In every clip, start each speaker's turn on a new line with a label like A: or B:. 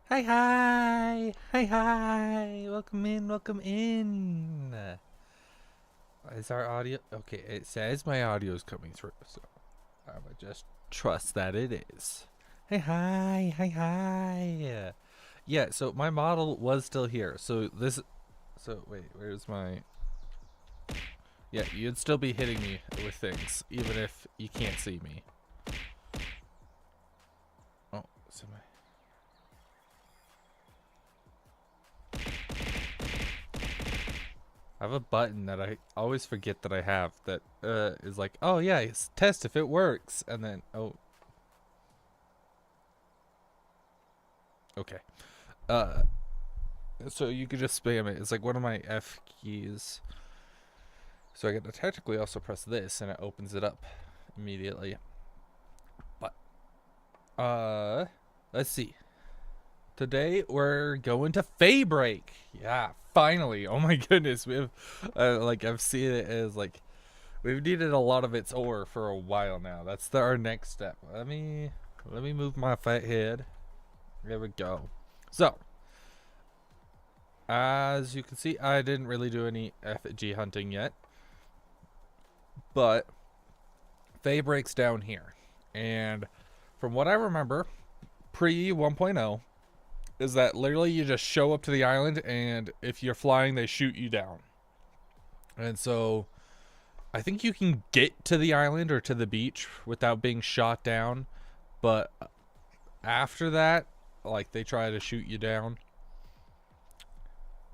A: Hi, hi, hi, hi. Welcome in, welcome in. Is our audio okay? It says my audio is coming through, so I would just trust that it is. Hey, hi, hi, hi. Yeah, so my model was still here. So wait, where's my? Yeah, you'd still be hitting me with things, even if you can't see me. Oh, so my. I have a button that I always forget that I have that is like, oh yeah, test if it works, and then okay. Uh, so you could just spam it. It's like one of my F keys. So I get to technically also press this, and it opens it up immediately. But let's see. Today we're going to Feybreak. Yeah, finally. Oh my goodness, we have I've seen it as like we've needed a lot of its ore for a while now. That's our next step. Let me move my fat head. There we go. So, as you can see, I didn't really do any FG hunting yet, but Faye breaks down here. And from what I remember, pre 1.0, is that literally you just show up to the island, and if you're flying, they shoot you down. And so I think you can get to the island or to the beach without being shot down, but after that, like they try to shoot you down.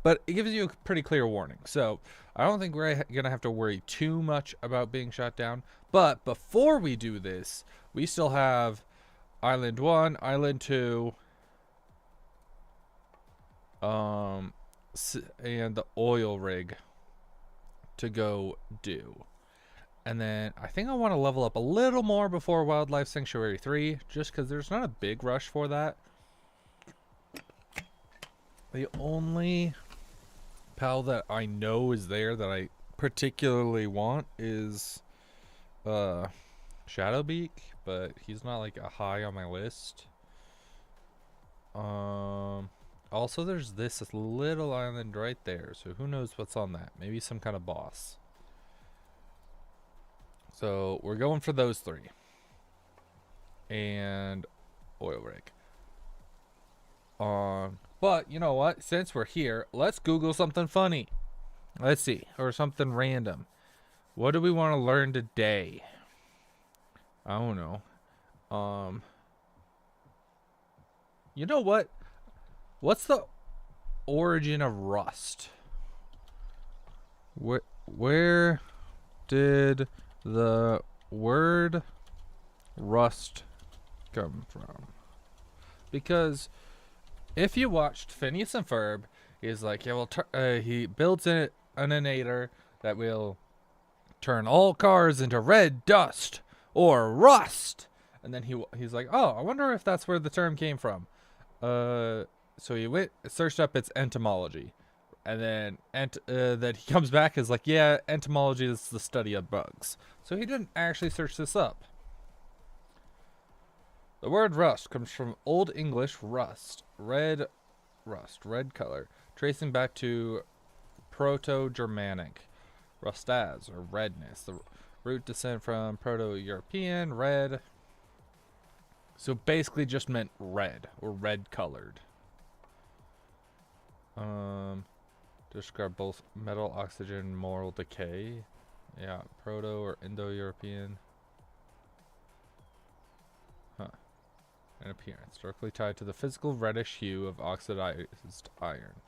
A: But it gives you a pretty clear warning. So I don't think we're going to have to worry too much about being shot down. But before we do this, we still have Island 1, Island 2, and the oil rig to go do. And then I think I want to level up a little more before Wildlife Sanctuary 3, just because there's not a big rush for that. The only pal that I know is there that I particularly want is Shadowbeak, but he's not like a high on my list. Also there's this little island right there, so who knows what's on that? Maybe some kind of boss. So we're going for those three. And oil rig. But you know what? Since we're here, let's Google something funny. Let's see, or something random. What do we want to learn today? I don't know. Um, you know what? What's the origin of rust? Where did the word rust come from? Because if you watched Phineas and Ferb, he's like, yeah, well, he builds an inator that will turn all cars into red dust or rust. And then he's like, oh, I wonder if that's where the term came from. So he searched up its entomology, and then that he comes back is like, yeah, entomology is the study of bugs. So he didn't actually search this up. The word rust comes from Old English rust, red color, tracing back to Proto-Germanic rustaz, or redness. The root descent from Proto-European red. So basically just meant red or red colored. Describe both metal, oxygen, moral decay. Yeah, Proto or Indo-European. Huh. An appearance directly tied to the physical reddish hue of oxidized iron.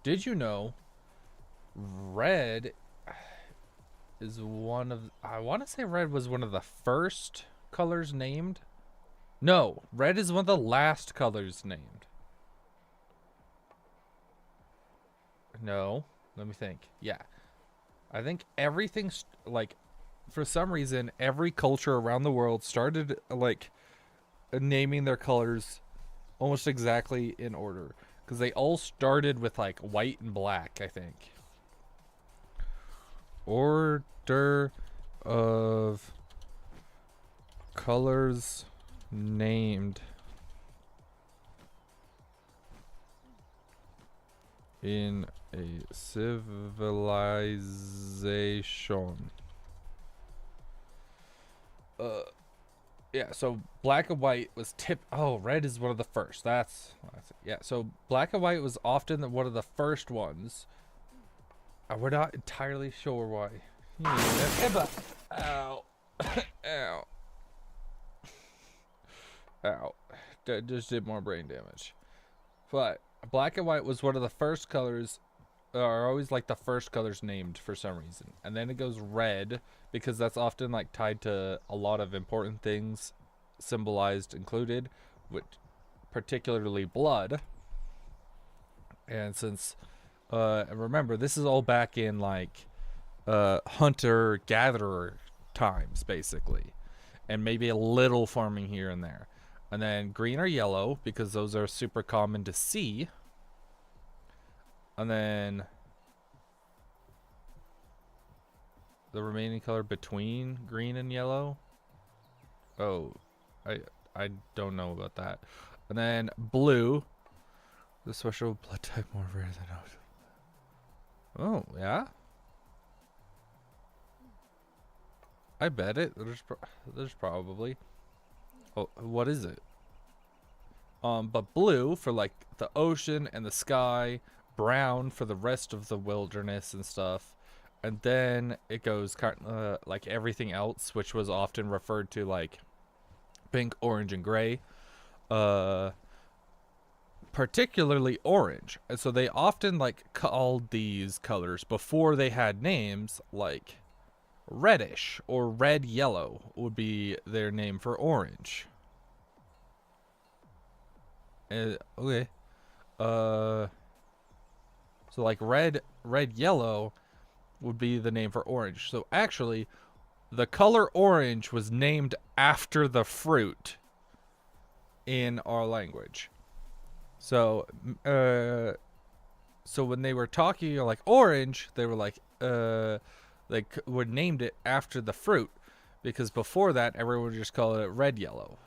A: Did you know red is one of, I want to say red was one of the first colors named? No, red is one of the last colors named. No, let me think. Yeah. I think everything's like, for some reason, every culture around the world started like naming their colors almost exactly in order. Because they all started with like white and black, I think. Order of colors named in a civilization. Yeah, so black and white was oh, red is one of the first. That's it. Yeah, so black and white was often one of the first ones. We're not entirely sure why. Ow. Ow. Ow. Just did more brain damage. But black and white was one of the first colors, are always like the first colors named for some reason. And then it goes red, because that's often like tied to a lot of important things, symbolized included, with particularly blood. And since remember, this is all back in like hunter gatherer times, basically, and maybe a little farming here and there. And then green or yellow, because those are super common to see. And then the remaining color between green and yellow. Oh, I don't know about that. And then blue, the special blood type more rare than others. Oh, yeah? I bet it. There's probably. Oh, what is it? But blue for like the ocean and the sky, brown for the rest of the wilderness and stuff, and then it goes kind of like everything else, which was often referred to like pink, orange, and gray. Particularly orange, and so they often like called these colors before they had names, like reddish or red yellow would be their name for orange. Okay. So like red yellow would be the name for orange. So actually the color orange was named after the fruit in our language. So so when they were talking like orange, they were like they would named it after the fruit, because before that everyone would just call it red yellow.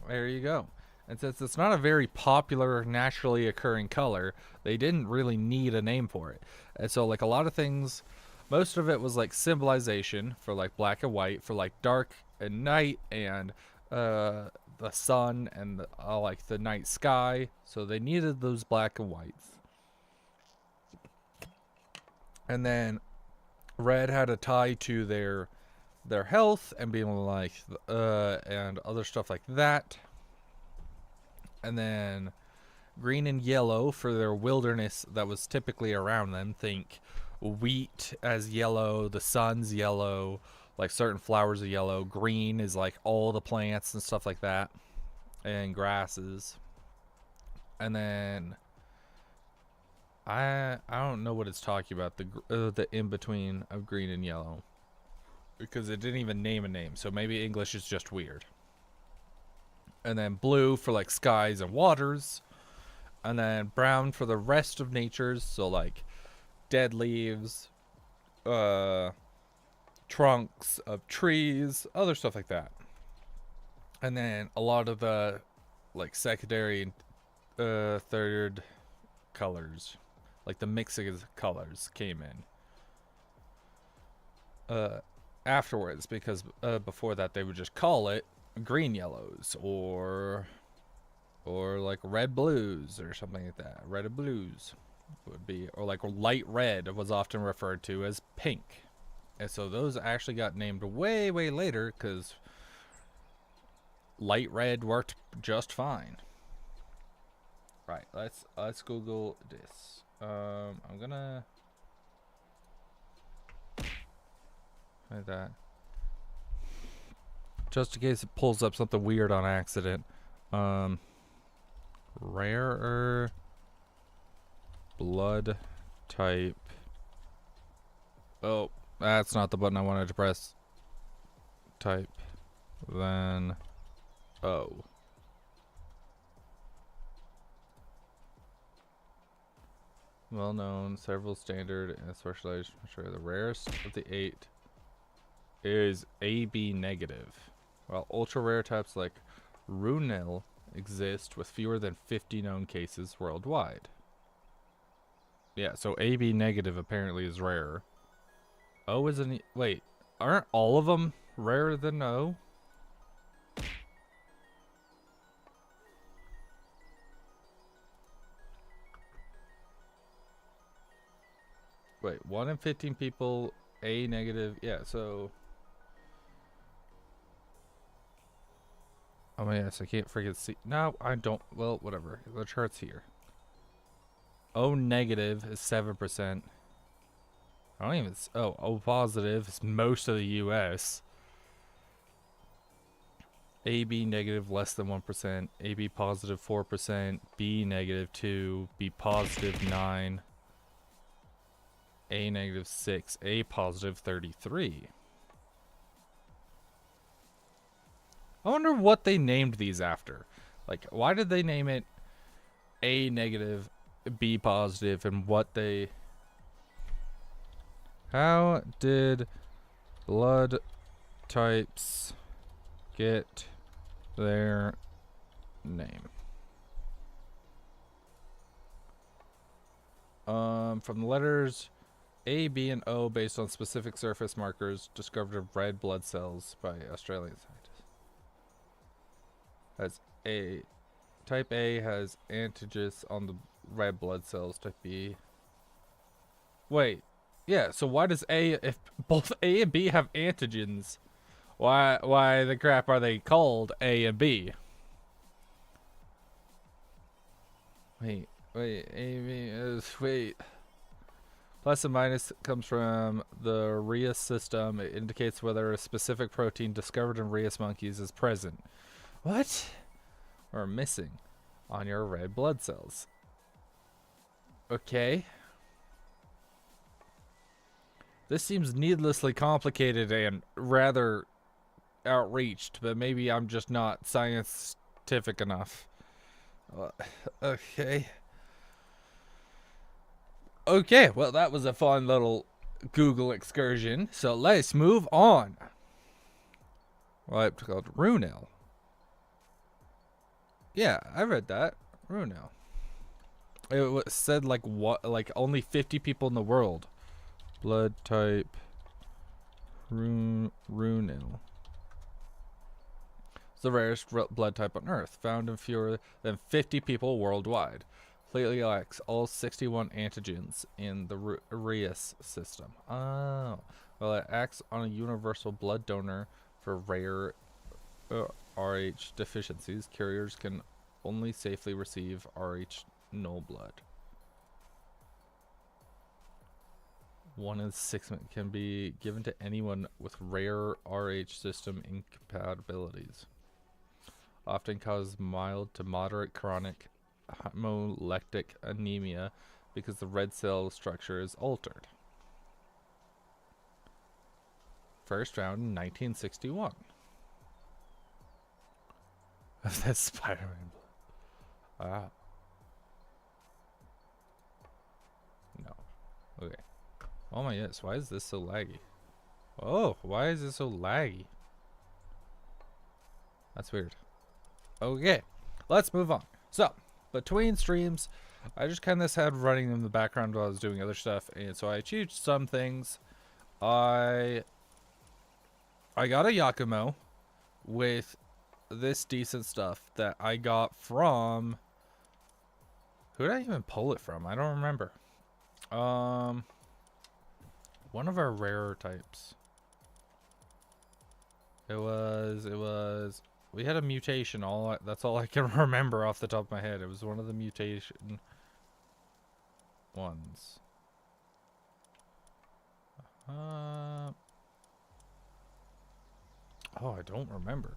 A: There you go. And since it's not a very popular, naturally occurring color, they didn't really need a name for it. And so like a lot of things, most of it was like symbolization for like black and white, for like dark and night, and the sun and like the night sky. So they needed those black and whites. And then red had a tie to their health and being like and other stuff like that. And then green and yellow for their wilderness that was typically around them. Think wheat as yellow, the sun's yellow, like certain flowers are yellow. Green is like all the plants and stuff like that, and grasses. And then I don't know what it's talking about, the in between of green and yellow, because it didn't even name a name. So maybe English is just weird. And then blue for like skies and waters, and then brown for the rest of natures, so like dead leaves, trunks of trees, other stuff like that. And then a lot of the like secondary and third colors, like the mixing of colors, came in afterwards, because before that they would just call it green yellows or like red blues or something like that. Red and blues would be, or like light red was often referred to as pink. And so those actually got named way later, because light red worked just fine. Right, let's Google this. I'm gonna like that, just in case it pulls up something weird on accident. Rarer blood type. Oh, that's not the button I wanted to press. Type then O. Well known, several standard and specialized. Sure, the rarest of the 8 is AB negative, while ultra rare types like Runel exist with fewer than 50 known cases worldwide. Yeah, so AB negative apparently is rarer. O isn't. Wait, aren't all of them rarer than O? Wait, 1 in 15 people, A negative. Yeah, so. Oh my gosh, I can't freaking see. No, I don't. Well, whatever. The chart's here. O negative is 7%. I don't even. Oh, O positive is most of the US. AB negative less than 1%. AB positive 4%. B negative 2. B positive 9. A negative 6. A positive 33. I wonder what they named these after. Like, why did they name it A negative, B positive, and what they... How did blood types get their name? From the letters A, B, and O based on specific surface markers discovered of red blood cells by Australian scientists. As A, type A has antigens on the red blood cells. Type B. Wait, yeah. So why does A, if both A and B have antigens, why the crap are they called A and B? Wait, A, B is wait. Plus and minus comes from the Rheus system. It indicates whether a specific protein discovered in Rheus monkeys is present. What? Or missing on your red blood cells. Okay. This seems needlessly complicated and rather outreached, but maybe I'm just not scientific enough. Okay. Okay, well, that was a fun little Google excursion. So let's move on. Well, it's called Runel. Yeah, I read that. Runel. It said like what? Like only 50 people in the world. Blood type. Runel. It's the rarest blood type on Earth, found in fewer than 50 people worldwide. Completely lacks all 61 antigens in the Rheus system. Oh, well, it acts on a universal blood donor for rare Rh deficiencies. Carriers can only safely receive Rh null blood. 1 in 6 can be given to anyone with rare Rh system incompatibilities. Often cause mild to moderate chronic hemolytic anemia because the red cell structure is altered. First found in 1961. That's Spider-Man blood. Ah. No. Okay. Oh my goodness, why is this so laggy? Oh, why is this so laggy? That's weird. Okay, let's move on. So, between streams, I just kind of had running in the background while I was doing other stuff, and so I achieved some things. I got a Yakumo with this decent stuff that I got from... Who did I even pull it from? I don't remember. One of our rarer types. It was... We had a mutation. That's all I can remember off the top of my head. It was one of the mutation ones. Oh, I don't remember.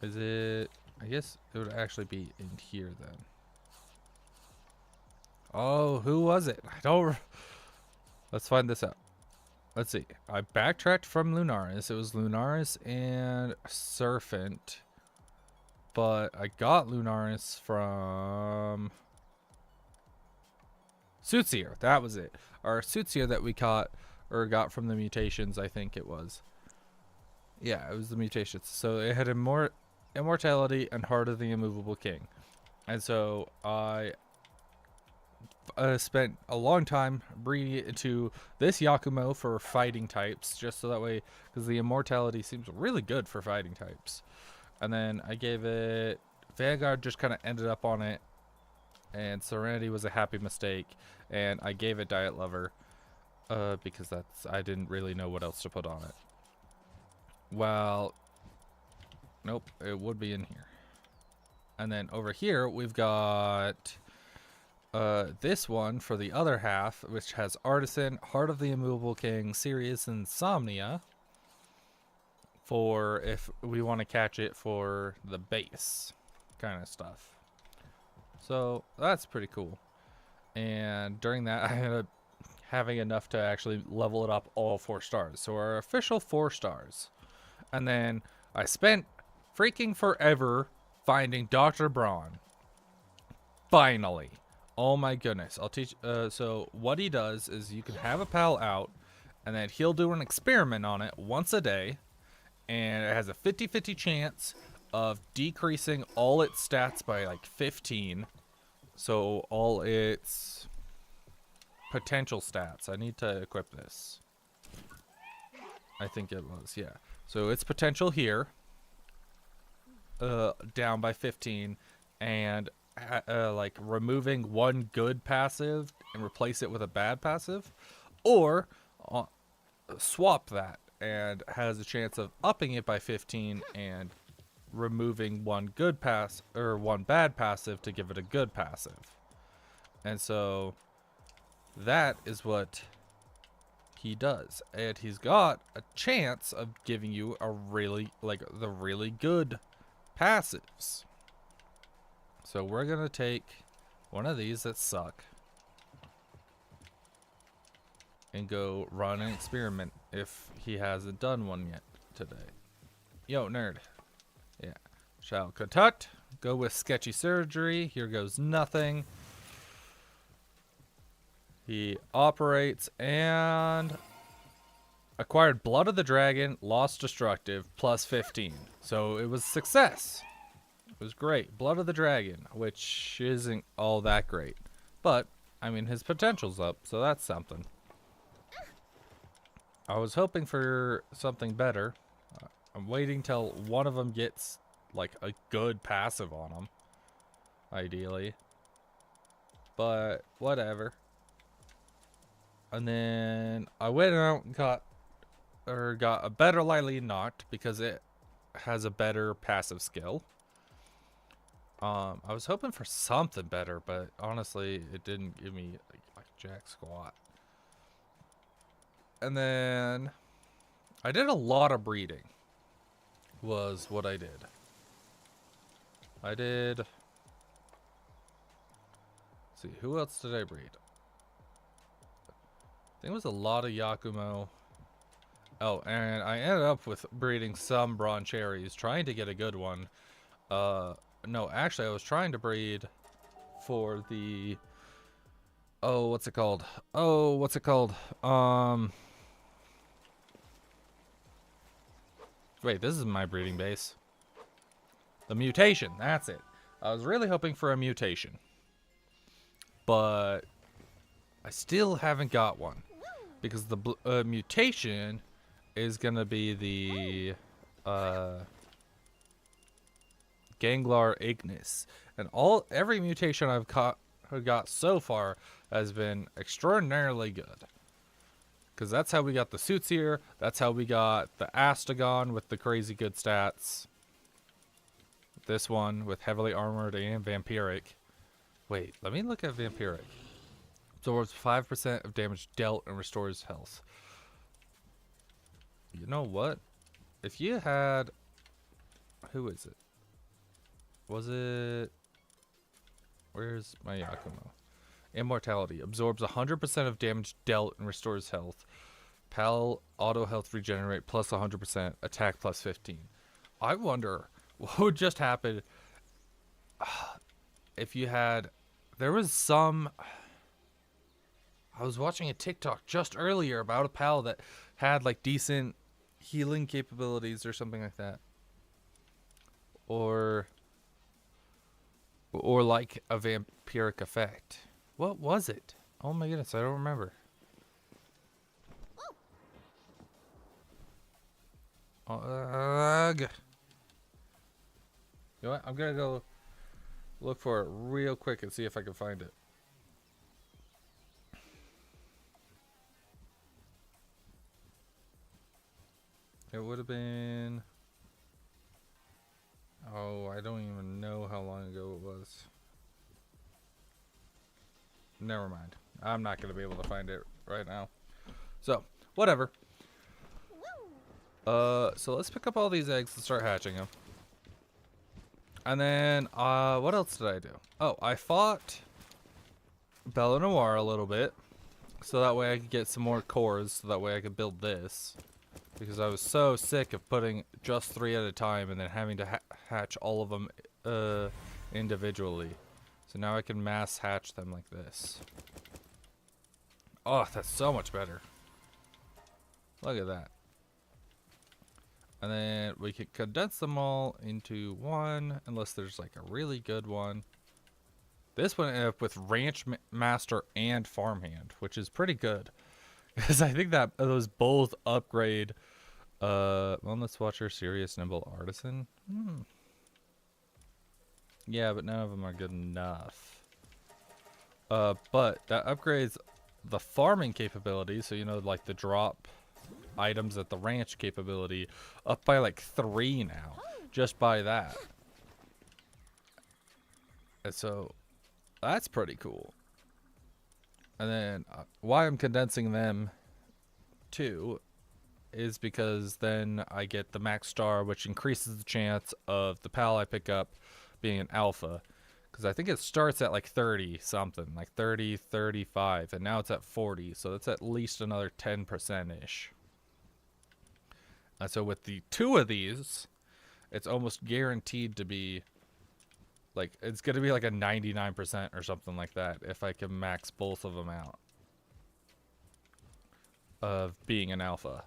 A: Is it... I guess it would actually be in here then. Oh, who was it? I don't... Let's find this out. Let's see. I backtracked from Lunaris. It was Lunaris and Serpent. But I got Lunaris from... Sootsier. That was it. Our Sootsier that we caught, or got from the mutations, I think it was. Yeah, it was the mutations. So it had immortality and Heart of the Immovable King. And so I spent a long time breeding it into this Yakumo for fighting types, just so that way, because the immortality seems really good for fighting types. And then I gave it Vanguard, just kind of ended up on it, and Serenity was a happy mistake, and I gave it Diet Lover, because I didn't really know what else to put on it. Well, nope, it would be in here. And then over here we've got this one for the other half, which has Artisan, Heart of the Immovable King, Serious Insomnia, for if we want to catch it for the base kind of stuff. So that's pretty cool. And during that, I ended up having enough to actually level it up all 4 stars. So our official 4 stars. And then I spent freaking forever finding Dr. Braun. Finally. Oh my goodness. I'll teach. So what he does is you can have a pal out, and then he'll do an experiment on it once a day. And it has a 50-50 chance of decreasing all its stats by like 15. So all its potential stats. I need to equip this. I think it was, yeah. So its potential here, down by 15, and like removing one good passive and replace it with a bad passive, or swap that and has a chance of upping it by 15 and removing one good pass or one bad passive to give it a good passive. And so that is what he does, and he's got a chance of giving you a really the really good passives. So we're gonna take one of these that suck and go run an experiment if he hasn't done one yet today. Yo, nerd. Yeah. Shall Katut. Go with Sketchy Surgery. Here goes nothing. He operates and acquired Blood of the Dragon, lost Destructive, plus 15. So it was success. It was great. Blood of the Dragon, which isn't all that great. But, I mean, his potential's up, so that's something. I was hoping for something better. I'm waiting till one of them gets, like, a good passive on him. Ideally. But, whatever. And then I went out and got a better Lily Knocked because it has a better passive skill. I was hoping for something better, but honestly, it didn't give me like jack squat. And then I did a lot of breeding. Was what I did. Let's see, who else did I breed? I think it was a lot of Yakumo. Oh, and I ended up with breeding some Brawn Cherries, trying to get a good one. No, actually, I was trying to breed for the... Oh, what's it called? Wait, this is my breeding base. The mutation, that's it. I was really hoping for a mutation. But I still haven't got one. Because the mutation is going to be the Ganglar Ignis. And every mutation I've got so far has been extraordinarily good. Because that's how we got the suits here. That's how we got the Astagon with the crazy good stats. This one with heavily armored and vampiric. Wait, let me look at vampiric. Absorbs 5% of damage dealt and restores health. You know what? If you had... Who is it? Was it... Where's my Yakumo? Immortality. Absorbs 100% of damage dealt and restores health. Pal auto health regenerate plus 100%. Attack plus 15. I wonder what would just happen if you had... There was some... I was watching a TikTok just earlier about a pal that had like decent healing capabilities or something like that. Or like a vampiric effect. What was it? Oh my goodness, I don't remember. Ugh. You know what? I'm gonna go look for it real quick and see if I can find it. It would have been... Oh, I don't even know how long ago it was. Never mind. I'm not going to be able to find it right now. So, whatever. So let's pick up all these eggs and start hatching them. And then, what else did I do? Oh, I fought Bella Noir a little bit. So that way I could get some more cores. So that way I could build this. Because I was so sick of putting just 3 at a time and then having to hatch all of them individually. So now I can mass hatch them like this. Oh, that's so much better. Look at that. And then we can condense them all into one, unless there's like a really good one. This one ended up with Ranch Master and Farmhand, which is pretty good. Because I think that those both upgrade... Wellness Watcher, Serious Nimble Artisan. Yeah, but none of them are good enough. But that upgrades the farming capability, so you know, like the drop items at the ranch capability, up by like 3 now, just by that. And so that's pretty cool. And then why I'm condensing them too is because then I get the max star, which increases the chance of the pal I pick up being an alpha. Because I think it starts at like 30 something, like 30, 35, and now it's at 40. So that's at least another 10%-ish. And so with the 2 of these, it's almost guaranteed to be like, it's going to be like a 99% or something like that if I can max both of them out of being an alpha.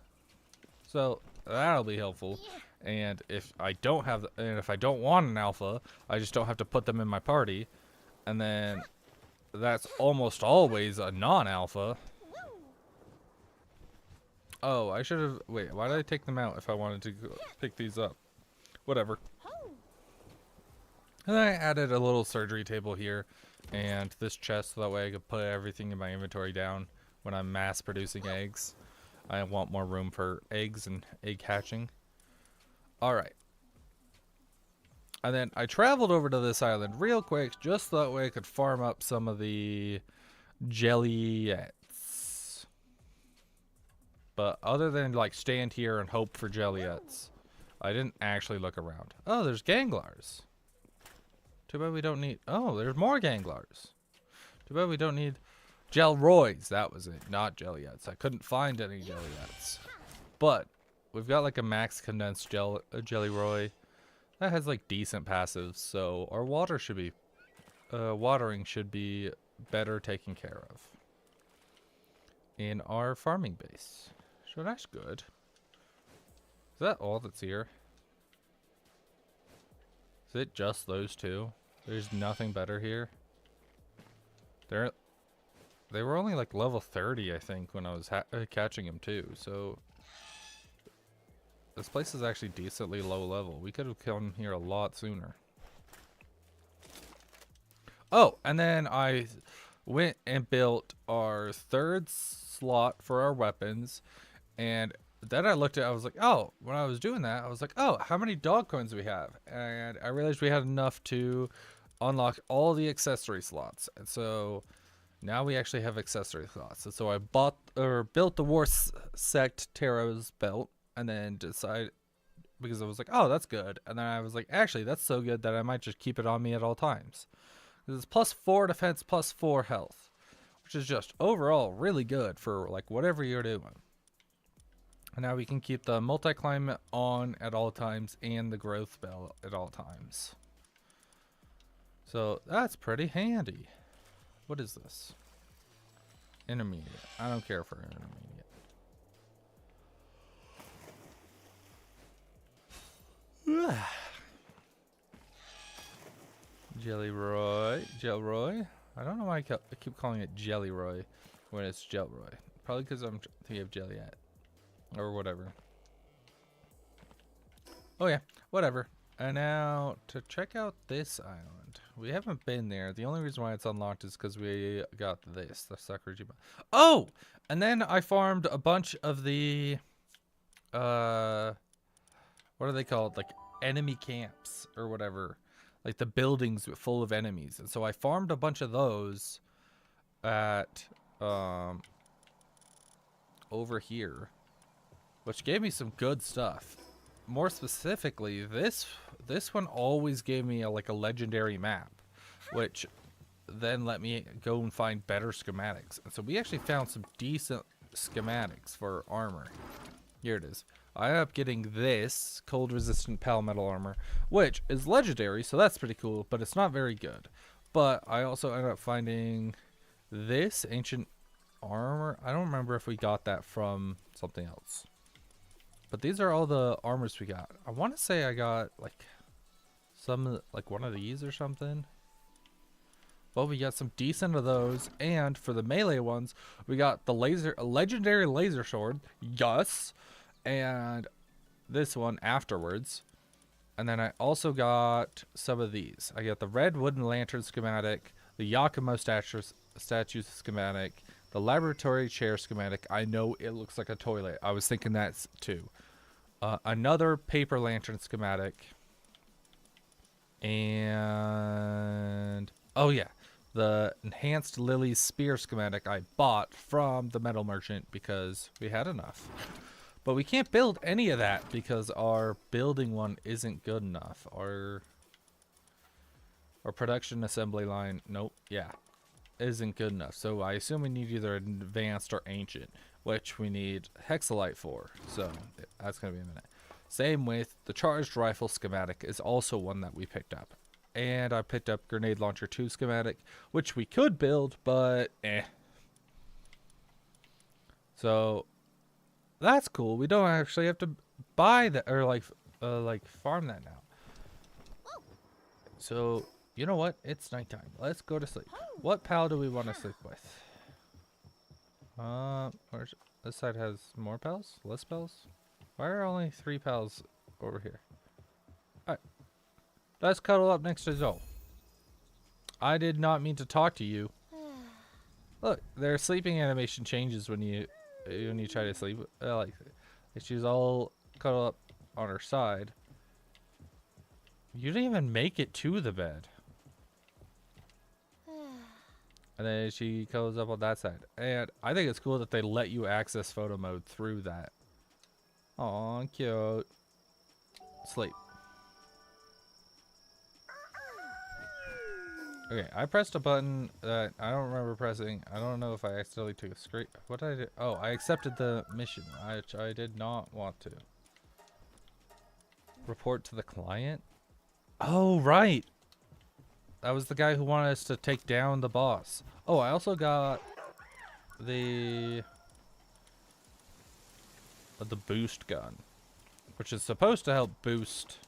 A: So that'll be helpful. And if I don't have, and if I don't want an alpha, I just don't have to put them in my party. And then that's almost always a non-alpha. Oh, I should have, wait, why did I take them out if I wanted to pick these up? Whatever. And then I added a little surgery table here and this chest so that way I could put everything in my inventory down when I'm mass producing eggs. I want more room for eggs and egg hatching. Alright. And then I traveled over to this island real quick just so that way I could farm up some of the jellyettes. But other than like stand here and hope for jellyettes, I didn't actually look around. Oh, there's ganglars. Too bad we don't need... Oh, there's more ganglars. Too bad we don't need... Gelroys, that was it, not jellyettes. I couldn't find any jellyettes. But we've got like a max condensed jellyroy that has like decent passives, so our water should be watering should be better taken care of in our farming base. So that's good. Is that all that's here? Is it just those 2? There's nothing better here. They were only like level 30, I think, when I was catching them too. So this place is actually decently low level. We could have come here a lot sooner. Oh, and then I went and built our 3rd slot for our weapons. And then I looked at, I was like, oh, when I was doing that, I was like, oh, how many dog coins do we have? And I realized we had enough to unlock all the accessory slots. And so now we actually have accessory slots. And so I built the War Sect Tarot's belt, and then decided, because I was like, oh, that's good. And then I was like, actually, that's so good that I might just keep it on me at all times. This is +4 defense, +4 health, which is just overall really good for like whatever you're doing. And now we can keep the multi-climate on at all times and the growth spell at all times. So that's pretty handy. What is this? Intermediate. I don't care for intermediate. Jelly Roy. Jelroy. I don't know why I keep calling it Jelly Roy when it's Jelroy. Probably because I'm thinking of Jelliet. Or whatever. Oh yeah, whatever. And now to check out this island. We haven't been there. The only reason why it's unlocked is because we got this, the Sakurajima. Oh! And then I farmed a bunch of the what are they called? Like enemy camps or whatever. Like the buildings full of enemies. And so I farmed a bunch of those at over here, which gave me some good stuff. More specifically, this one always gave me like a legendary map, which then let me go and find better schematics. And so we actually found some decent schematics for armor. Here it is. I ended up getting this cold resistant pal metal armor, which is legendary, so that's pretty cool, but it's not very good. But I also ended up finding this ancient armor. I don't remember if we got that from something else. But these are all the armors we got. I want to say I got like some, like one of these or something. Well, we got some decent of those. And for the melee ones, we got the legendary laser sword. Yes. And this one afterwards. And then I also got some of these. I got the red wooden lantern schematic, the Yakumo statue schematic, the laboratory chair schematic. I know it looks like a toilet. I was thinking that too. Another paper lantern schematic. And oh yeah, the enhanced Lily's spear schematic I bought from the metal merchant because we had enough. But we can't build any of that because our building one isn't good enough. Our production assembly line, nope, yeah, isn't good enough. So I assume we need either advanced or ancient, which we need hexalite for. So that's going to be a minute. Same with the charged rifle schematic is also one that we picked up. And I picked up grenade launcher 2 schematic, which we could build, but So that's cool. We don't actually have to buy that or like farm that now. So you know what? It's nighttime. Let's go to sleep. What pal do we want to sleep with? This side has more pals? Less pals? Why are only 3 pals over here? Alright. Let's cuddle up next to Zoe. I did not mean to talk to you. Look, their sleeping animation changes when you try to sleep. Like she's all cuddled up on her side. You didn't even make it to the bed. And then she goes up on that side. And I think it's cool that they let you access photo mode through that. Aw, cute. Sleep. Okay, I pressed a button that I don't remember pressing. I don't know if I accidentally took a screen. What did I do? Oh, I accepted the mission, which I did not want to. Report to the client? Oh, right. That was the guy who wanted us to take down the boss. Oh, I also got the boost gun, which is supposed to help boost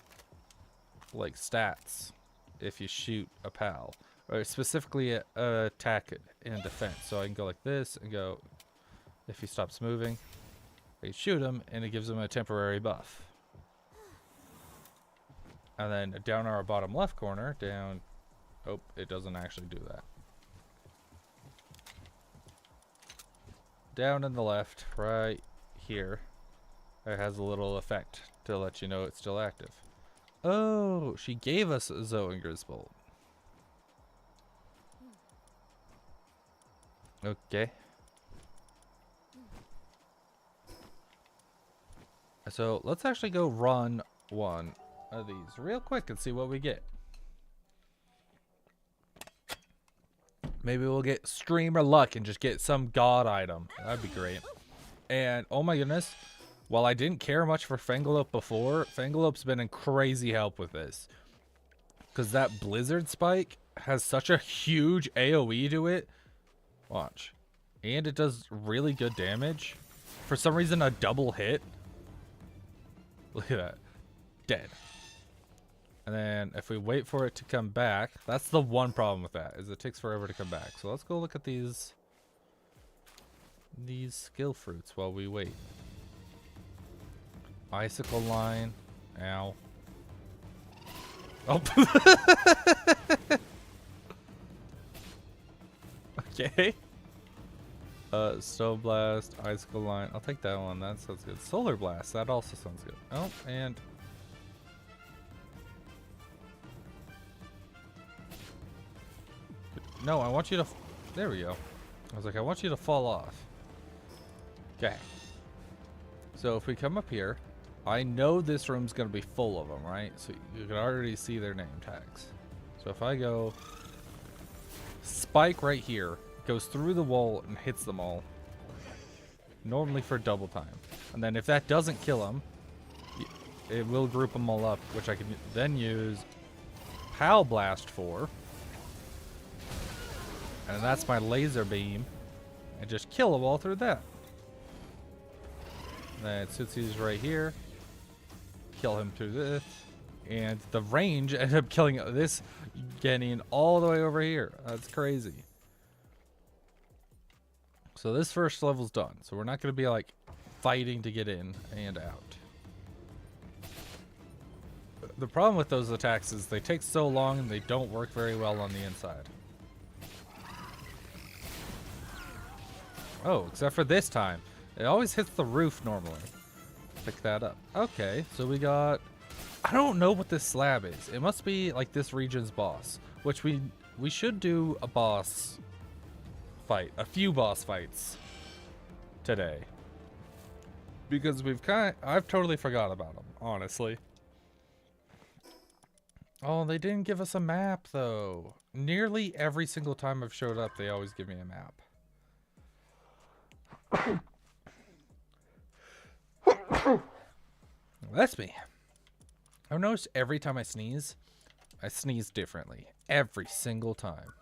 A: like stats if you shoot a pal, or specifically attack and defense. So I can go like this and go, if he stops moving, I shoot him and it gives him a temporary buff. And then down our bottom left corner, down, oh, it doesn't actually do that. Down in the left, right here, it has a little effect to let you know it's still active. Oh, she gave us a Zoinger's bolt. Okay. So let's actually go run one of these real quick and see what we get. Maybe we'll get streamer luck and just get some god item. That'd be great. And oh my goodness, while I didn't care much for Fangalope before, Fangalope's been in crazy help with this. Because that blizzard spike has such a huge AoE to it. Watch. And it does really good damage. For some reason, a double hit. Look at that. Dead. And then if we wait for it to come back, that's the one problem with that, is it takes forever to come back. So let's go look at these skill fruits while we wait. Icicle line. Ow. Oh. Okay. Stone blast, icicle line. I'll take that one. That sounds good. Solar blast. That also sounds good. Oh, and no, I want you to. There we go. I was like, I want you to fall off. Okay. So if we come up here, I know this room's gonna be full of them, right? So you can already see their name tags. So if I go spike right here, goes through the wall and hits them all, normally for double time. And then if that doesn't kill them, it will group them all up, which I can then use Pal Blast for. And that's my laser beam. And just kill them all through that. Then Tootsie's right here. Kill him through this. And the range ended up killing this, getting all the way over here. That's crazy. So this first level's done. So we're not going to be like fighting to get in and out. The problem with those attacks is they take so long and they don't work very well on the inside. Oh, except for this time. It always hits the roof normally. Pick that up. Okay, so we got... I don't know what this slab is. It must be like this region's boss. Which we should do a boss fight. A few boss fights today. Because I've totally forgot about them, honestly. Oh, they didn't give us a map, though. Nearly every single time I've showed up, they always give me a map. That's me. I've noticed every time I sneeze differently. Every single time.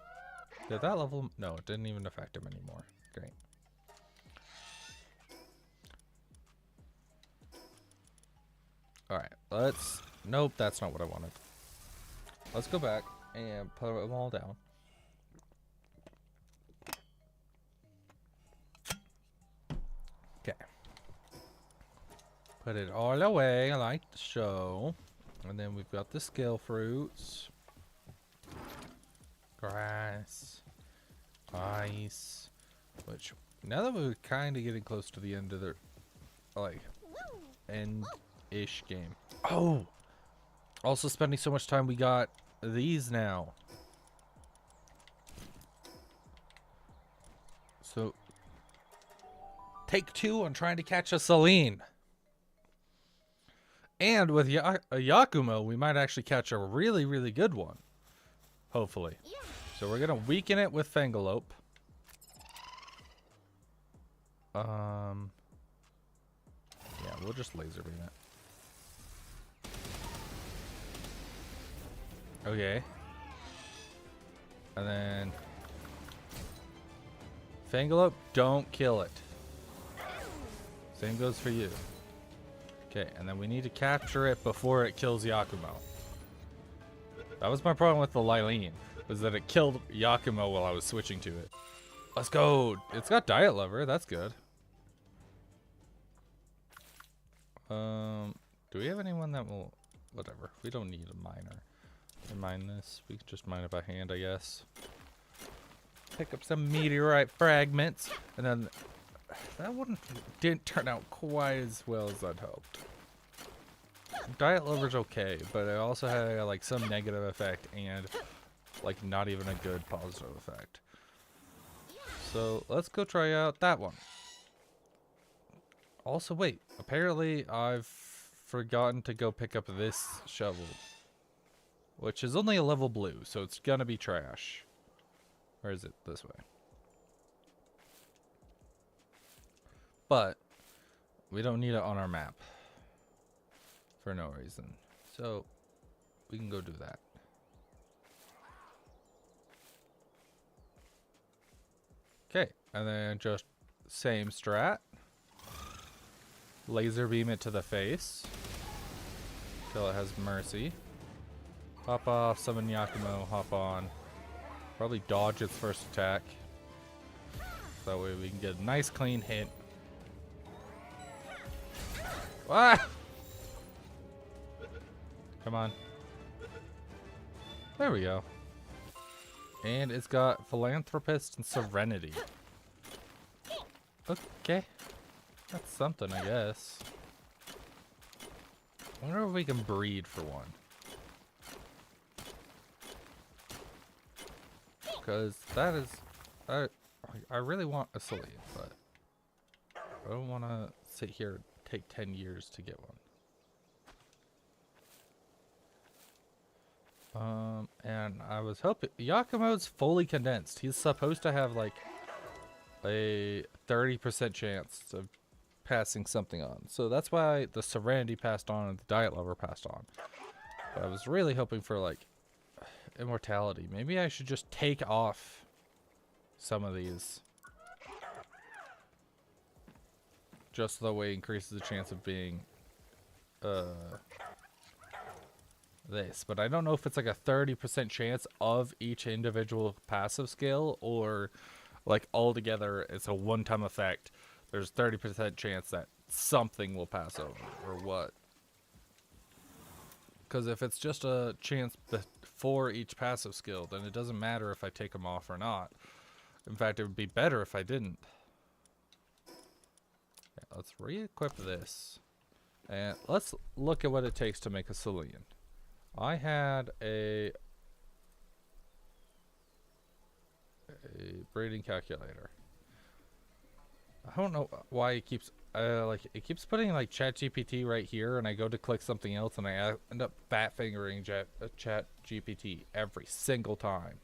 A: Did that level? No, it didn't even affect him anymore. Great. Alright, let's... Nope, that's not what I wanted. Let's go back and put them all down. Okay. Put it all away like so. And then we've got the skill fruits. Grass. Ice. Which, now that we're kind of getting close to the end of the, like, end-ish game. Oh! Also spending so much time, we got these now. So, take 2 on trying to catch a Celine. And with a Yakumo, we might actually catch a really, really good one. Hopefully. Yeah. So we're going to weaken it with Fangalope. Yeah, we'll just laser beam it. Okay. And then Fangalope, don't kill it. Same goes for you. Okay, and then we need to capture it before it kills Yakumo. That was my problem with the Lylene, was that it killed Yakumo while I was switching to it. Let's go. It's got Diet Lover. That's good. Do we have anyone that will... Whatever. We don't need a miner to mine this. We can just mine it by hand, I guess. Pick up some meteorite fragments. And then... That one didn't turn out quite as well as I'd hoped. Diet Lover's okay, but it also had like some negative effect and like not even a good positive effect. So let's go try out that one. Also, wait, apparently I've forgotten to go pick up this shovel, which is only a level blue, so it's gonna be trash. Or is it this way? But we don't need it on our map for no reason. So we can go do that. Okay, and then just same strat. Laser beam it to the face till it has mercy. Hop off, summon Yakumo, hop on. Probably dodge its first attack. So that way we can get a nice clean hit. Ah! Come on. There we go. And it's got Philanthropist and Serenity. Okay. That's something, I guess. I wonder if we can breed for one. Because that is... I really want a Cillian, but I don't want to sit here and take 10 years to get one. And I was hoping... Yakumo's fully condensed. He's supposed to have, like, a 30% chance of passing something on. So that's why the Serenity passed on and the Diet Lover passed on. But I was really hoping for, like, immortality. Maybe I should just take off some of these. Just so that way it increases the chance of being, this. But I don't know if it's like a 30% chance of each individual passive skill, or like altogether it's a one-time effect. There's 30% chance that something will pass over, or what. Because if it's just a chance for each passive skill, then it doesn't matter if I take them off or not. In fact, it would be better if I didn't. Yeah, let's re-equip this. And let's look at what it takes to make a Cillian. I had a breeding calculator. I don't know why it keeps it keeps putting like ChatGPT right here, and I go to click something else, and I end up fat fingering ChatGPT every single time.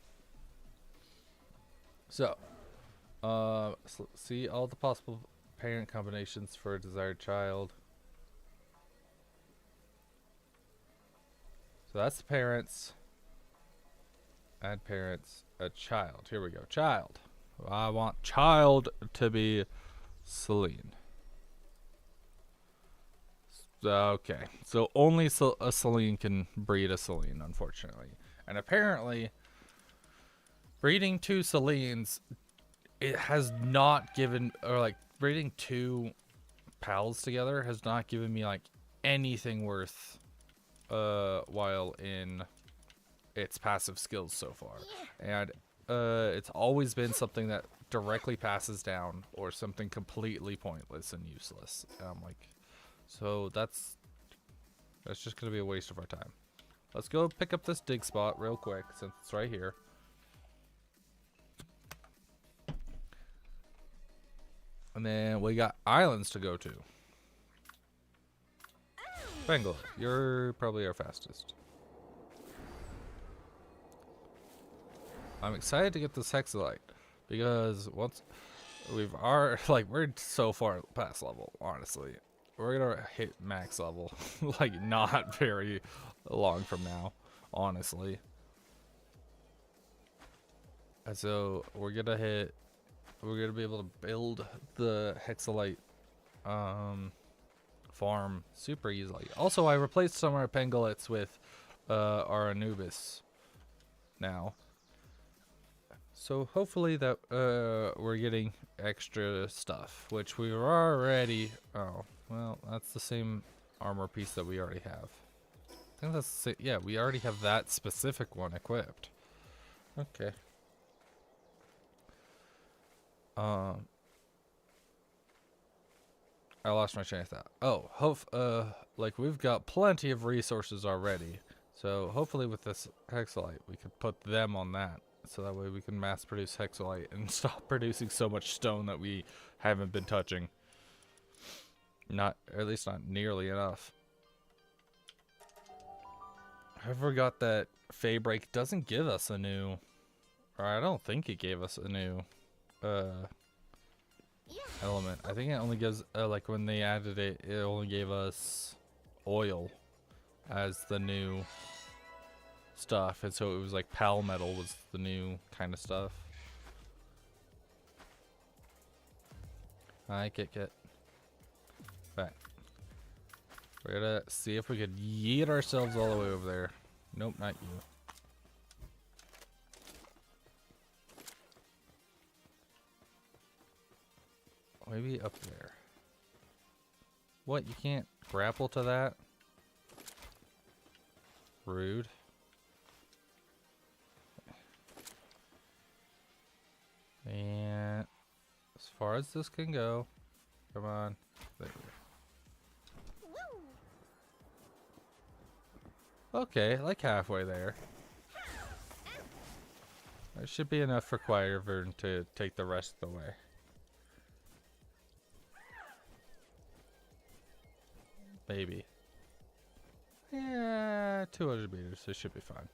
A: So, see all the possible parent combinations for a desired child. So that's the parents. Add parents. A child. Here we go. Child. I want child to be Cillian. Okay. So only a Cillian can breed a Cillian, unfortunately. And apparently, breeding two Cillians, it has not given, or like breeding two pals together has not given me like anything worth while in its passive skills so far. And it's always been something that directly passes down, or something completely pointless and useless. And I'm like, so that's just gonna be a waste of our time. Let's go pick up this dig spot real quick since it's right here. And then we got islands to go to. Bengal, you're probably our fastest. I'm excited to get this Hexalite, because once we're so far past level, honestly. We're gonna hit max level, like not very long from now, honestly. And so we're gonna be able to build the Hexalite farm super easily. Also, I replaced some of our pangolets with our Anubis now. So hopefully that we're getting extra stuff, which we were already... Oh, well, that's the same armor piece that we already have. I think that's... Yeah, we already have that specific one equipped. Okay. I lost my train of thought. Oh, like we've got plenty of resources already. So hopefully with this Hexalite, we could put them on that. So that way we can mass produce Hexalite and stop producing so much stone that we haven't been touching. Or at least not nearly enough. I forgot that Feybreak doesn't give us a new... Or I don't think it gave us a new element. I think it only gives... like when they added it, it only gave us oil as the new... stuff, and so it was like pal metal was the new kind of stuff. Hi, Kit Kit. Right. We're gonna see if we could yeet ourselves all the way over there. Nope, not you. Maybe up there. What, you can't grapple to that? Rude. And as far as this can go, come on. There we go. Okay, like halfway there. That should be enough for Wyvern to take the rest of the way. Maybe. Yeah, 200 meters, so it should be fine.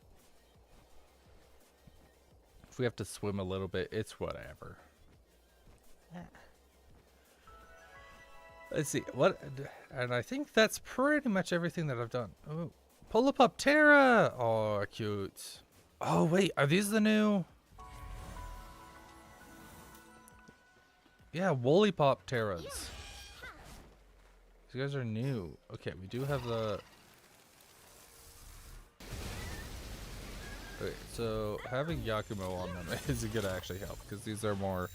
A: If we have to swim a little bit, it's whatever. Let's see, what, and I think that's pretty much everything that I've done. Oh, Palworld! Oh, cute. Oh, wait, are these the new? Yeah, Woolly Pop Terras. These guys are new. Okay, we do have the... Okay, so having Yakumo on them isn't gonna actually help, because these are more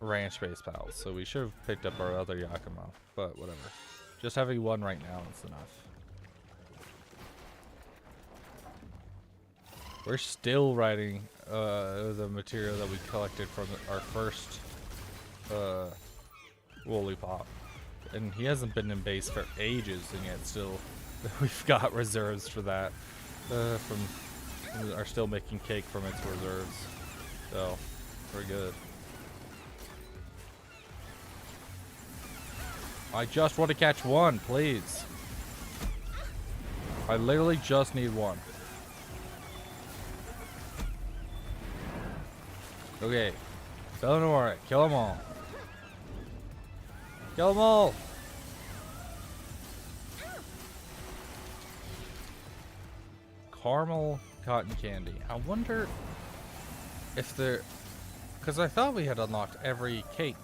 A: ranch-based pals, so we should have picked up our other Yakumo, but whatever. Just having one right now is enough. We're still riding the material that we collected from our first Woolly Pop, and he hasn't been in base for ages, and yet still we've got reserves for that. Are still making cake from its reserves, so we're good. I just want to catch one, please. I literally just need one. Okay, don't worry, kill them all. Kill them all. Caramel cotton candy. I wonder if there, because I thought we had unlocked every cake,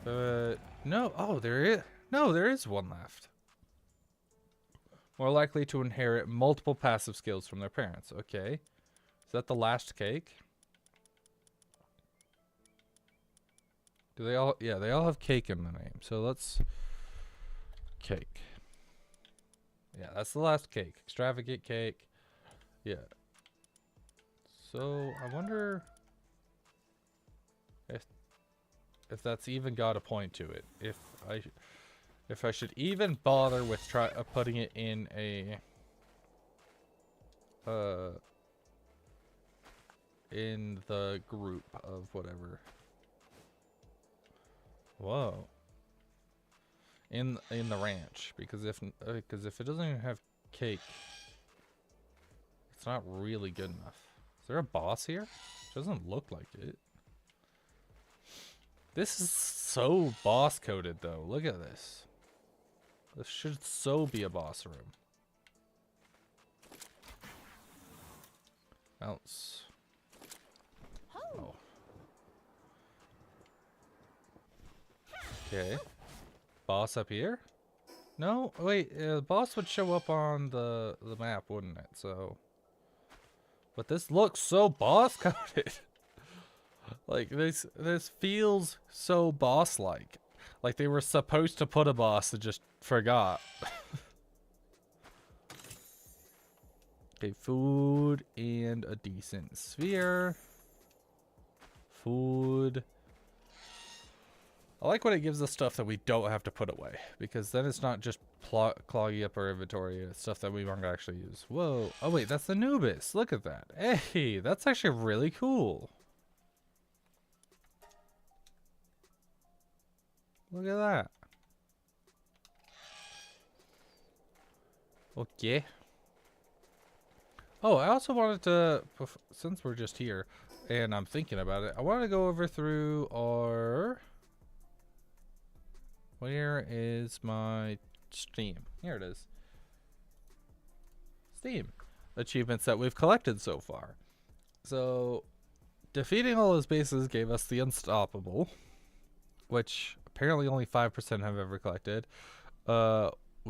A: but no. Oh, there is. No, there is one left. More likely to inherit multiple passive skills from their parents. Okay, is that the last cake? Do they all? Yeah, they all have cake in the name. So let's cake. Yeah, that's the last cake. Extravagant cake. Yeah. So I wonder if that's even got a point to it. If I should even bother with putting it in a in the group of whatever. Whoa. In the ranch, because if it doesn't even have cake, it's not really good enough. Is there a boss here? Doesn't look like it. This is so boss coded though. Look at this. This should so be a boss room. Bounce. Oh. Okay. Boss up here? No, wait. The boss would show up on the map, wouldn't it? So. But this looks so boss coded. Like this feels so boss like. Like they were supposed to put a boss and just forgot. Okay, food and a decent sphere. Food. I like when it gives us stuff that we don't have to put away, because then it's not just clogging up our inventory. It's stuff that we won't actually use. Whoa. Oh wait, that's the Anubis. Look at that. Hey, that's actually really cool. Look at that. Okay. Oh, I also wanted to, since we're just here and I'm thinking about it, I want to go over through our... Where is my Steam? Here it is. Steam. Achievements that we've collected so far. So, defeating all those bases gave us the Unstoppable, which apparently only 5% have ever collected.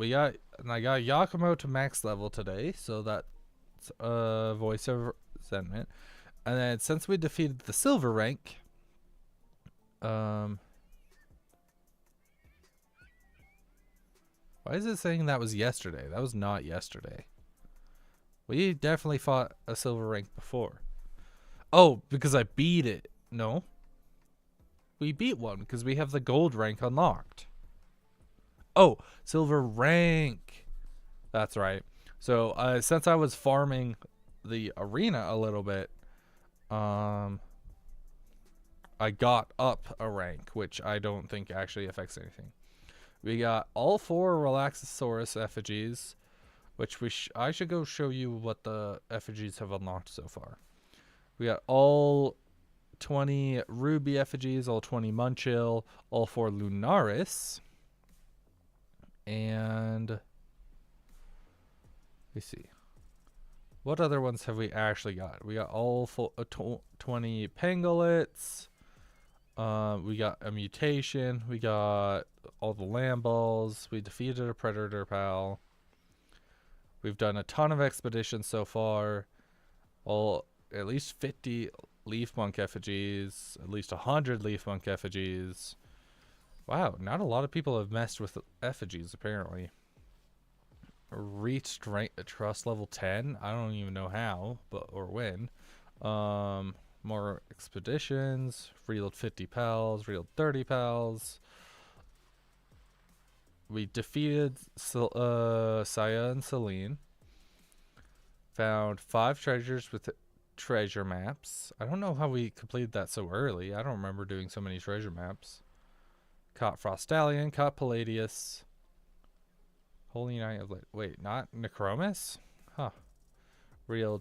A: I got Yakumo to max level today, so that's voice of resentment. And then since we defeated the silver rank, why is it saying that was yesterday? That was not yesterday. We definitely fought a silver rank before. Oh, because I beat it. No. We beat one because we have the gold rank unlocked. Oh, silver rank. That's right. So since I was farming the arena a little bit, I got up a rank, which I don't think actually affects anything. We got all 4 Relaxosaurus effigies, which I should go show you what the effigies have unlocked so far. We got all 20 Ruby effigies, all 20 Munchill, all 4 Lunaris, and let me see. What other ones have we actually got? We got all 20 Pangolets. We got a mutation. We got all the Lamb Balls. We defeated a Predator pal. We've done a ton of expeditions so far. At least 50 Leaf Monk effigies. At least 100 Leaf Monk effigies. Wow, not a lot of people have messed with effigies apparently. Reached trust level 10. I don't even know how, or when. More expeditions. Reeled 50 pals. Reeled 30 pals. We defeated Saya and Celine. Found 5 treasures with treasure maps. I don't know how we completed that so early. I don't remember doing so many treasure maps. Caught Frostallion. Caught Palladius. Holy Knight of wait, not Necromus? Huh. Reeled.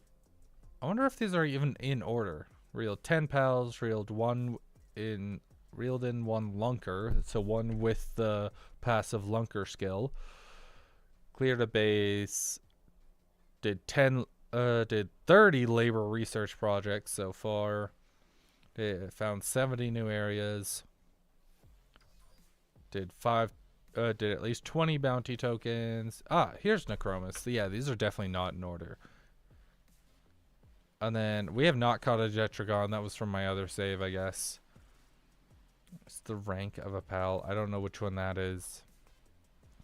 A: I wonder if these are even in order. Reeled 10 pals, reeled in 1 lunker, so 1 with the passive lunker skill. Cleared a base. Did 30 labor research projects so far. Found 70 new areas. Did at least 20 bounty tokens. Here's Necromus. Yeah, these are definitely not in order. And then we have not caught a Jetragon. That was from my other save, I guess. It's the rank of a pal. I don't know which one that is.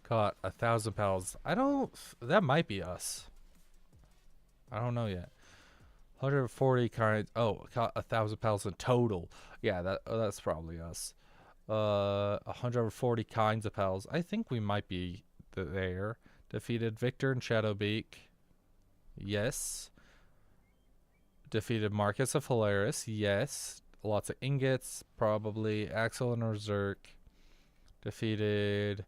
A: Caught 1,000 pals. That might be us. I don't know yet. 140 kinds. Oh, caught 1,000 pals in total. Yeah, that's probably us. 140 kinds of pals. I think we might be there. Defeated Victor and Shadowbeak. Yes. Defeated Marcus of Hilarious. Yes. Lots of ingots. Probably. Axel and Berserk. Defeated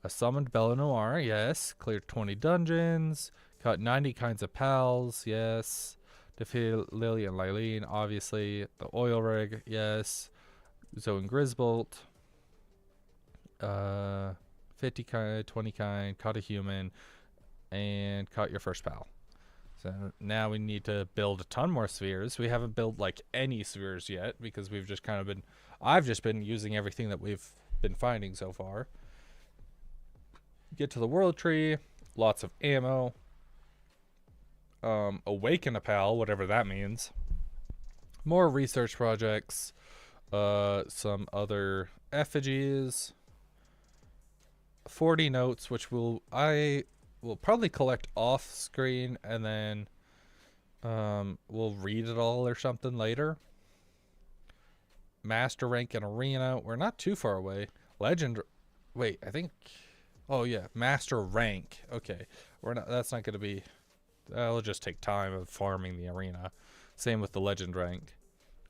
A: a summoned Bella Noir. Yes. Cleared 20 dungeons. Caught 90 kinds of pals. Yes. Defeated Lily and Lylene. Obviously. The oil rig. Yes. Zoe and Grisbolt. 50 kind, 20 kind, caught a human, and caught your first pal. So now we need to build a ton more spheres. We haven't built like any spheres yet because we've just kind of been, I've just been using everything that we've been finding so far. Get to the world tree, lots of ammo. Awaken a pal, whatever that means. More research projects. Some other effigies. 40 notes, which I will probably collect off screen, and then we'll read it all or something later. Master rank and arena. We're not too far away. Legend. Wait, I think. Oh yeah, master rank. Okay, that's not going to be. It'll just take time of farming the arena. Same with the legend rank.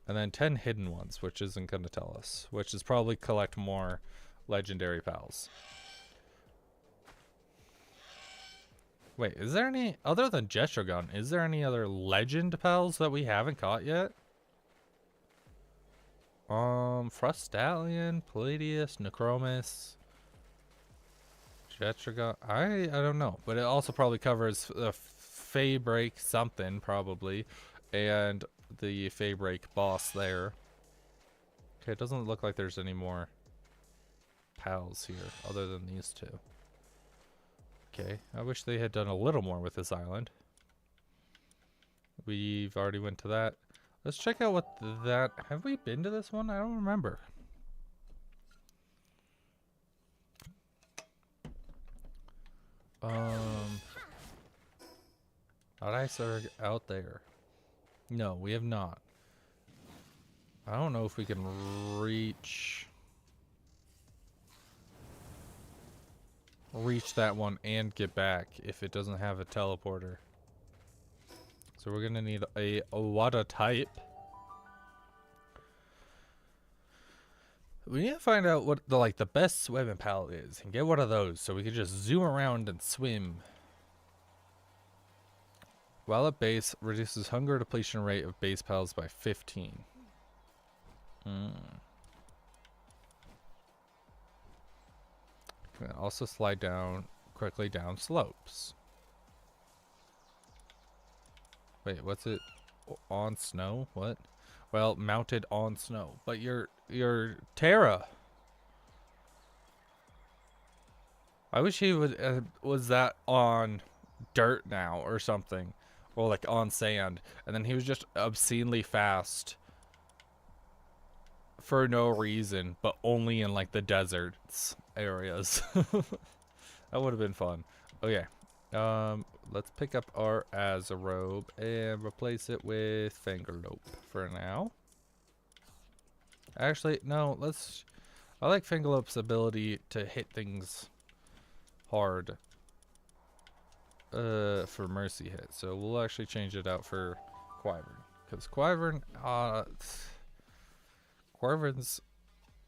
A: And then 10 hidden ones, which isn't going to tell us. Which is probably collect more legendary pals. Wait, is there any, other than Jetragon, is there any other legend pals that we haven't caught yet? Frostallion, Palladius, Necromus, Jetragon. I don't know, but it also probably covers the Feybreak something probably, and the Feybreak boss there. Okay, it doesn't look like there's any more pals here other than these two. Okay, I wish they had done a little more with this island. We've already went to that. Let's check out what that... Have we been to this one? I don't remember. Our ice are out there. No, we have not. I don't know if we can reach that one and get back if it doesn't have a teleporter. So we're gonna need a water type. We need to find out what the best swimming palette is and get one of those so we can just zoom around and swim. While at base, reduces hunger depletion rate of base pals by 15. Can also slide down quickly down slopes. Wait, what's it? On snow? What? Well, mounted on snow. But you're Terra. I wish he would was that on dirt now or something, or like on sand, and then he was just obscenely fast for no reason, but only in like the deserts areas. That would have been fun. Okay, let's pick up our Azarobe and replace it with Fingerlope for now. Actually, no, I like Fingerlope's ability to hit things hard for mercy hit, so we'll actually change it out for Wyvern, because Wyvern's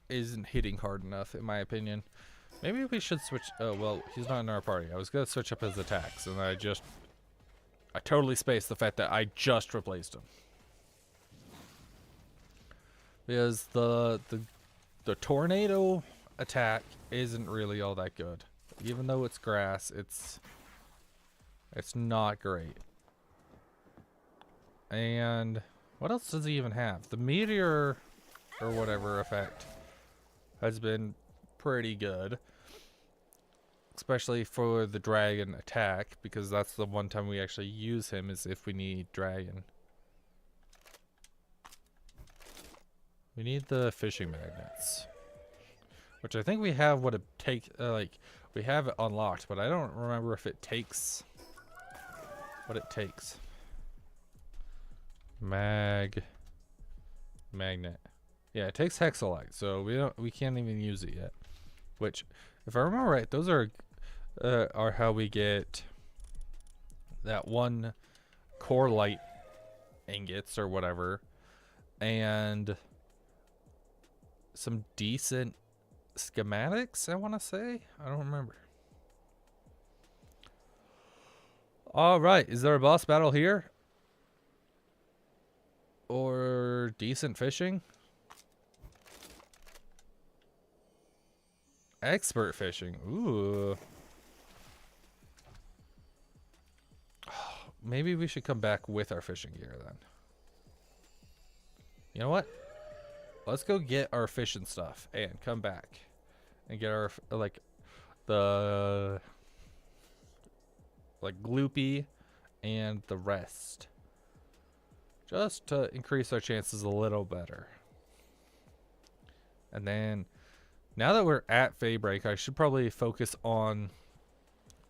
A: isn't hitting hard enough in my opinion. Maybe we should switch. Oh well, he's not in our party. I was gonna switch up his attacks, and I totally spaced the fact that I just replaced him, because the tornado attack isn't really all that good. Even though it's grass, it's not great. And what else does he even have? The meteor or whatever effect has been pretty good, especially for the dragon attack, because that's the one time we actually use him is if we need dragon. We need the fishing magnets, which I think we have what it takes. We have it unlocked, but I don't remember if it takes what it takes. Magnet. Yeah, it takes hexalite, so we can't even use it yet. Which, if I remember right, those are how we get that one core light ingots or whatever, and some decent schematics, I want to say. I don't remember. All right, is there a boss battle here? Or decent fishing? Expert fishing. Ooh. Maybe we should come back with our fishing gear then. You know what? Let's go get our fishing stuff and come back and get our the gloopy and the rest, just to increase our chances a little better. And then now that we're at Feybreak, I should probably focus on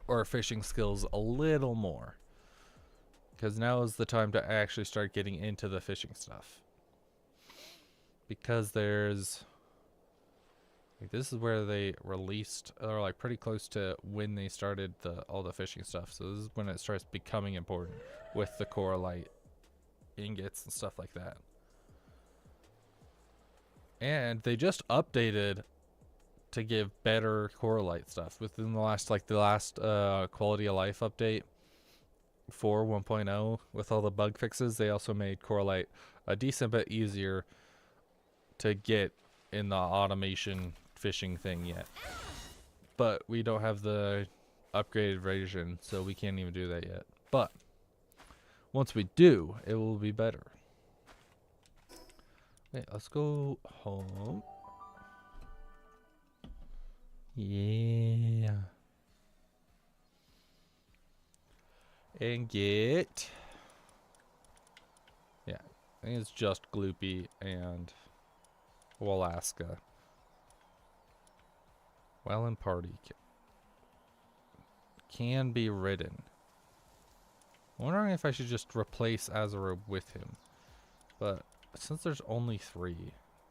A: our fishing skills a little more, because now is the time to actually start getting into the fishing stuff. Because there's this is where they released, or like pretty close to when they started all the fishing stuff. So this is when it starts becoming important with the core light ingots and stuff like that. And they just updated to give better core light stuff within the last quality of life update for 1.0 with all the bug fixes. They also made core light a decent bit easier to get in the automation fishing thing yet, but we don't have the upgraded version, so we can't even do that yet. But once we do, it will be better. Wait, let's go home. Yeah. And get... Yeah, I think it's just Gloopy and Alaska. Well, in party can be ridden. I'm wondering if I should just replace Azarob with him. But since there's only 3,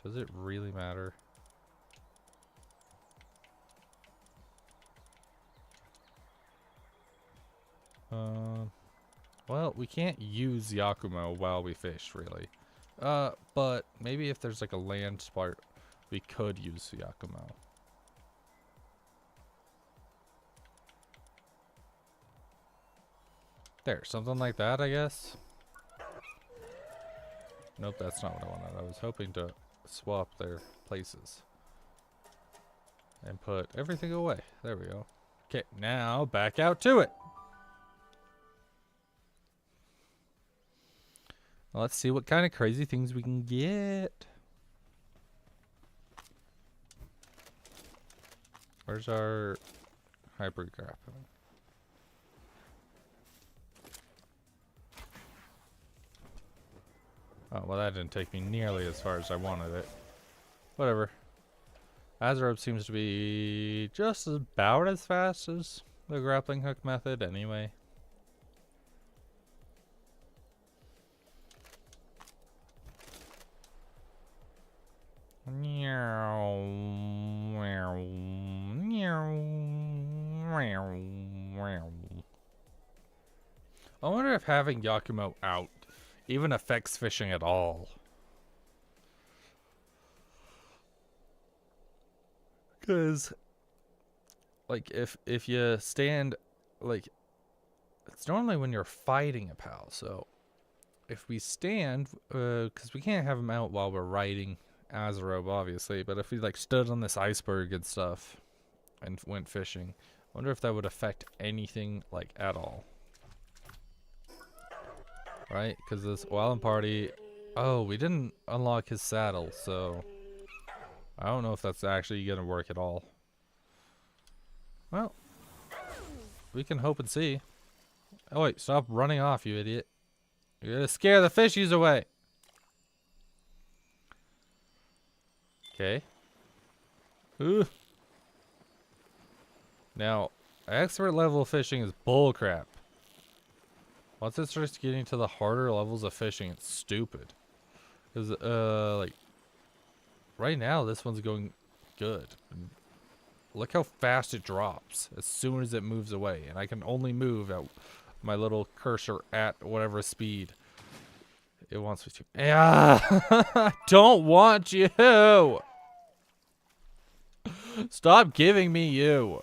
A: does it really matter? Well, we can't use Yakumo while we fish, really. But maybe if there's like a land part, we could use Yakumo. There, something like that, I guess. Nope, that's not what I wanted. I was hoping to swap their places. And put everything away. There we go. Okay, now back out to it. Well, let's see what kind of crazy things we can get. Where's our hypergraph? Oh, well, that didn't take me nearly as far as I wanted it. Whatever. Azarob seems to be just about as fast as the grappling hook method anyway. I wonder if having Yakumo out even affects fishing at all. Because, like, if you stand, like, it's normally when you're fighting a pal. So, if we stand, because we can't have him out while we're riding Azarob, obviously. But if we, like, stood on this iceberg and stuff and went fishing, I wonder if that would affect anything, like, at all. Right? Because this Wildland Party... Oh, we didn't unlock his saddle, so... I don't know if that's actually going to work at all. Well, we can hope and see. Oh, wait. Stop running off, you idiot. You're going to scare the fishies away. Okay. Ooh. Now, expert level fishing is bullcrap. Once it starts getting to the harder levels of fishing, it's stupid. Because, like, right now, this one's going good. Look how fast it drops as soon as it moves away. And I can only move at my little cursor at whatever speed it wants me to. Yeah, I don't want you. Stop giving me you.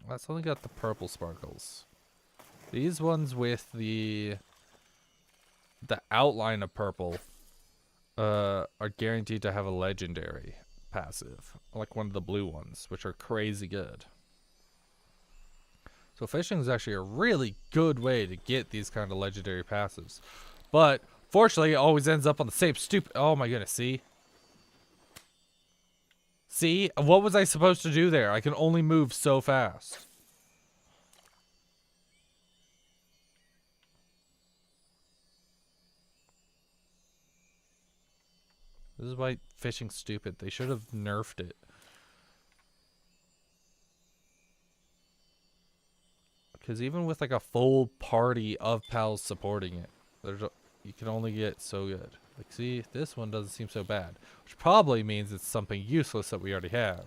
A: That's only got the purple sparkles. These ones with the outline of purple are guaranteed to have a legendary passive, like one of the blue ones, which are crazy good. So fishing is actually a really good way to get these kind of legendary passives. But fortunately, it always ends up on the same stupid... Oh my goodness, see? See? What was I supposed to do there? I can only move so fast. This is why fishing's stupid. They should have nerfed it. Because even with like a full party of pals supporting it, you can only get so good. Like, see, this one doesn't seem so bad. Which probably means it's something useless that we already have.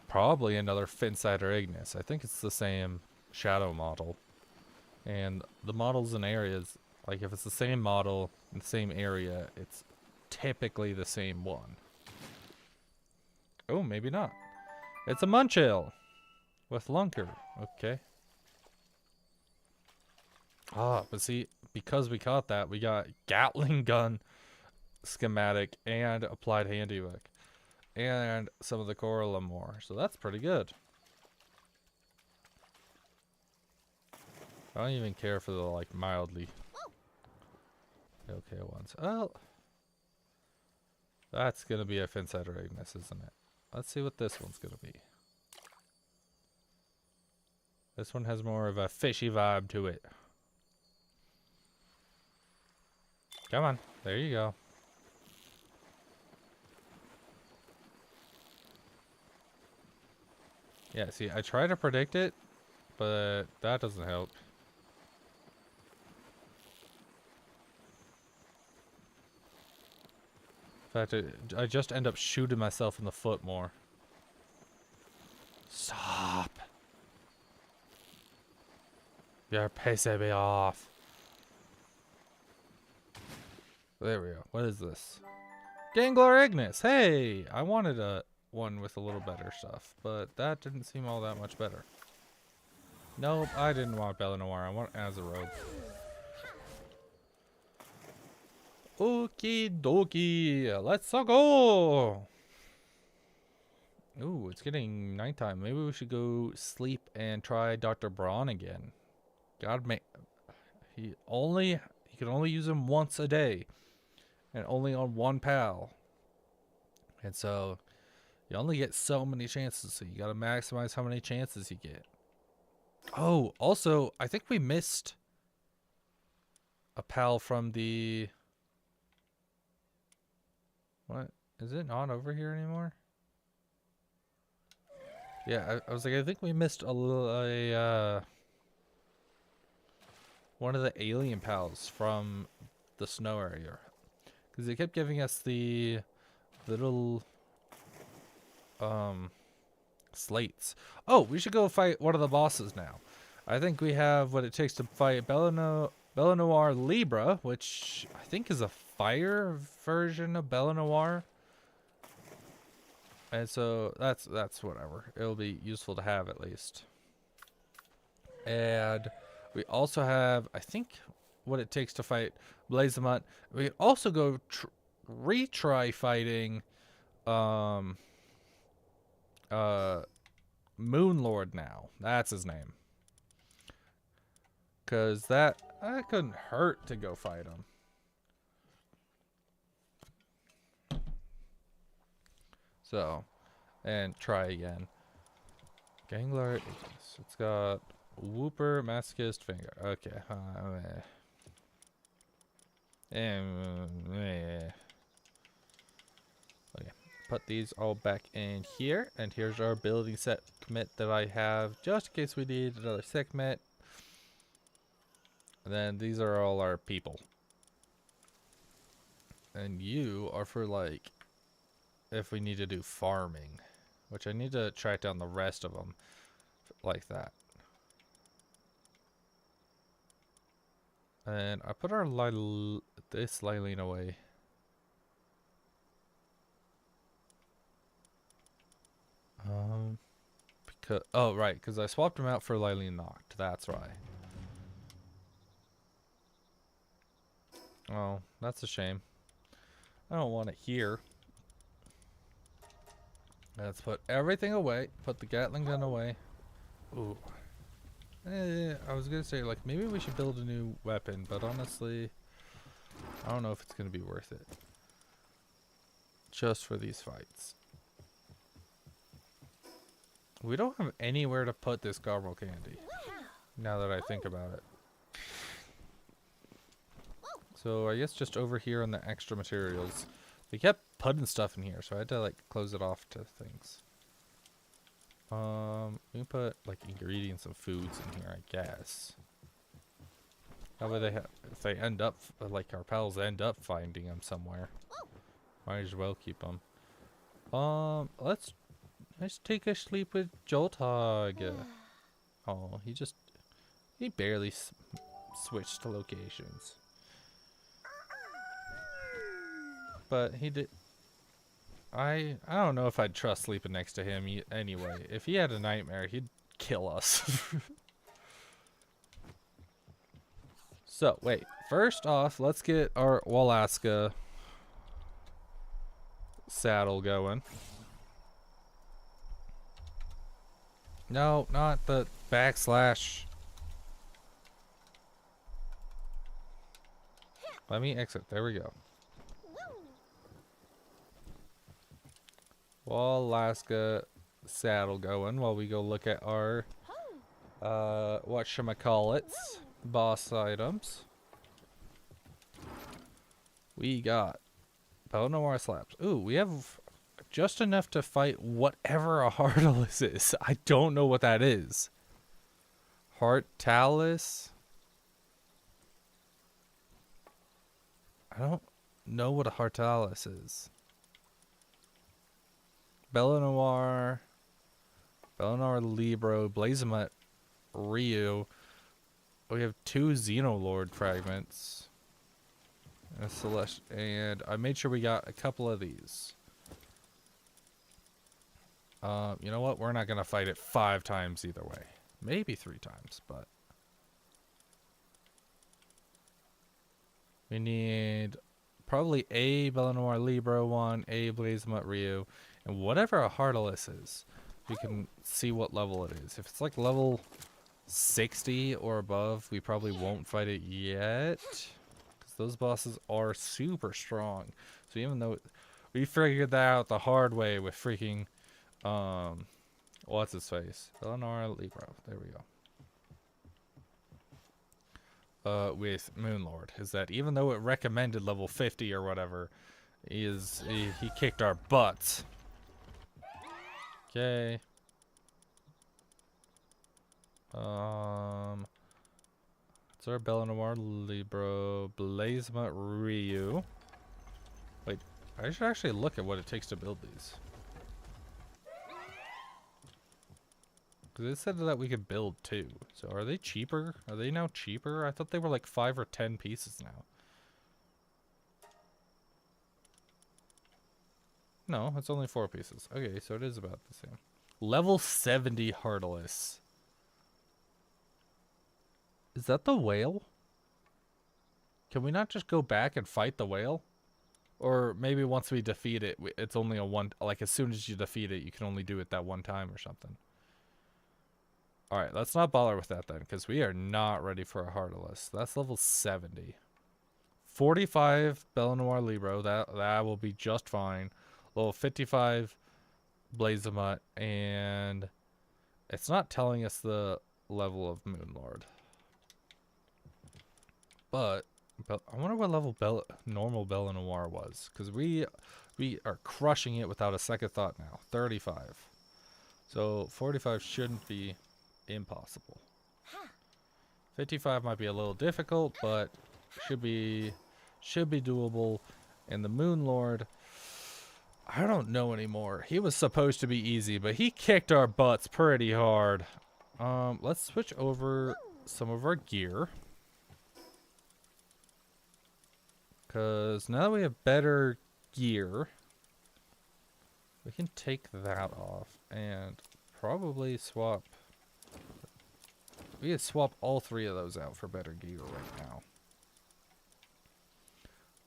A: Probably another Finsider Ignis. I think it's the same shadow model. And the models in areas, like if it's the same model in the same area, it's typically the same one. Oh, maybe not. It's a Munchill with Lunker. Okay. Ah, but see, because we caught that, we got Gatling gun schematic and applied handiwork. And some of the Coral more. So that's pretty good. I don't even care for the, like, mildly okay ones. Oh. That's going to be a Finsider Ignis, isn't it? let's see what this one's gonna be. This one has more of a fishy vibe to it. Come on, there you go. Yeah, see, I try to predict it, but that doesn't help. In fact, I just end up shooting myself in the foot more. Stop. You're pissing me off. There we go. What is this? Gangler Ignis. Hey, I wanted a one with a little better stuff, but that didn't seem all that much better. Nope, I didn't want Bella Noir. I want Azeroth. Okie dokie. Let's go. Ooh, it's getting nighttime. Maybe we should go sleep and try Dr. Braun again. God, he can only use him once a day, and only on one pal. And so you only get so many chances, so you gotta maximize how many chances you get. Oh, also, I think we missed a pal from the... What? Is it not over here anymore? Yeah, I was like, I think we missed a little, one of the alien pals from the snow area. Because they kept giving us the little, slates. Oh, we should go fight one of the bosses now. I think we have what it takes to fight Bella Noir Libra, which I think is a fire version of Bella Noir. And so that's whatever. It'll be useful to have at least. And we also have, I think, what it takes to fight Blazamut. We can also go retry fighting Moonlord now. That's his name. Cause that couldn't hurt to go fight him. So, and try again. Gangler, it's got Whooper, Masochist, Finger. Okay. Okay. Put these all back in here, and here's our building set commit that I have, just in case we need another set commit. And then these are all our people. And you are for like, if we need to do farming, which I need to track down the rest of them like that. And I put our this Lylene away. Because oh right, because I swapped him out for Lylene Noct. That's why. Oh, that's a shame. I don't want it here. Let's put everything away. Put the Gatling gun away. Ooh. I was gonna say, like, maybe we should build a new weapon, but honestly, I don't know if it's gonna be worth it. Just for these fights. We don't have anywhere to put this caramel candy. Now that I think about it. So I guess just over here on the extra materials. They kept putting stuff in here, so I had to like close it off to things. We can put like ingredients and foods in here, I guess. That way if they end up, like our pals end up finding them somewhere. Might as well keep them. Let's take a sleep with Jolthog. Oh, he barely switched to locations. But he did. I don't know if I'd trust sleeping next to him anyway. If he had a nightmare, he'd kill us. So, wait. First off, let's get our Walaska saddle going. No, not the backslash. Let me exit. There we go. While Alaska saddle going, while we go look at our whatchamacallits boss items. We got Bell Noir slabs. Ooh, we have just enough to fight whatever a Heartless is. I don't know what that is. Heart Talus? I don't know what a Heartalis is. Bell Noir Libro, Blazemat Ryu. We have 2 Xenolord fragments. And Celeste, and I made sure we got a couple of these. You know what? We're not gonna fight it 5 times either way. Maybe 3 times, but we need probably a Belenoir Libro one, a Blazemat Ryu, and whatever a Heartless is. We can see what level it is. If it's like level 60 or above, we probably won't fight it yet. Those bosses are super strong. So even though we figured that out the hard way with freaking, what's his face? Eleanor Libro. There we go. With Moonlord, is that even though it recommended level 50 or whatever, he kicked our butts. Okay. It's our Belenoir Libro, Blazemat Ryu. Wait, I should actually look at what it takes to build these. Because it said that we could build 2. So are they cheaper? Are they now cheaper? I thought they were like 5 or 10 pieces now. No, it's only 4 pieces. Okay, so it is about the same. Level 70 Heartless. Is that the whale? Can we not just go back and fight the whale? Or maybe once we defeat it, it's only a one... Like, as soon as you defeat it, you can only do it that one time or something. Alright, let's not bother with that then, because we are not ready for a Heartless. That's level 70. 45 Belenoir Libro. That will be just fine. Level 55 Blazemat. And it's not telling us the level of Moonlord. But I wonder what level normal Belenoir was, because we are crushing it without a second thought now. 35. So 45 shouldn't be impossible. 55 might be a little difficult, but should be doable. And the Moonlord, I don't know anymore. He was supposed to be easy, but he kicked our butts pretty hard. Let's switch over some of our gear. Because now that we have better gear, we can take that off and probably swap. We could swap all 3 of those out for better gear right now.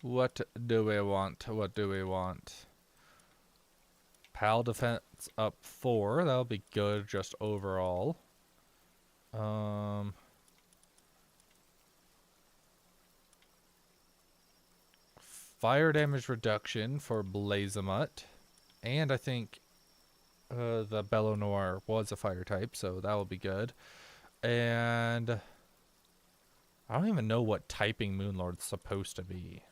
A: What do we want? What do we want? PAL defense up 4. That'll be good just overall. Fire damage reduction for Blazemat. And I think the Belenoir was a fire type, so that will be good. And I don't even know what typing Moonlord's supposed to be.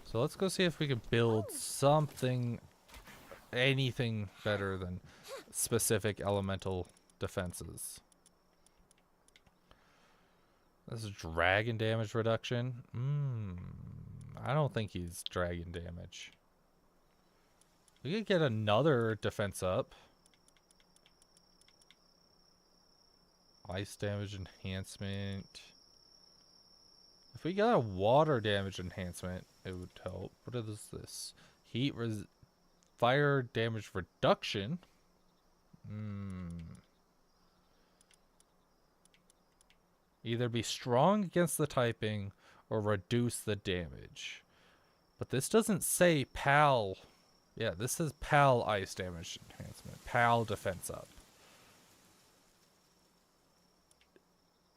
A: So let's go see if we can build something, anything better than specific elemental defenses. This is dragon damage reduction. I don't think he's dragon damage. We could get another defense up. Ice damage enhancement. If we got a water damage enhancement, it would help. What is this? Fire damage reduction. Either be strong against the typing or reduce the damage. But this doesn't say PAL. Yeah, this says PAL ice damage enhancement. PAL defense up.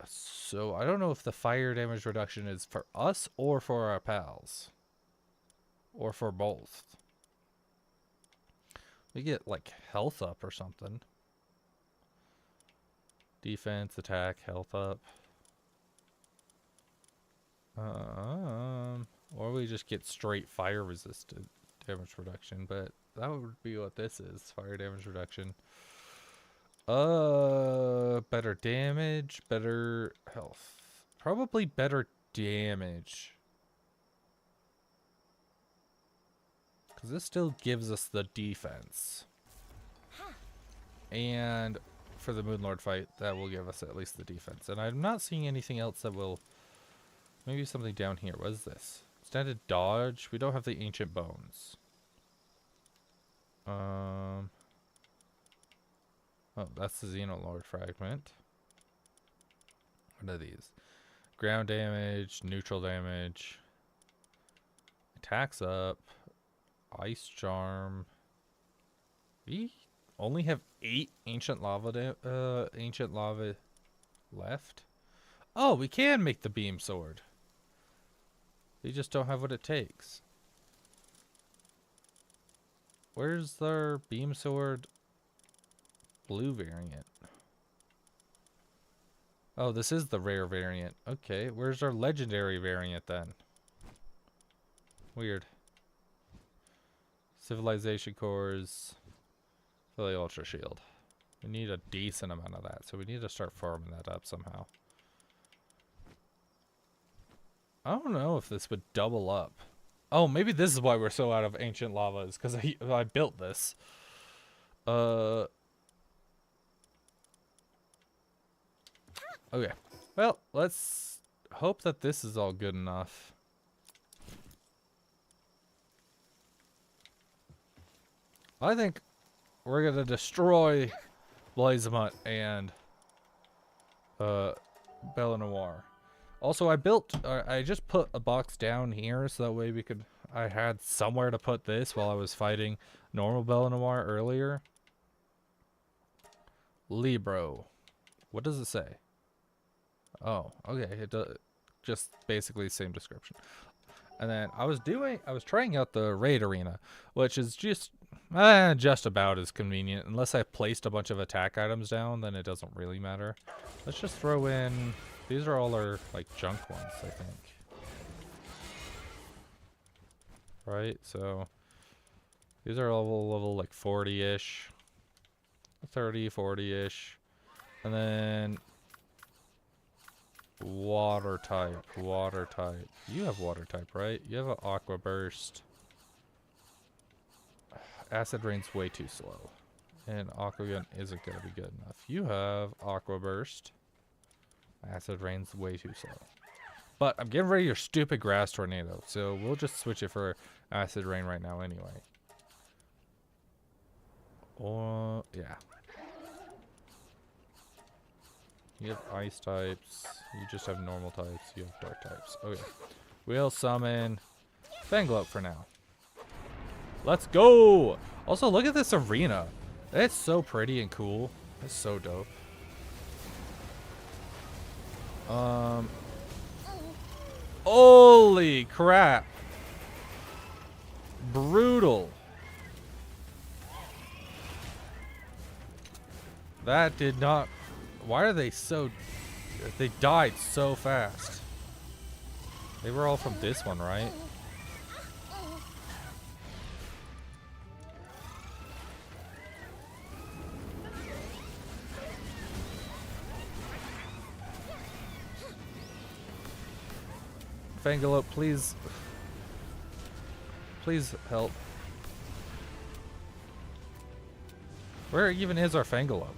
A: So I don't know if the fire damage reduction is for us or for our pals. Or for both. We get like health up or something. Defense, attack, health up. Or we just get straight fire resistant damage reduction, but that would be what this is, fire damage reduction. Better damage, better health. Probably better damage. Because this still gives us the defense. And for the Moonlord fight, that will give us at least the defense. And I'm not seeing anything else that will... Maybe something down here. What is this? Standard dodge. We don't have the ancient bones. Oh, that's the Xenolord fragment. What are these? Ground damage, neutral damage. Attacks up. Ice charm. We only have 8 ancient lava left. Oh, we can make the beam sword. We just don't have what it takes. Where's their beam sword blue variant? Oh, this is the rare variant. Okay, where's our legendary variant then? Weird. Civilization cores. For the ultra shield. We need a decent amount of that, so we need to start farming that up somehow. I don't know if this would double up. Oh, maybe this is why we're so out of ancient lava, is because I built this. Okay. Well, let's hope that this is all good enough. I think we're gonna destroy Blazemut and Bella Noir. Also, I just put a box down here so that way I had somewhere to put this while I was fighting normal Bella Noir earlier. Libro. What does it say? Oh, okay. It does just basically the same description. And then I was trying out the raid arena, which is just about as convenient. Unless I placed a bunch of attack items down, then it doesn't really matter. Let's just throw in... These are all our, like, junk ones, I think. Right, so... These are all level, like, 40-ish. 30, 40-ish. And then... Water type. You have water type, right? You have an aqua burst. Acid rain's way too slow. And aqua gun isn't going to be good enough. You have aqua burst. Acid rain's way too slow. But I'm getting rid of your stupid grass tornado, so we'll just switch it for acid rain right now anyway. Or, yeah. You have ice types. You just have normal types. You have dark types. Okay. We'll summon Fanglope for now. Let's go! Also, look at this arena. It's so pretty and cool. It's so dope. Holy crap. Brutal. That did not... Why are they so... They died so fast. They were all from this one, right? Fangalope, please. Please help. Where even is our Fangalope?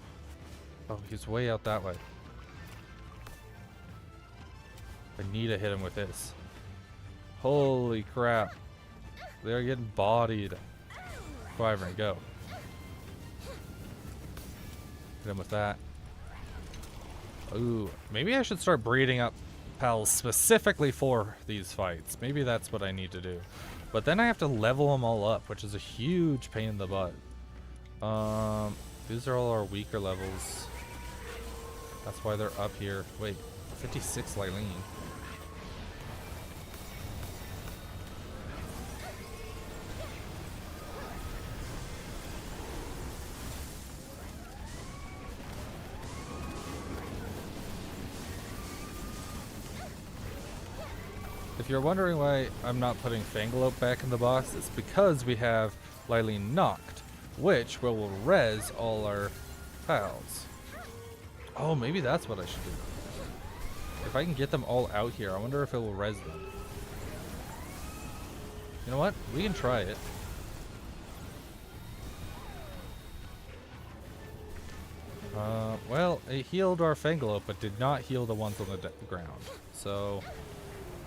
A: Oh, he's way out that way. I need to hit him with this. Holy crap. They're getting bodied. Wyvern, go. Hit him with that. Ooh, maybe I should start breeding up pals specifically for these fights. Maybe that's what I need to do. But then I have to level them all up, which is a huge pain in the butt. These are all our weaker levels. That's why they're up here. Wait, 56 Lylene. If you're wondering why I'm not putting Fangalope back in the box, it's because we have Lylene knocked, which will res all our pals. Oh, maybe that's what I should do. If I can get them all out here, I wonder if it will res them. You know what? We can try it. Well, it healed our Fangalope, but did not heal the ones on the ground. So,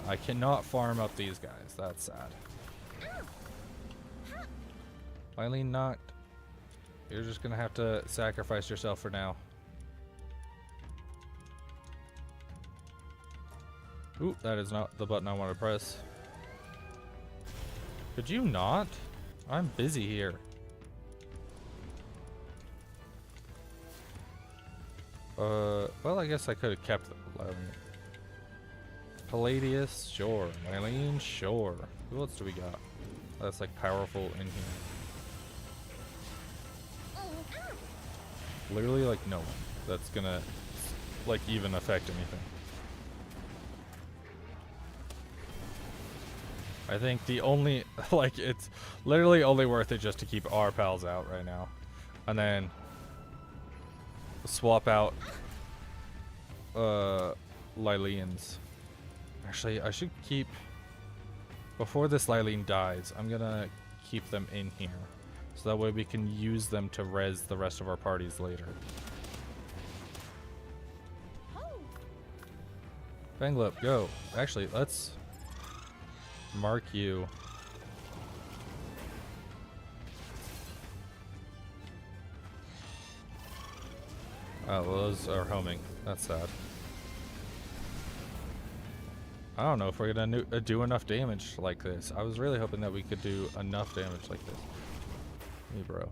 A: I cannot farm up these guys. That's sad. Lylene knocked. You're just gonna have to sacrifice yourself for now. Ooh, that is not the button I want to press. Could you not? I'm busy here. Well, I guess I could have kept them. Palladius, sure. Lylene, sure. Who else do we got? That's like powerful in here. Literally like no one that's gonna like even affect anything. I think the only like it's literally only worth it just to keep our pals out right now. And then swap out Lylene's. Actually, I should keep before this Lylene dies, I'm gonna keep them in here. So that way we can use them to res the rest of our parties later. Fangalope, go. Actually, let's mark you. Oh, well, those are homing. That's sad. I don't know if we're gonna do enough damage like this. I was really hoping that we could do enough damage like this. Hey, bro.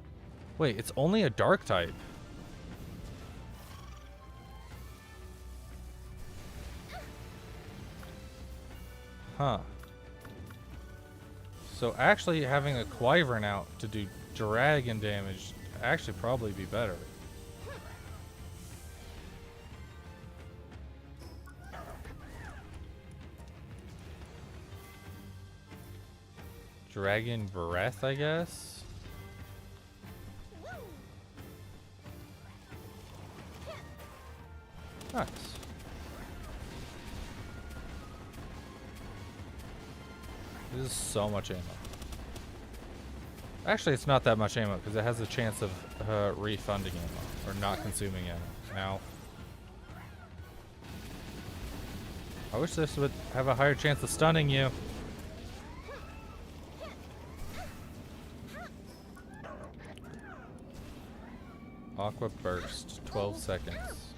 A: Wait, it's only a dark type. Huh. So actually having a Wyvern out to do dragon damage actually probably be better. Dragon breath, I guess. Nice. This is so much ammo. Actually, it's not that much ammo because it has a chance of refunding ammo or not consuming ammo. Now, I wish this would have a higher chance of stunning you. Aqua burst, 12 seconds.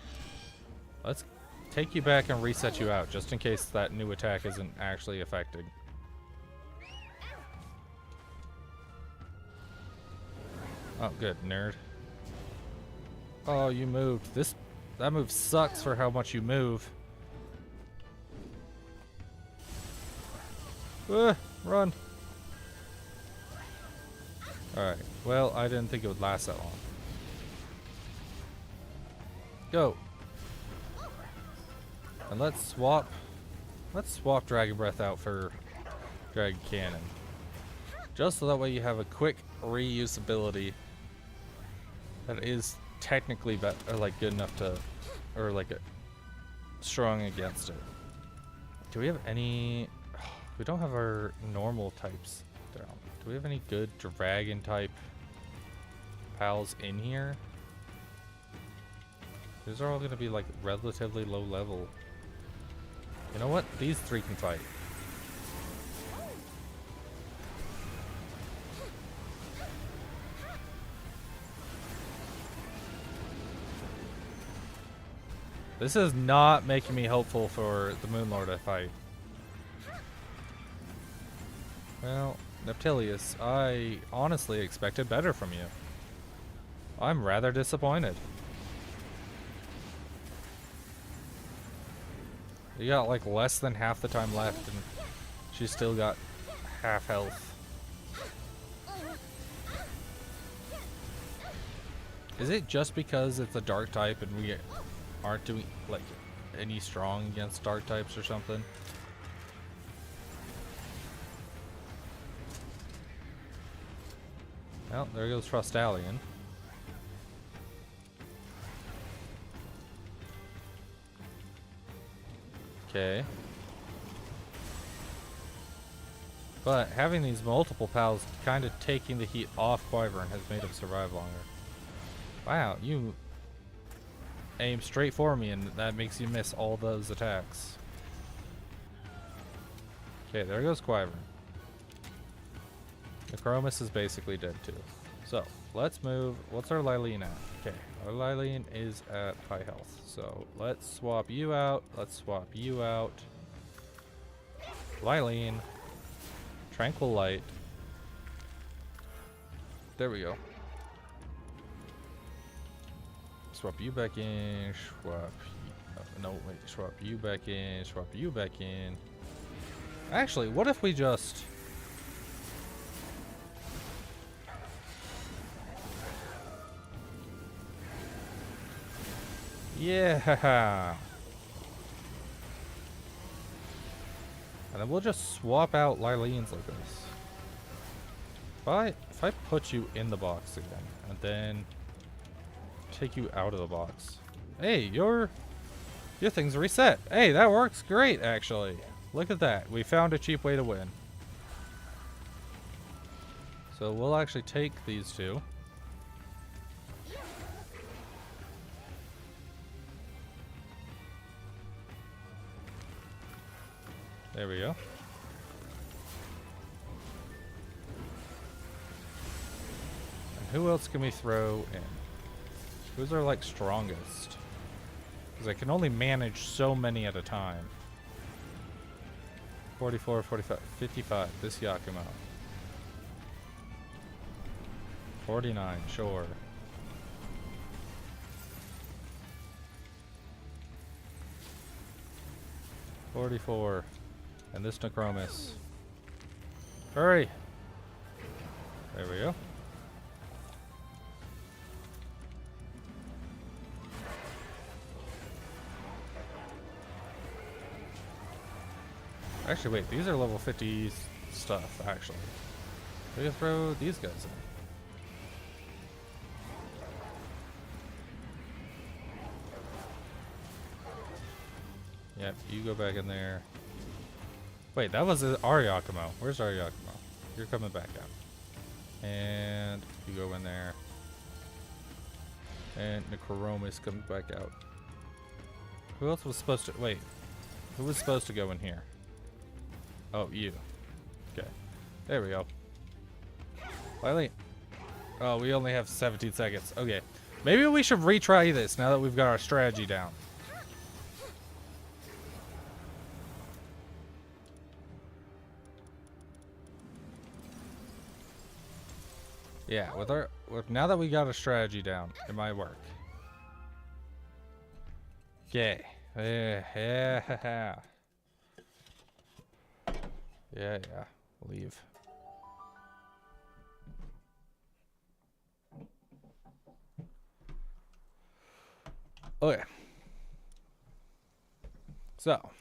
A: Let's take you back and reset you out just in case that new attack isn't actually affected. Oh, good, nerd. Oh, you moved. That move sucks for how much you move. Run. Alright, well, I didn't think it would last that long. Go. And let's swap Dragon Breath out for Dragon Cannon. Just so that way you have a quick reusability that is technically like good enough to, or like strong against it. Do we have any? We don't have our normal types down. Do we have any good dragon type pals in here? These are all going to be like relatively low level. You know what? These three can fight. This is not making me hopeful for the Moonlord to fight. Well, Neptilius, I honestly expected better from you. I'm rather disappointed. You got like less than half the time left and she's still got half health. Is it just because it's a dark type and we aren't doing like any strong against dark types or something? Well, there goes Frostallion. Okay. But having these multiple pals kind of taking the heat off Wyvern has made him survive longer. Wow, you aim straight for me and that makes you miss all those attacks. Okay, there goes Wyvern. Necromus is basically dead too. So, let's move. What's our Lylene at? Okay, our Lylene is at high health. So, let's swap you out. Let's swap you out. Lylene. Tranquil Light. There we go. Swap you back in. Swap. No, wait. Swap you back in. Swap you back in. Actually, what if we just... Yeah. And then we'll just swap out Lylene's like this. If I put you in the box again, and then take you out of the box. Hey, your thing's reset. Hey, that works great, actually. Look at that. We found a cheap way to win. So we'll actually take these two. There we go. And who else can we throw in? Who's our, like, strongest? Because I can only manage so many at a time. 44, 45, 55. This Yakima. 49, sure. $44. And this Necromus. Hurry! There we go. Actually, wait, these are level 50 stuff, actually. We can throw these guys in. Yep, you go back in there. Wait, that was our Yakumo. Where's our Yakumo? You're coming back out. And you go in there. And Necromus comes back out. Who else was supposed to... Wait. Who was supposed to go in here? Oh, you. Okay. There we go. Lylene. Oh, we only have 17 seconds. Okay. Maybe we should retry this now that we've got our strategy down. Yeah, now that we got a strategy down, it might work. Okay. Yeah. Yeah. Leave. Okay. So.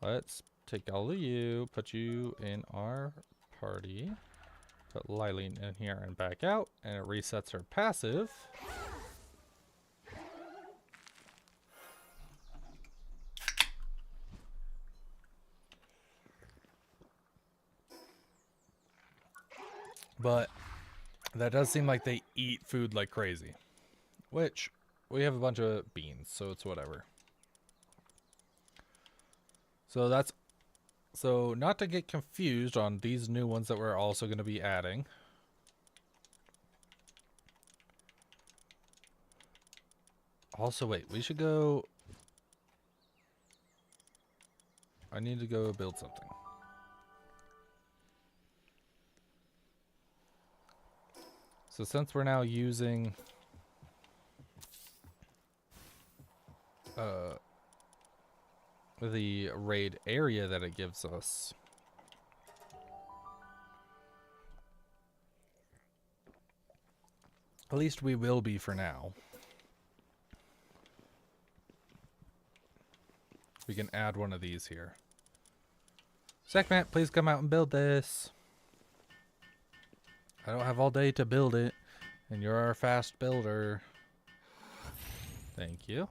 A: Let's take all of you, put you in our party. Put Lylene in here and back out, and it resets her passive. But that does seem like they eat food like crazy. Which, we have a bunch of beans, so it's whatever. So not to get confused on these new ones that we're also going to be adding. Also, wait, we should go... I need to go build something. So since we're now using... the raid area that it gives us. At least we will be for now. We can add one of these here. Sekhmet, please come out and build this. I don't have all day to build it, and you're our fast builder. Thank you.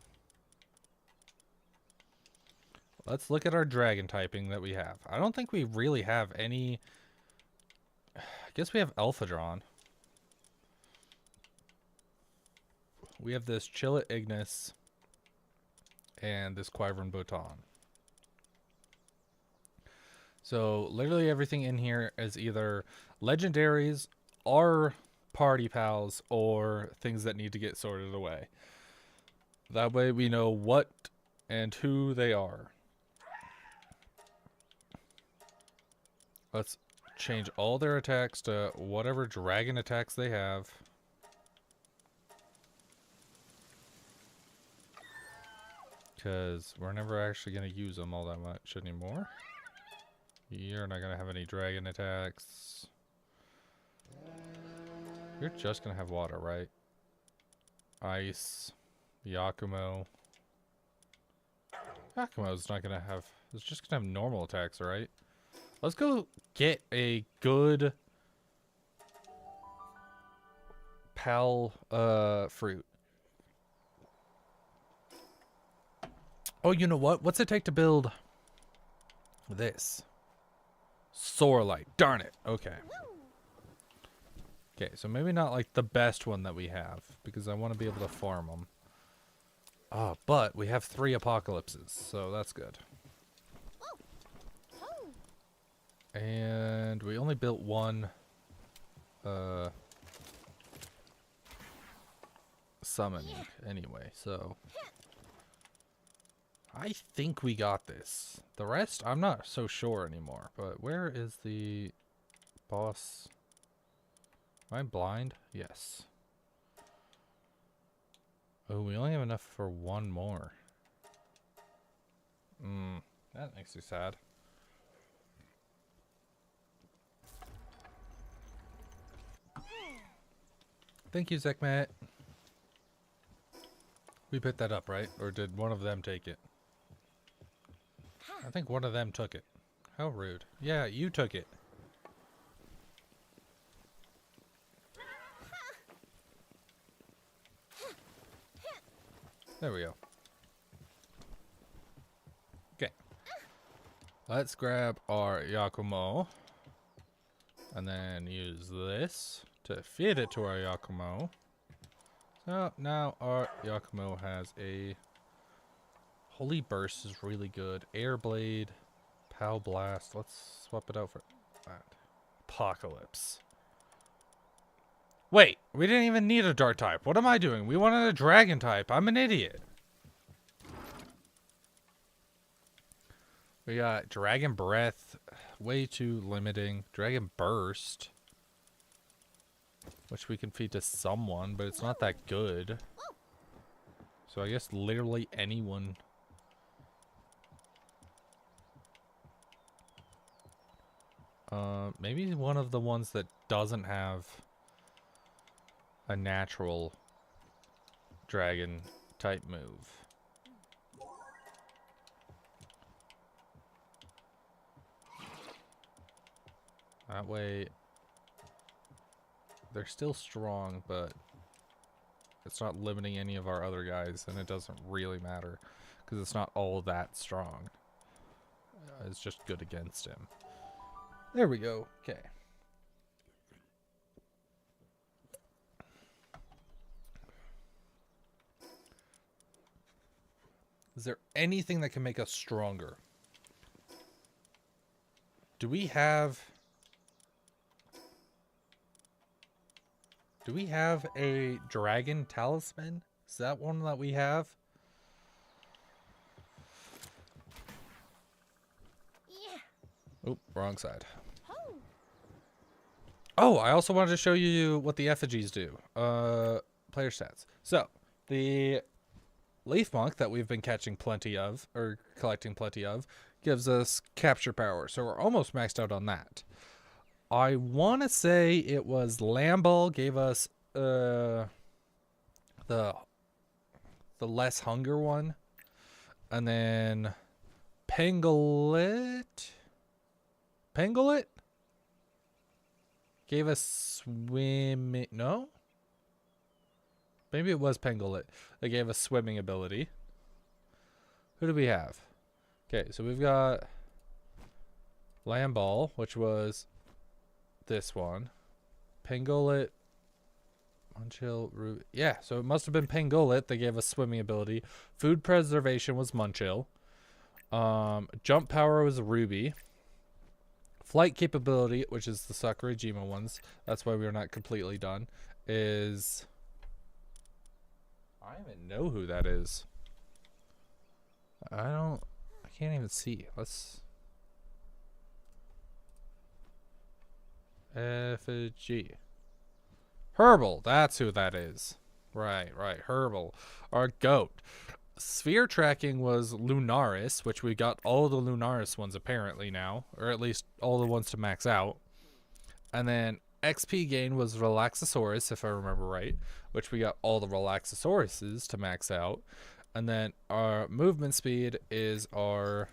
A: Let's look at our dragon typing that we have. I don't think we really have any... I guess we have Alphadron. We have this Chillet Ignis and this Quivern Botan. So literally everything in here is either legendaries or party pals or things that need to get sorted away. That way we know what and who they are. Let's change all their attacks to whatever dragon attacks they have. Because we're never actually going to use them all that much anymore. You're not going to have any dragon attacks. You're just going to have water, right? Ice. Yakumo. Yakumo's not going to have... It's just going to have normal attacks, right? Let's go get a good... pal fruit. Oh, you know what? What's it take to build this? Sorelight. Darn it. Okay. Okay, so maybe not like the best one that we have, because I want to be able to farm them. Oh, but we have 3 apocalypses, so that's good. And we only built one summon anyway, so I think we got this. The rest, I'm not so sure anymore. But where is the boss? Am I blind? Yes. Oh, we only have enough for one more. That makes me sad. Thank you, Zekmat. We picked that up, right? Or did one of them take it? I think one of them took it. How rude. Yeah, you took it. There we go. Okay. Let's grab our Yakumo. And then use this to feed it to our Yakumo. So now our Yakumo has a... Holy Burst is really good. Air Blade. Pal Blast. Let's swap it out for that. Apocalypse. Wait, we didn't even need a Dark type. What am I doing? We wanted a Dragon type. I'm an idiot. We got Dragon Breath. Way too limiting. Dragon Burst. Which we can feed to someone, but it's not that good. So I guess literally anyone... maybe one of the ones that doesn't have a natural dragon type move. That way they're still strong, but it's not limiting any of our other guys, and it doesn't really matter because it's not all that strong. It's just good against him. There we go. Okay. Is there anything that can make us stronger? Do we have a dragon talisman? Is that one that we have? Yeah. Oh, wrong side. Oh, I also wanted to show you what the effigies do. Player stats. So, the Leaf Monk that we've been catching plenty of, or collecting plenty of, gives us capture power. So we're almost maxed out on that. I want to say it was Lamball gave us the less hunger one. And then Pangolin gave gave us swimming. No? Maybe it was Pangolin. They gave us swimming ability. Who do we have? Okay, so we've got Lamball, which was this one. Pangolin. Munchill, Ruby. Yeah, so it must have been Pangolin. They gave us swimming ability. Food preservation was Munchill. Jump power was Ruby. Flight capability, which is the Sakurajima ones. That's why we are not completely done. Is I don't even know who that is. I can't even see. Let's F-G. Herbal, that's who that is. Right, Herbal. Our goat. Sphere tracking was Lunaris, which we got all the Lunaris ones apparently now, or at least all the ones to max out. And then XP gain was Relaxosaurus, if I remember right, which we got all the Relaxosauruses to max out. And then our movement speed is our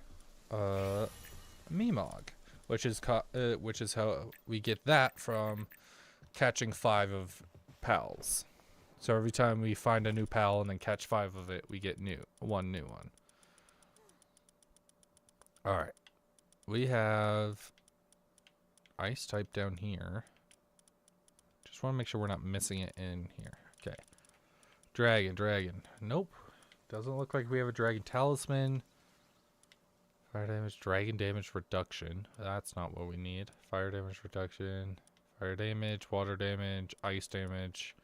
A: Meemog, which is how we get that from catching 5 of pals. So every time we find a new pal and then catch 5 of it, we get one new one. All right, we have ice type down here. Just want to make sure we're not missing it in here. Okay, dragon. Nope, doesn't look like we have a dragon talisman. Fire damage, dragon damage reduction. That's not what we need. Fire damage reduction, fire damage, water damage, ice damage.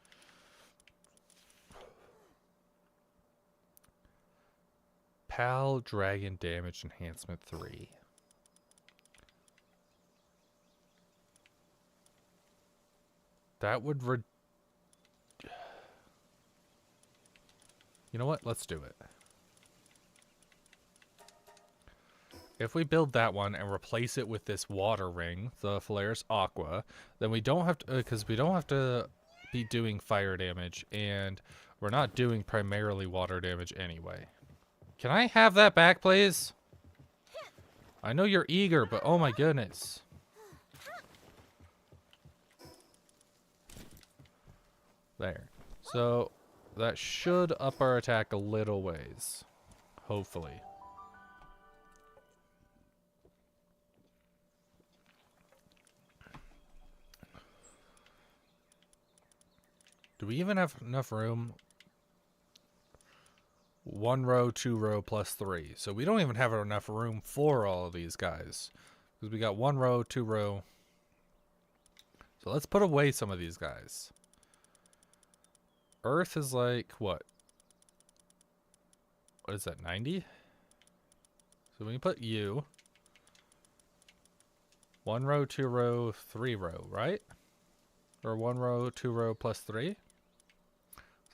A: Pal dragon damage enhancement 3. That would you know what? Let's do it. If we build that one and replace it with this water ring, the Phalaris Aqua, then we don't have to, because we don't have to be doing fire damage, and we're not doing primarily water damage anyway. Can I have that back, please? I know you're eager, but oh my goodness. There. So that should up our attack a little ways. Hopefully. Do we even have enough room? 1 row, 2 row, plus 3. So we don't even have enough room for all of these guys. Because we got 1 row, 2 row. So let's put away some of these guys. Earth is like, what? What is that, 90? So we can put you. 1 row, 2 row, 3 row, right? Or 1 row, 2 row, plus 3.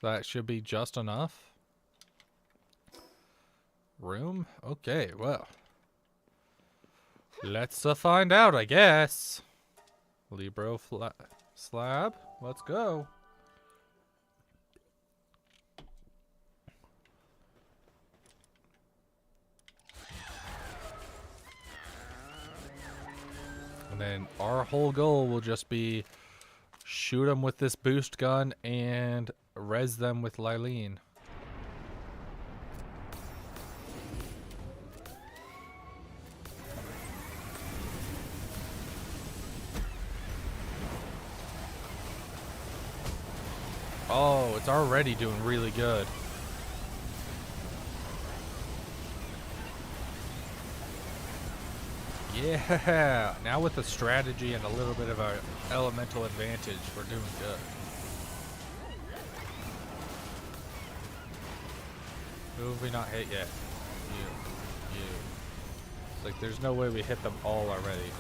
A: So that should be just enough. Room? Okay, well. Let's find out, I guess. Libro slab. Let's go. And then our whole goal will just be shoot them with this boost gun and res them with Lylene. Oh, it's already doing really good. Yeah, now with the strategy and a little bit of our elemental advantage, we're doing good. Who have we not hit yet? You. It's like there's no way we hit them all already.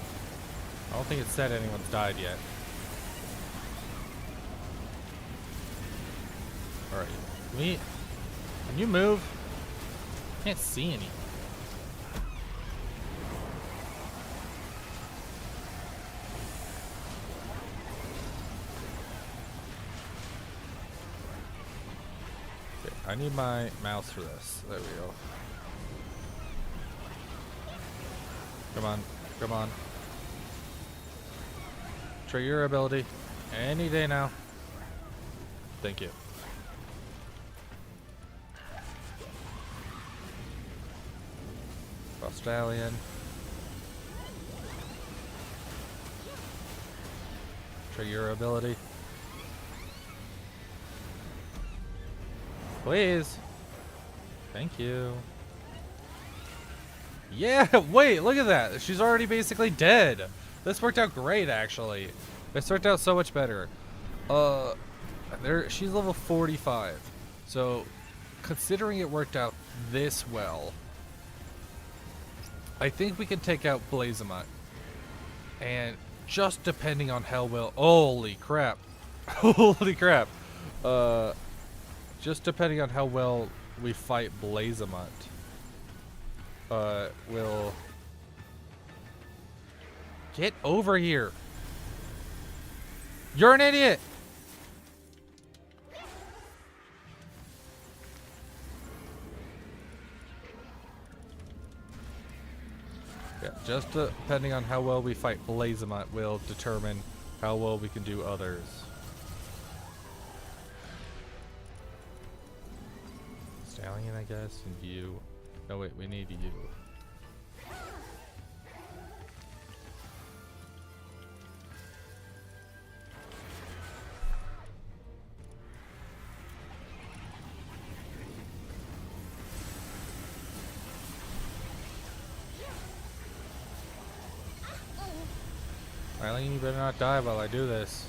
A: I don't think it said anyone's died yet. Alright, can you move? Can't see any. Okay, I need my mouse for this. There we go. Come on, come on. Trigger your ability. Any day now. Thank you. Stallion. Trigger your ability. Please. Thank you. Yeah, wait, look at that. She's already basically dead. This worked out great, actually. This worked out so much better. She's level 45. So, considering it worked out this well, I think we can take out Blazamut. And just depending on how well... Holy crap. Holy crap. Just depending on how well we fight Blazamut, we'll... Get over here. You're an idiot. Yeah, just depending on how well we fight Blazamut will determine how well we can do others. Stallion, I guess, and you. No, wait, we need you. Eileen, you better not die while I do this.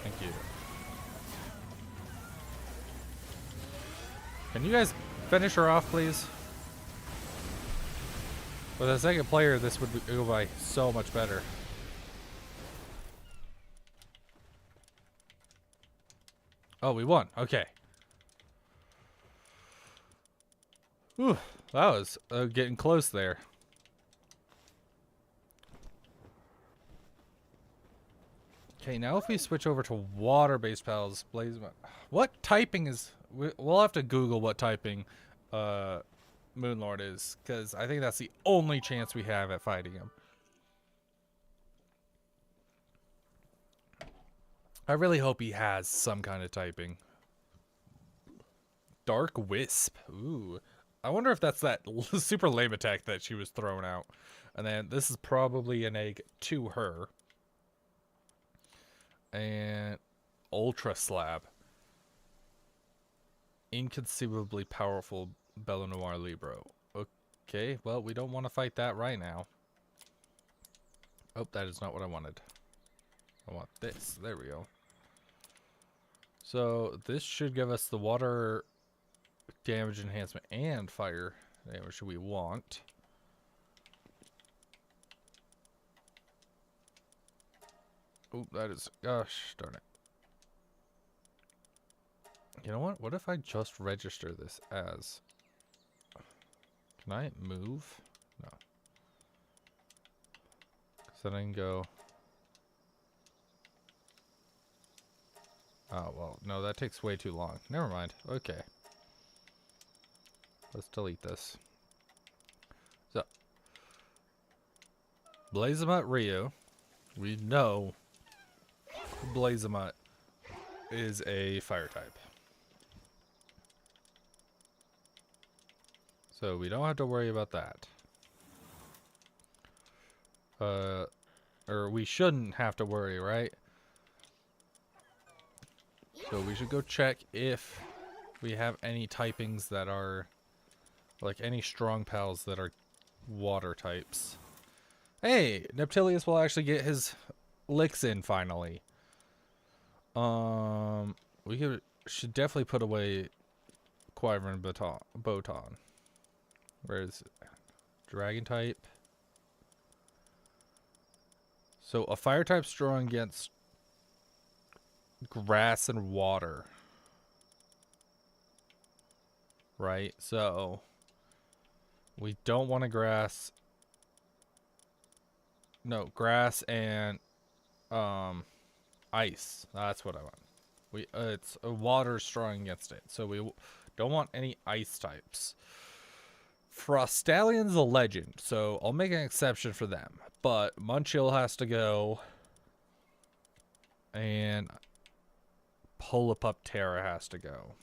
A: Thank you. Can you guys finish her off, please? With a second player, this would go by so much better. Oh, we won. Okay. Whew, that was getting close there. Okay, now if we switch over to water-based pals, what typing is... We'll have to Google what typing Moonlord is, because I think that's the only chance we have at fighting him. I really hope he has some kind of typing. Dark Wisp. Ooh. I wonder if that's that super lame attack that she was throwing out. And then this is probably an egg to her. And Ultra Slab. Inconceivably powerful Bella Noir Libro. Okay, well, we don't want to fight that right now. Oh, that is not what I wanted. I want this. There we go. So, this should give us the water damage enhancement and fire damage we want. Oh, that is... Gosh, darn it. You know what? What if I just register this as... Can I move? No. So then I can go... Oh, well, no, that takes way too long. Never mind. Okay. Let's delete this. So. Blazamut Ryu. We know Blazamut is a fire type. So we don't have to worry about that. Or we shouldn't have to worry, right? So we should go check if we have any typings that are, like any strong pals that are water types. Hey, Neptilius will actually get his licks in finally. We should definitely put away Quivern Botan. Where is it? Dragon type. So a fire type strong against grass and water. Right? So we don't want to grass. No, grass and ice. That's what I want. It's water strong against it. So we don't want any ice types. Frostallion's a legend, so I'll make an exception for them. But Munchill has to go. And Pull-Up Terra has to go.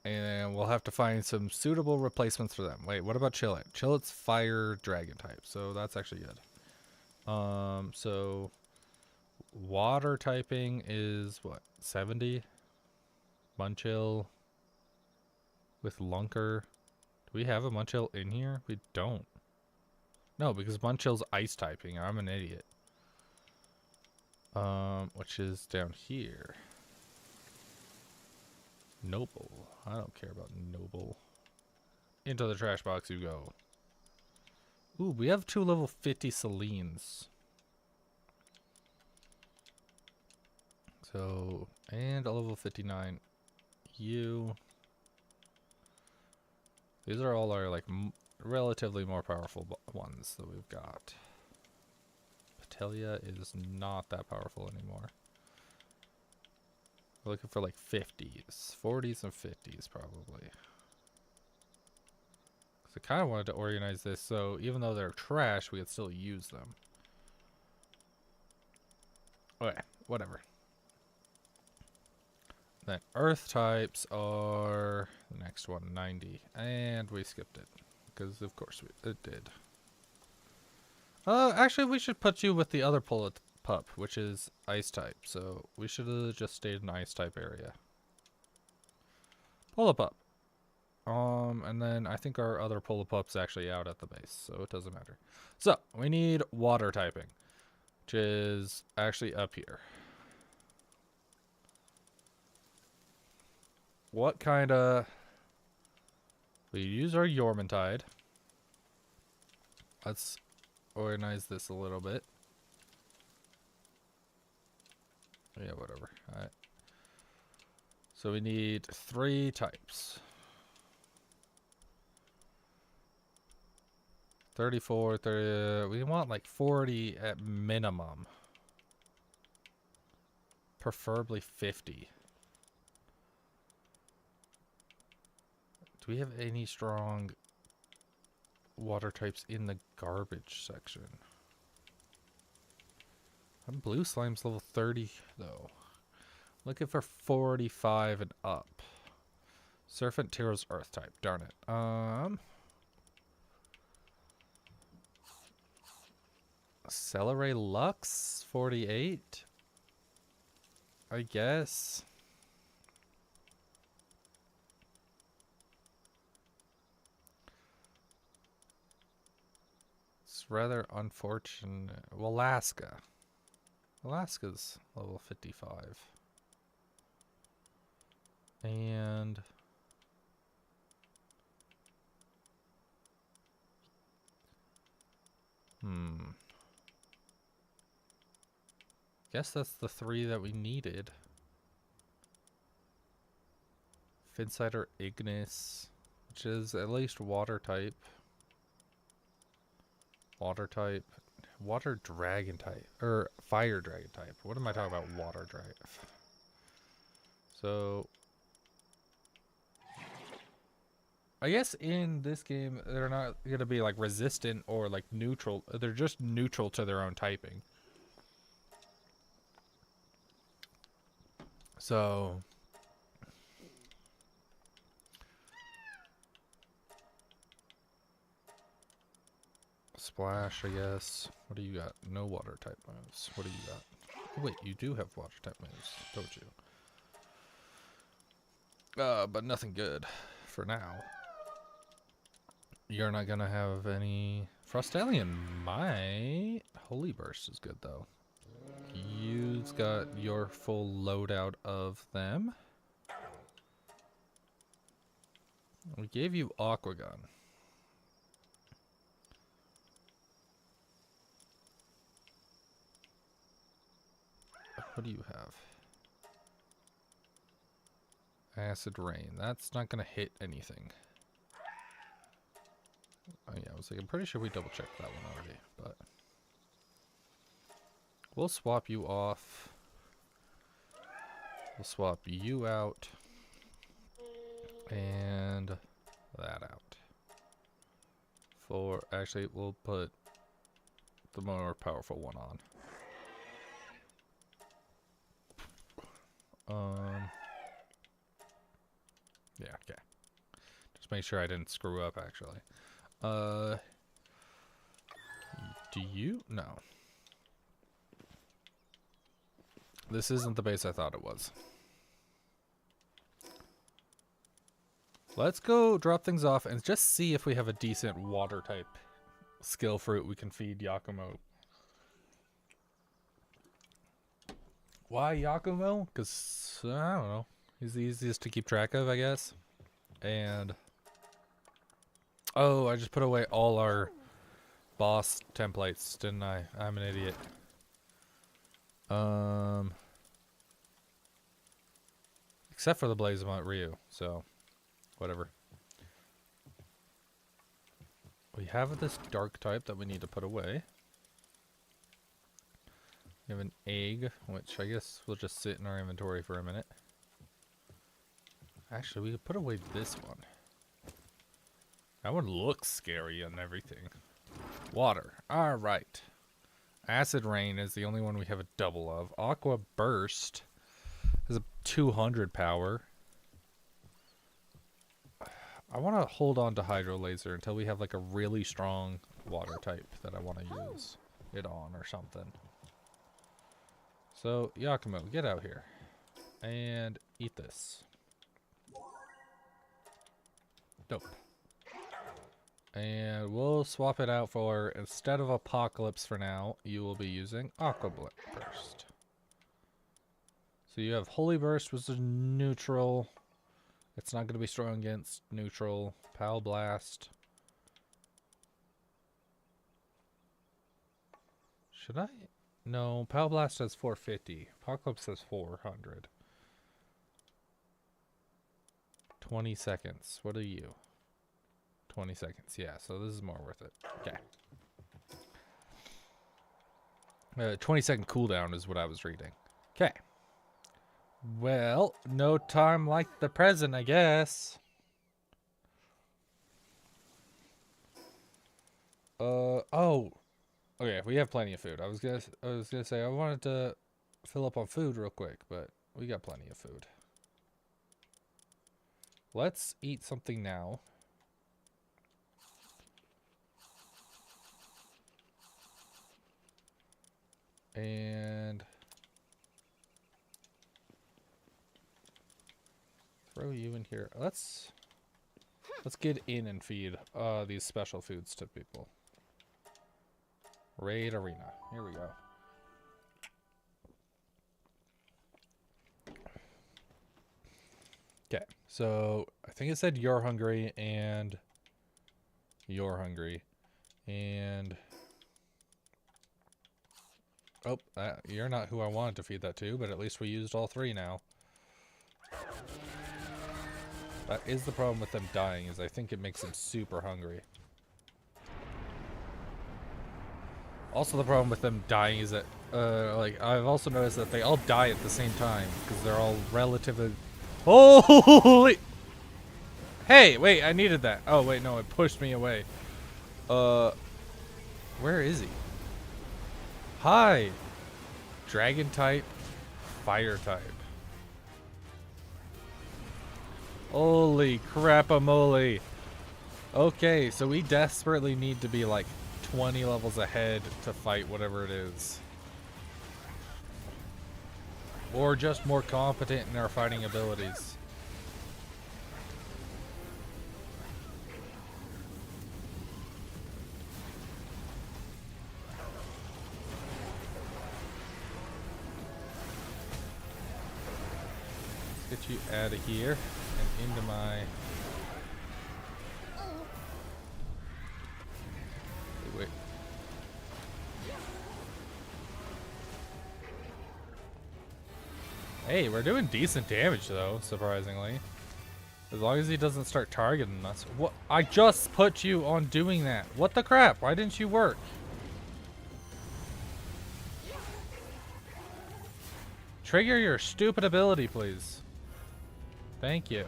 A: And we'll have to find some suitable replacements for them. Wait, what about Chillet? Chillet's fire dragon type, so that's actually good. So water typing is what? 70? Munchill with Lunker. Do we have a Munchill in here? We don't. No, because Munchill's ice typing. I'm an idiot. Which is down here. Noble. I don't care about Noble. Into the trash box you go. Ooh, we have 2 level 50 Selines. So, and a level 59 you. These are all our, like, relatively more powerful ones that we've got. Patelia is not that powerful anymore. We're looking for like 50s, 40s and 50s probably. Because I kind of wanted to organize this so even though they're trash, we could still use them. Okay, whatever. Then earth types are the next one, 90. And we skipped it. Because of course it did. Actually we should put you with the other pup, which is ice type. So we should have just stayed in ice type area. Pull-Up. And then I think our other Pull-Up's actually out at the base, so it doesn't matter. So we need water typing, which is actually up here. What kind of... We use our Yormantide. Let's organize this a little bit. Yeah, whatever. Alright. So we need 3 types. 34, 30... we want like 40 at minimum. Preferably 50. Do we have any strong water types in the garbage section? Blue Slime's level 30 though. Looking for 45 and up. Serpent Tero's earth type. Darn it. Celeray Lux 48. I guess. It's rather unfortunate. Alaska. Alaska's level 55. And guess that's the 3 that we needed. Finsider Ignis, which is at least water type. Water type. Water dragon type. Or fire dragon type. What am I talking about? Water dragon. So I guess in this game they're not gonna be like resistant or like neutral. They're just neutral to their own typing. So Splash, I guess. What do you got? No water type moves. What do you got? Oh, wait, you do have water type moves, don't you? But nothing good for now. You're not gonna have any... Frostallion might... Holy Burst is good, though. You've got your full loadout of them. We gave you Aqua Gun. What do you have? Acid Rain. That's not gonna hit anything. Oh yeah, I was like, I'm pretty sure we double checked that one already, but we'll swap you off. We'll swap you out. And that out. Actually, we'll put the more powerful one on. Yeah, okay. Just make sure I didn't screw up, actually. Do you? No. This isn't the base I thought it was. Let's go drop things off and just see if we have a decent water type skill fruit we can feed Yakumo. Why Yakumo? Because, I don't know. He's the easiest to keep track of, I guess. And... oh, I just put away all our boss templates, didn't I? I'm an idiot. Except for the Blazemont Ryu, so... whatever. We have this dark type that we need to put away. We have an egg, which I guess will just sit in our inventory for a minute. Actually, we could put away this one. That one looks scary and everything. Water. Alright. Acid Rain is the only one we have a double of. Aqua Burst has a 200 power. I want to hold on to Hydro Laser until we have like a really strong water type that I want to use it on or something. So, Yakumo, get out here and eat this. Dope. And we'll swap it out for, instead of Apocalypse for now, you will be using Aqua Burst. So you have Holy Burst, which is neutral. It's not going to be strong against neutral. Pal Blast. Should I? No, Pal Blast has 450. Apocalypse has 400. 20 seconds. What are you? 20 seconds. Yeah, so this is more worth it. Okay. 20-second cooldown is what I was reading. Okay. Well, no time like the present, I guess. Oh. Okay, we have plenty of food. I was gonna say I wanted to fill up on food real quick, but we got plenty of food. Let's eat something now. And throw you in here. Let's get in and feed these special foods to people. Raid Arena. Here we go. Okay, so I think it said you're hungry and you're hungry. And oh, you're not who I wanted to feed that to, but at least we used all three now. That is the problem with them dying, is I think it makes them super hungry. Also, the problem with them dying is that, like, I've also noticed that they all die at the same time, because they're all relatively... holy... Hey, wait, I needed that. Oh, wait, no, it pushed me away. Where is he? Hi! Dragon type, fire type. Holy crap-a-moly. Okay, so we desperately need to be like 20 levels ahead to fight whatever it is. Or just more competent in our fighting abilities. Let's get you out of here and into my... Wait. Hey, we're doing decent damage though, surprisingly. As long as he doesn't start targeting us. What? I just put you on doing that. What the crap? Why didn't you work? Trigger your stupid ability, please. Thank you.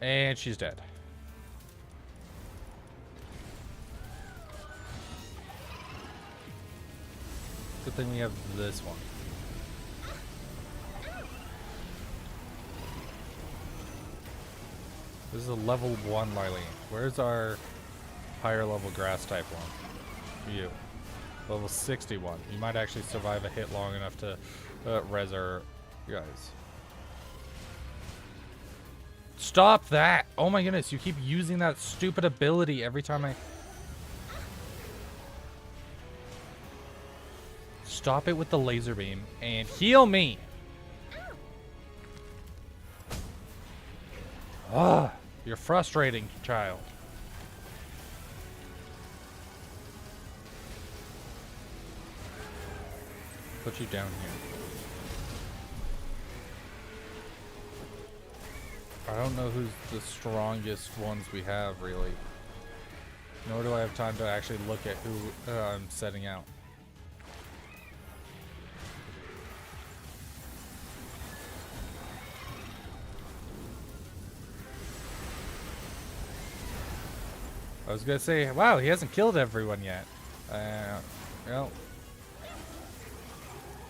A: And she's dead. Good thing we have this one. This is a level 1 Lilene. Where's our higher level grass type one? You. Level 61. You might actually survive a hit long enough to res our guys. Stop that! Oh my goodness, you keep using that stupid ability every time I... Stop it with the laser beam and heal me! Ugh, you're frustrating, child. Put you down here. I don't know who's the strongest ones we have, really. Nor do I have time to actually look at who I'm setting out. I was gonna say, wow, he hasn't killed everyone yet. Well.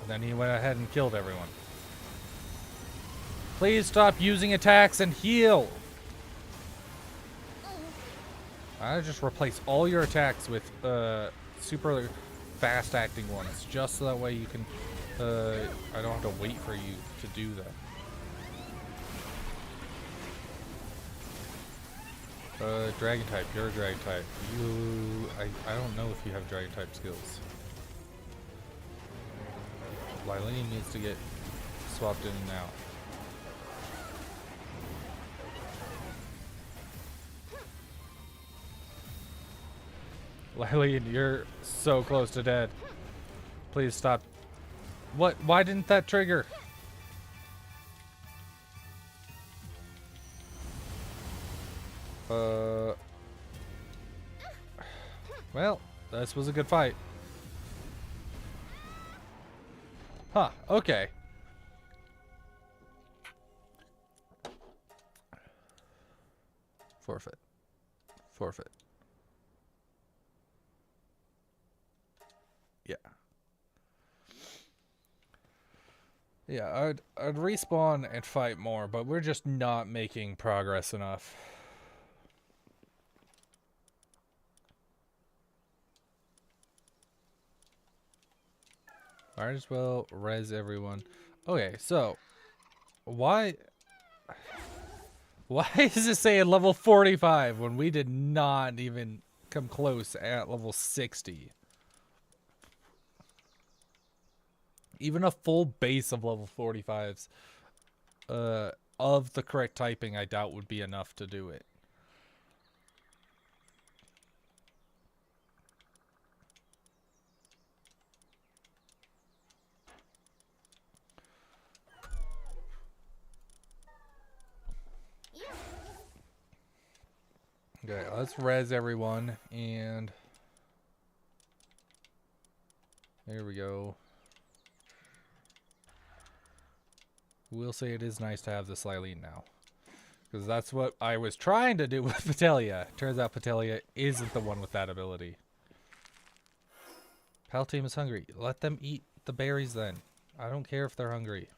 A: And then he went ahead and killed everyone. Please stop using attacks and heal! I just replace all your attacks with super fast acting ones, just so that way you can I don't have to wait for you to do that. Dragon type, you're a dragon type. I don't know if you have dragon type skills. Lilene needs to get swapped in and out. Lilene, you're so close to dead. Please stop. What? Why didn't that trigger? Well, this was a good fight. Huh, okay. Forfeit. Forfeit. Yeah. Yeah, I'd respawn and fight more, but we're just not making progress enough. Might as well res everyone. Okay, so why is it saying level 45 when we did not even come close at level 60? Even a full base of level 45s of the correct typing, I doubt would be enough to do it. Okay, let's res everyone, and there we go. We'll say it is nice to have this Lilene now, because that's what I was trying to do with Patelia. Turns out Patelia isn't the one with that ability. Pal team is hungry. Let them eat the berries then. I don't care if they're hungry.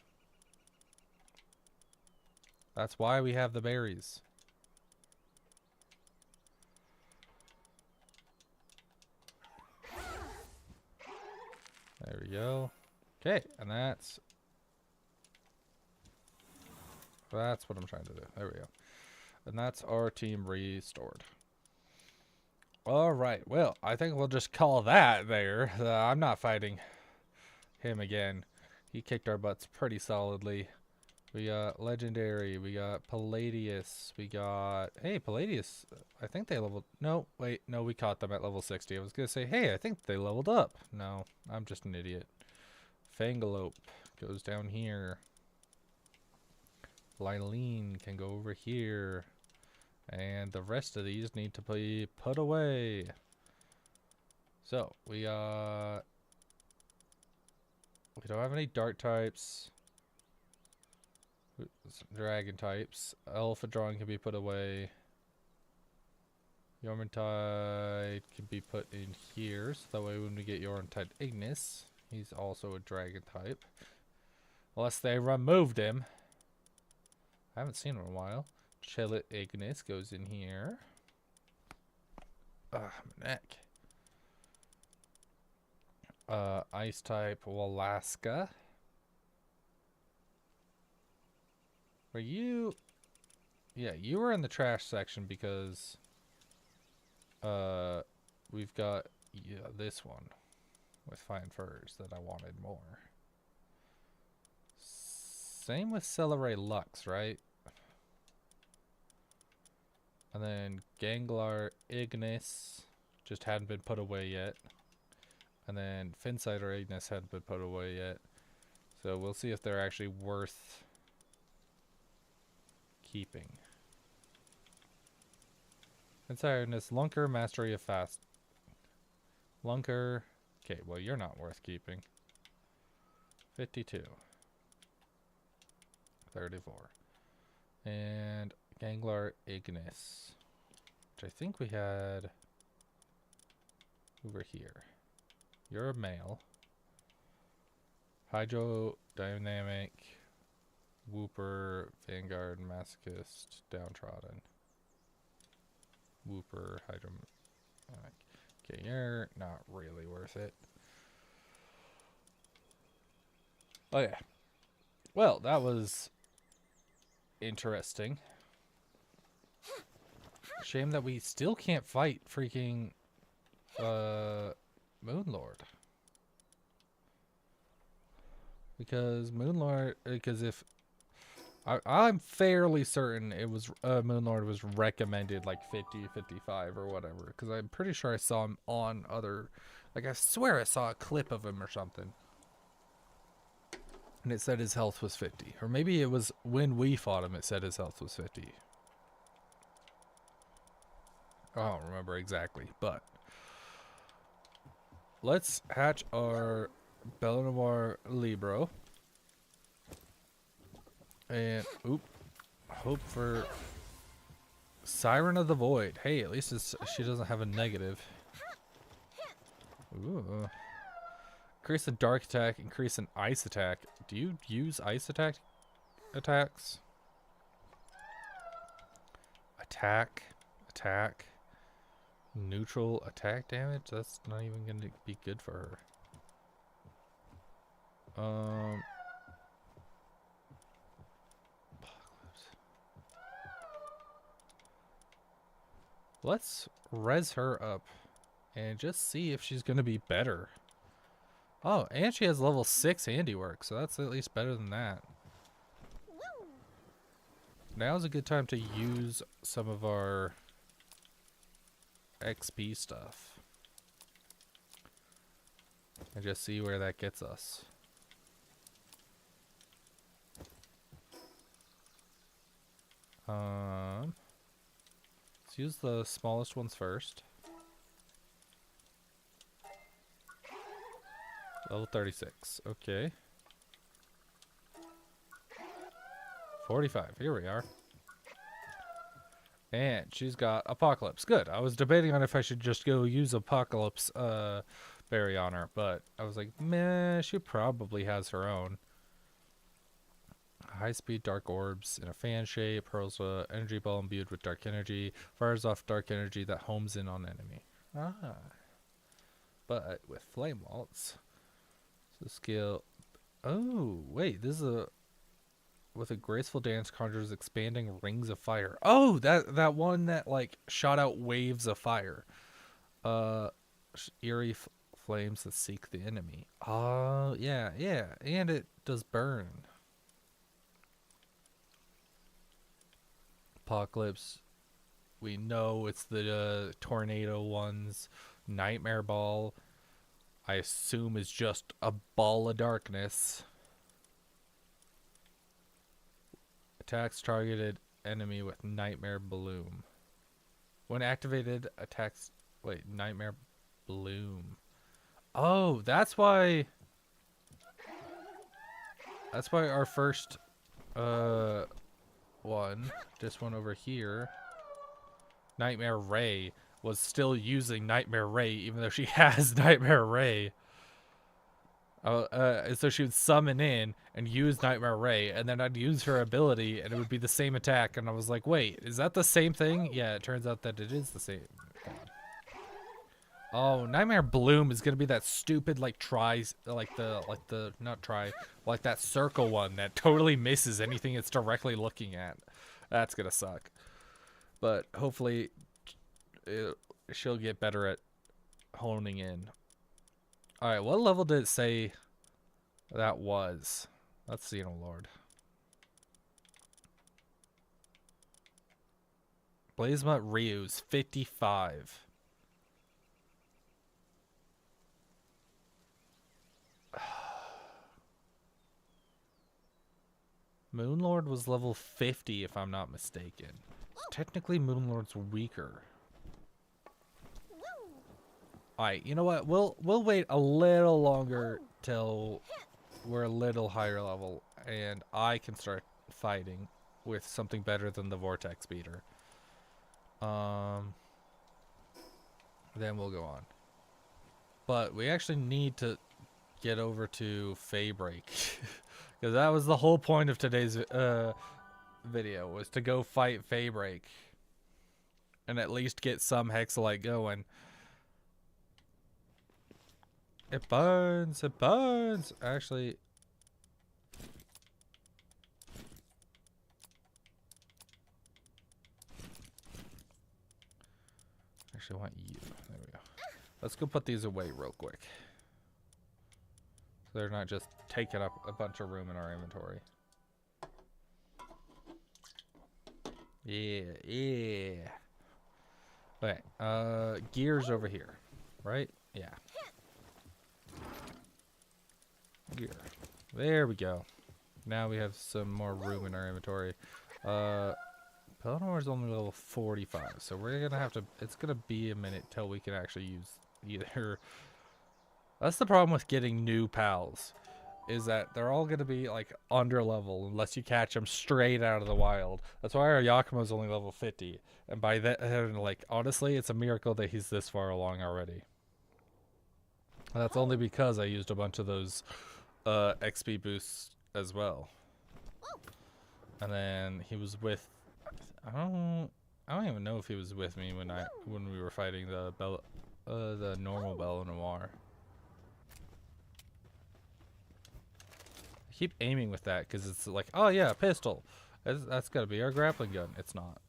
A: That's why we have the berries. There we go. Okay, and that's what I'm trying to do. There we go. And that's our team restored. Alright, well, I think we'll just call that there. I'm not fighting him again. He kicked our butts pretty solidly. We got Legendary, we got Palladius, we got... Hey, Palladius, I think they leveled... No, wait, no, we caught them at level 60. I was going to say, hey, I think they leveled up. No, I'm just an idiot. Fangalope goes down here. Lilene can go over here. And the rest of these need to be put away. So, we don't have any dark types. Dragon types. Alpha drawing can be put away. Yormantide can be put in here, so that way when we get Yormantide Ignis, he's also a dragon type. Unless they removed him. I haven't seen him in a while. Chillet Ignis goes in here. My neck. Ice type Walaska. Were you... Yeah, you were in the trash section because... we've got this one with fine furs that I wanted more. Same with Celeray Lux, right? And then Ganglar Ignis just hadn't been put away yet. And then Finsider Ignis hadn't been put away yet. So we'll see if they're actually worth keeping. Finsider Ignis, Lunker, Mastery of Fast. Lunker. Okay, well you're not worth keeping. 52. 34. And Ganglar Ignis, which I think we had over here. You're a male. Hydrodynamic, Whooper, Vanguard, Masochist, Downtrodden. Whooper, Hydro. Okay, you're not really worth it. Oh yeah. Well, that was interesting. Shame that we still can't fight freaking Moonlord. Because if I'm fairly certain it was Moonlord was recommended like 50, 55 or whatever. Because I'm pretty sure I saw him on other, like I swear I saw a clip of him or something. And it said his health was 50. Or maybe it was when we fought him it said his health was 50. I don't remember exactly, but let's hatch our Belenoir Libro. And, hope for Siren of the Void. Hey, at least she doesn't have a negative. Ooh. Increase in dark attack, increase in ice attack. Do you use ice attacks? Attack. Neutral attack damage? That's not even going to be good for her. Let's res her up and just see if she's going to be better. Oh, and she has level 6 handiwork, so that's at least better than that. Now's a good time to use some of our XP stuff. And just see where that gets us. Let's use the smallest ones first. Level 36. Okay. 45. Here we are. And she's got Apocalypse. Good. I was debating on if I should just go use Apocalypse berry on her, but I was like, meh, she probably has her own. High speed dark orbs in a fan shape, hurls a energy ball imbued with dark energy, fires off dark energy that homes in on enemy. But with flame waltz. So skill. Oh, wait, this is with a graceful dance conjures expanding rings of fire. Oh, that one that like shot out waves of fire. Eerie flames that seek the enemy. Oh, yeah, and it does burn. Apocalypse. We know it's the tornado ones. Nightmare ball, I assume, is just a ball of darkness. Attacks targeted enemy with Nightmare Bloom. When activated, attacks... Wait, Nightmare Bloom. Oh, that's why... That's why our first one. This one over here. Nightmare Ray was still using Nightmare Ray even though she has Nightmare Ray. So she would summon in and use Nightmare Ray, and then I'd use her ability, and it would be the same attack. And I was like, "Wait, is that the same thing?" Yeah, it turns out that it is the same. God. Oh, Nightmare Bloom is gonna be that stupid like that circle one that totally misses anything it's directly looking at. That's gonna suck. But hopefully, she'll get better at honing in. Alright, what level did it say that was? Let's see, oh lord. Blazemut Ryu's 55. Moonlord was level 50 if I'm not mistaken. So technically Moonlord's weaker. Alright, you know what? We'll wait a little longer till we're a little higher level and I can start fighting with something better than the Vortex Beater. Then we'll go on. But we actually need to get over to Feybreak. Because that was the whole point of today's video, was to go fight Feybreak. And at least get some Hexalite going. It burns, it burns. Actually, I want you. There we go. Let's go put these away real quick. So they're not just taking up a bunch of room in our inventory. Yeah, yeah. Okay, gears over here, right? Yeah. Gear. There we go. Now we have some more room in our inventory. Pelennor is only level 45, so we're gonna have to. It's gonna be a minute till we can actually use either. That's the problem with getting new pals, is that they're all gonna be like under level unless you catch them straight out of the wild. That's why our Yakumo's only level 50, and by that, like honestly, it's a miracle that he's this far along already. And that's only because I used a bunch of those XP boosts as well. And then he was with. I don't even know if he was with me when we were fighting the normal Belle Noire. I keep aiming with that because it's like, oh yeah, a pistol. That's gotta be our grappling gun. It's not.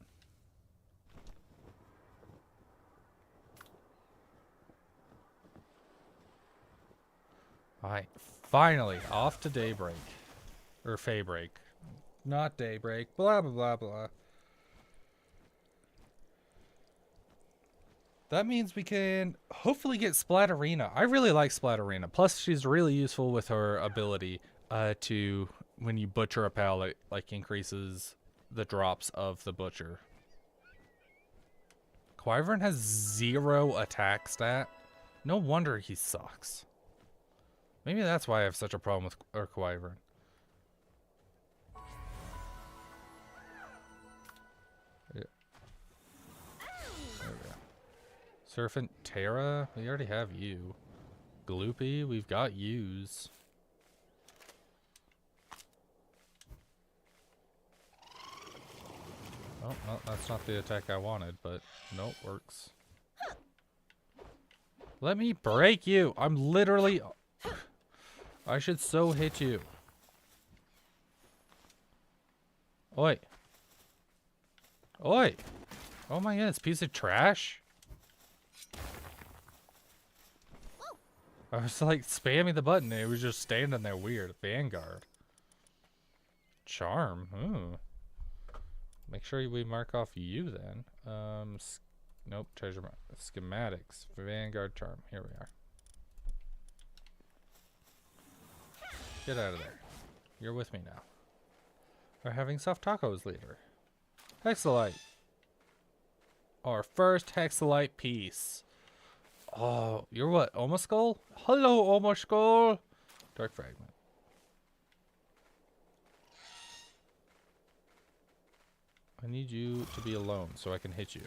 A: Alright, finally off to Daybreak. Or Feybreak. Not Daybreak. Blah blah blah blah. That means we can hopefully get Splatterina. I really like Splatterina. Plus, she's really useful with her ability to, when you butcher a pal, it like increases the drops of the butcher. Wyvern has 0 attack stat. No wonder he sucks. Maybe that's why I have such a problem with Wyvern. Serpent Terra, we already have you. Gloopy, we've got yous. Oh, well, that's not the attack I wanted, but nope, works. Let me break you! I'm literally... I should so hit you. Oi. Oi! Oh my goodness, piece of trash? I was like spamming the button and it was just standing there weird. Vanguard. Charm. Ooh. Make sure we mark off you then. Nope. Treasure schematics. Vanguard charm. Here we are. Get out of there. You're with me now. We're having soft tacos later. Hexalite. Our first Hexalite piece. Oh, you're what? Almost Skull? Hello, Almost Skull. Dark Fragment. I need you to be alone so I can hit you.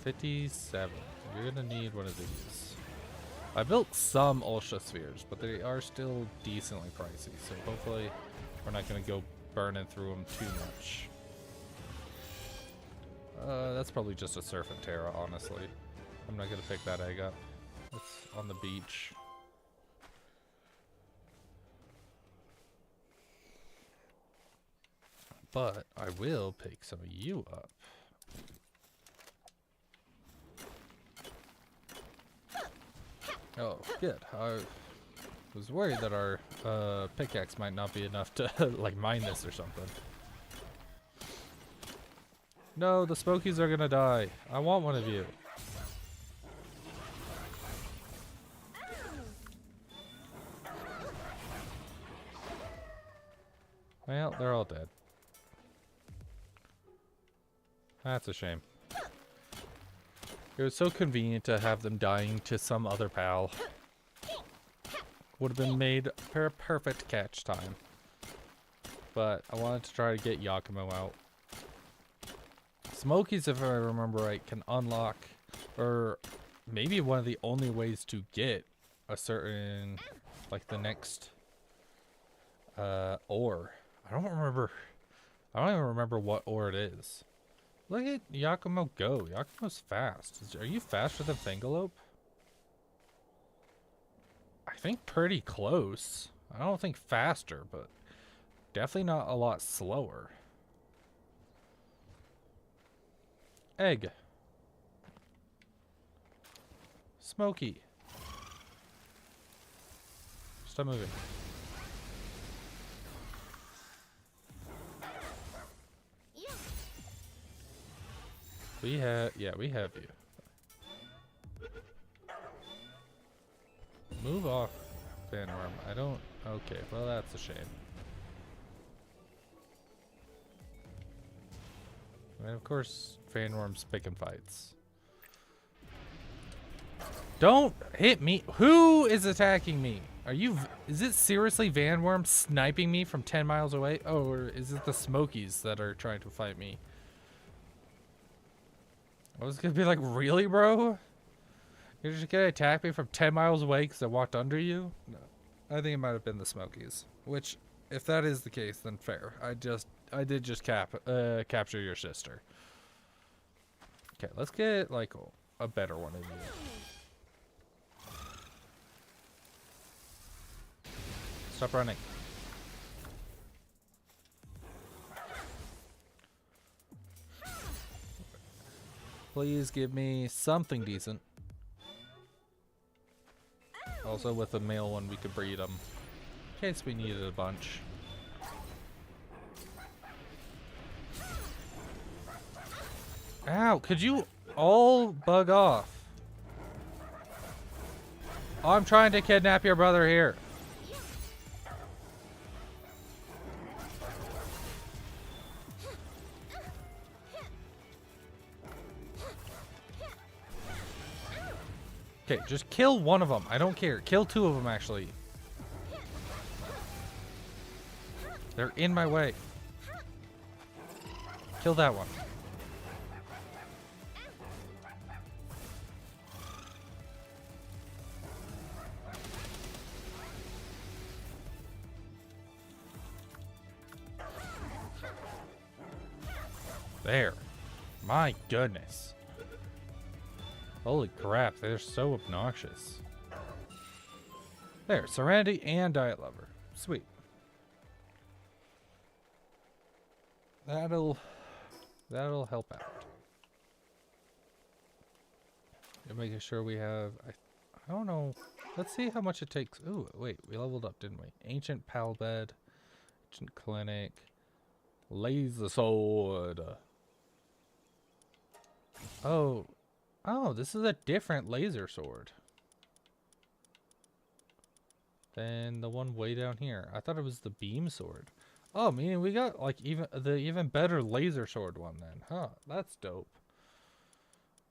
A: 57. You're gonna need one of these. I built some Ultra Spheres, but they are still decently pricey, so hopefully we're not gonna go burning through them too much. That's probably just a Surf and Terra, honestly. I'm not gonna pick that egg up. It's on the beach. But I will pick some of you up. Oh, good. I was worried that our pickaxe might not be enough to like mine this or something. No, the Smokies are gonna die. I want one of you. Well, they're all dead. That's a shame. It was so convenient to have them dying to some other pal. Would have been made for perfect catch time. But I wanted to try to get Yakumo out. Smokies, if I remember right, can unlock, or maybe one of the only ways to get a certain, like the next ore. I don't even remember what ore it is. Look at Yakumo go. Yakumo's fast. Are you faster than Fingalope? I think pretty close. I don't think faster, but definitely not a lot slower. Egg. Smoky. Stop moving. We have you. Move off, Vanworm. I don't. Okay, well that's a shame. And of course, Vanworm's picking fights. Don't hit me. Who is attacking me? Are you? Is it seriously Vanworm sniping me from 10 miles away? Oh, or is it the Smokies that are trying to fight me? I was gonna be like, really, bro? You're just gonna attack me from 10 miles away because I walked under you? No. I think it might have been the Smokies. Which, if that is the case, then fair. I did just capture your sister. Okay, let's get, like, a better one of you. Stop running. Please give me something decent. Also, with a male one, we could breed them. In case we needed a bunch. Ow, could you all bug off? I'm trying to kidnap your brother here. Okay, just kill one of them. I don't care. Kill two of them, actually. They're in my way. Kill that one. There. My goodness. Holy crap, they're so obnoxious. There, Serenity and Diet Lover. Sweet. That'll help out. And making sure we have, I don't know. Let's see how much it takes. Ooh, wait, we leveled up, didn't we? Ancient Pal Bed, Ancient Clinic, Laser Sword. Oh, this is a different laser sword than the one way down here. I thought it was the beam sword. Oh, meaning we got like even better laser sword one then. Huh, that's dope.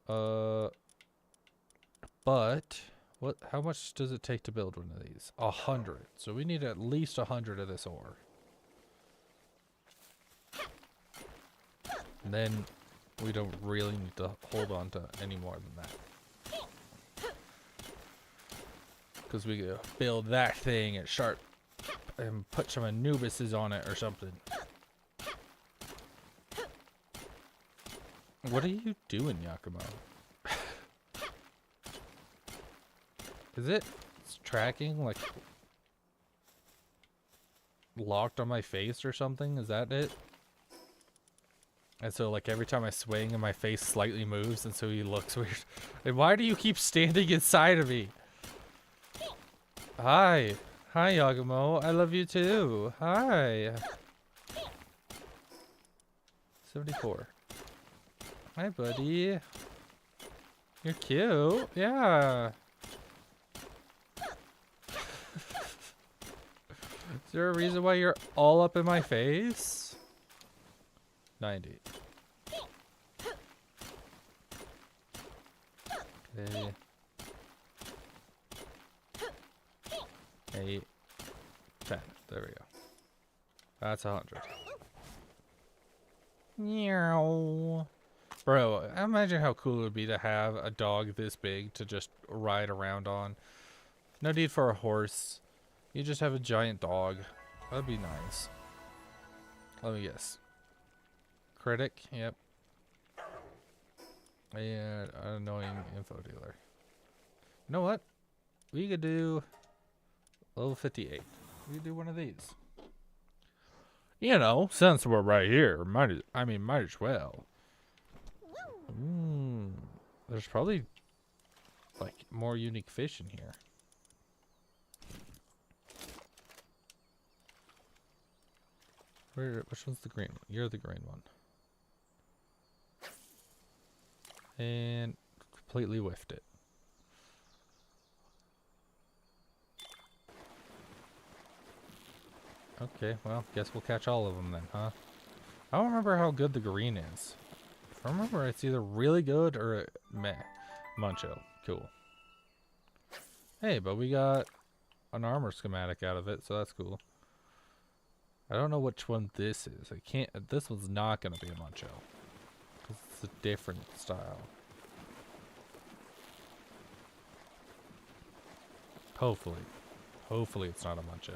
A: But how much does it take to build one of these? 100. So we need at least 100 of this ore. then we don't really need to hold on to any more than that. Because we could build that thing at sharp and put some Anubises on it or something. What are you doing, Yakumo? Is it tracking, like, locked on my face or something? Is that it? And so, like, every time I swing and my face slightly moves, and so he looks weird. And why do you keep standing inside of me? Hi. Hi, Yakumo. I love you too. Hi. 74. Hi, buddy. You're cute. Yeah. Is there a reason why you're all up in my face? 90. Okay. 8. 10. There we go. That's 100. Meow. Bro, imagine how cool it would be to have a dog this big to just ride around on. No need for a horse. You just have a giant dog. That'd be nice. Let me guess. Critic, yep. And annoying info dealer. You know what? We could do level 58. We could do one of these. You know, since we're right here, might as well. There's probably like more unique fish in here. Which one's the green one? You're the green one. And completely whiffed it. Okay, well, guess we'll catch all of them then, huh? I don't remember how good the green is. If I remember, it's either really good or meh. Muncho. Cool. Hey, but we got an armor schematic out of it, so that's cool. I don't know which one this is. I can't. This one's not going to be a Muncho. Because it's a different style. Hopefully. Hopefully it's not a Muncho.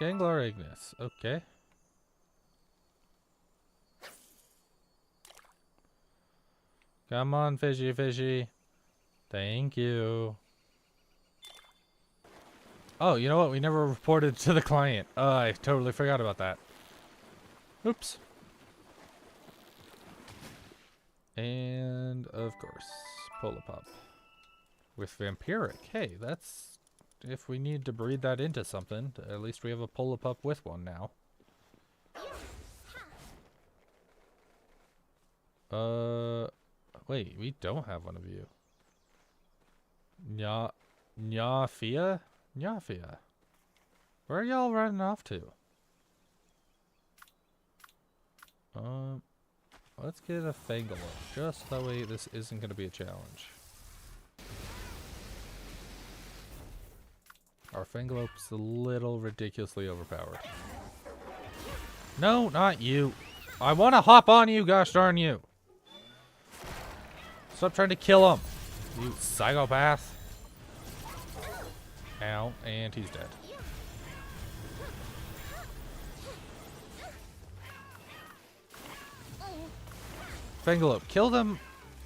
A: Ganglar Ignis. Okay. Come on, fishy, fishy. Thank you. Oh, you know what? We never reported to the client. I totally forgot about that. Oops. And, of course, Polipop. With Vampiric. Hey, that's... If we need to breed that into something, at least we have a Polipop with one now. Wait, we don't have one of you. Nyafia? Nyafia. Where are y'all running off to? Let's get a Fangalope, just that way this isn't going to be a challenge. Our Fangalope's a little ridiculously overpowered. No, not you. I want to hop on you, gosh darn you. Stop trying to kill him, you psychopath. Ow, and he's dead. Fangalope, kill them.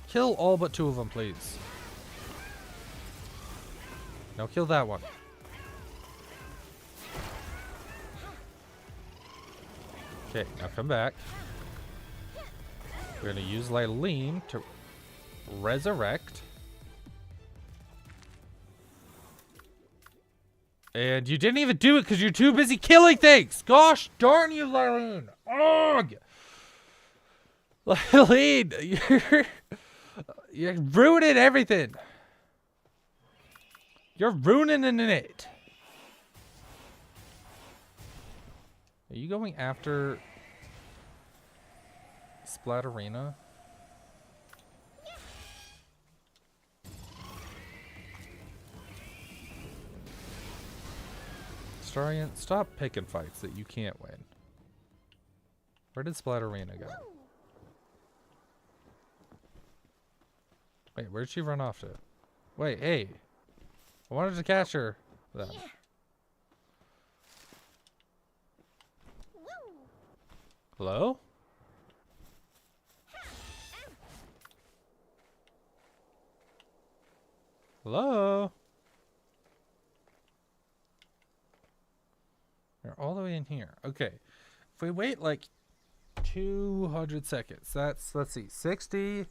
A: Kill all but 2 of them, please. Now kill that one. Okay, now come back. We're going to use Lileen to resurrect. And you didn't even do it because you're too busy killing things. Gosh darn you, Lileen. Ugh. Lileen, you're ruining everything. You're ruining it. Are you going after Splatterina? Starian, stop picking fights that you can't win. Where did Splatterina go? Wait, where'd she run off to? Wait, hey. I wanted to catch her. Then. Hello? Hello? They're all the way in here. Okay. If we wait like 200 seconds, that's, let's see, 60,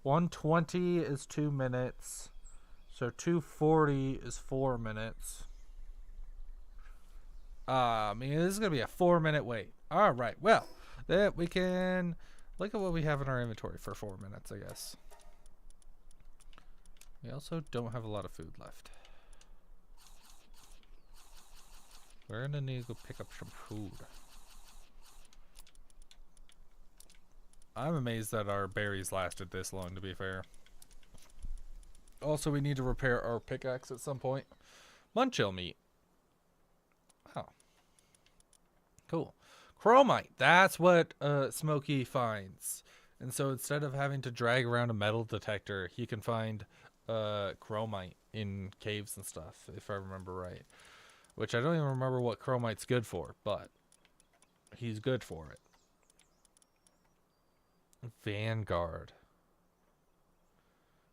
A: 120 is 2 minutes. So 240 is 4 minutes. I mean, this is going to be a 4-minute wait. All right. Well, that we can look at what we have in our inventory for 4 minutes, I guess. We also don't have a lot of food left. We're going to need to go pick up some food. I'm amazed that our berries lasted this long, to be fair. Also, we need to repair our pickaxe at some point. Munchill meat. Oh. Cool. Chromite. That's what Smokey finds. And so instead of having to drag around a metal detector, he can find chromite in caves and stuff, if I remember right. Which I don't even remember what chromite's good for, but he's good for it. Vanguard.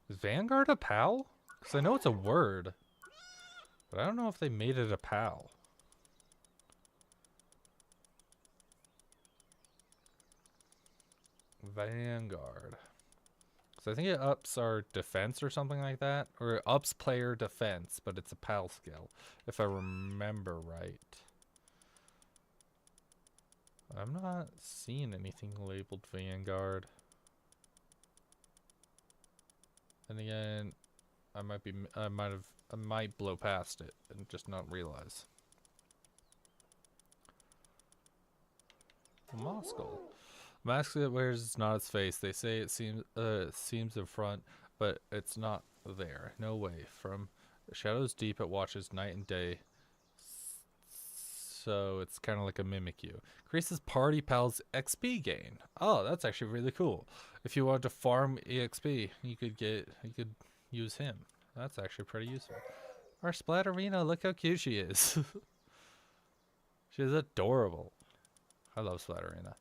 A: Is Vanguard a PAL? Because I know it's a word. But I don't know if they made it a PAL. Vanguard. Because I think it ups our defense or something like that. Or it ups player defense, but it's a PAL skill. If I remember right. I'm not seeing anything labeled Vanguard. And again, I might blow past it and just not realize. Moskull. Mask it wears is not its face. They say it seems in front, but it's not there. No way. From shadows deep, it watches night and day. So it's kind of like a Mimikyu. Increases party pals XP gain. Oh, that's actually really cool. If you wanted to farm EXP, you could use him. That's actually pretty useful. Our Splatterina, look how cute she is. She's adorable. I love Splatterina.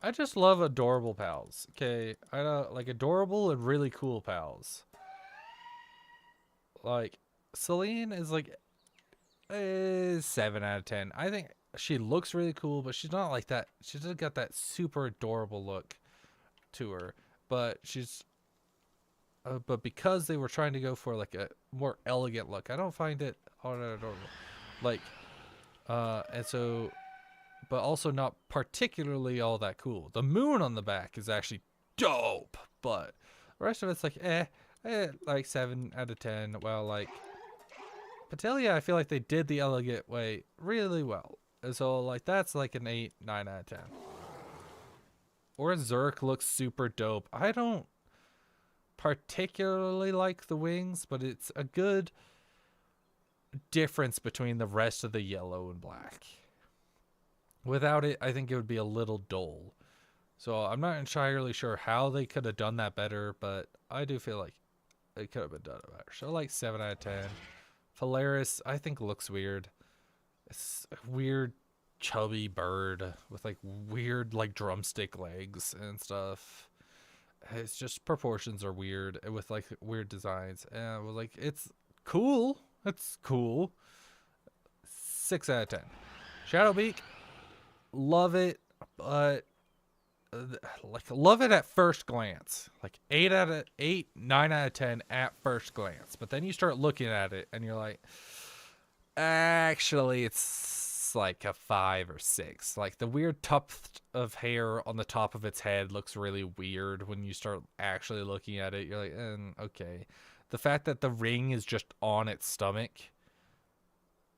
A: I just love adorable pals. Okay, I like adorable and really cool pals. Like Celine is like 7 out of 10. I think she looks really cool, but she's not like that. She doesn't got that super adorable look to her. But she's, but because they were trying to go for like a more elegant look, I don't find it all that adorable. Like, and so, but also not particularly all that cool. The moon on the back is actually dope, but the rest of it's like, like 7 out of 10. Well, like. Patelia, I feel like they did the elegant way really well. And so, like, that's like an 8, 9 out of 10. Or Zerk looks super dope. I don't particularly like the wings, but it's a good difference between the rest of the yellow and black. Without it, I think it would be a little dull. So I'm not entirely sure how they could have done that better, but I do feel like it could have been done better. So like 7 out of 10. Polaris, I think looks weird. It's a weird chubby bird with like weird like drumstick legs and stuff. It's just proportions are weird with like weird designs. And like it's cool. It's cool. 6 out of 10. Shadowbeak, love it, but like love it at first glance. Like 8, 9 out of 10 at first glance. But then you start looking at it and you're like, actually it's like a 5 or 6. Like the weird tuft of hair on the top of its head looks really weird when you start actually looking at it. You're like, okay. The fact that the ring is just on its stomach,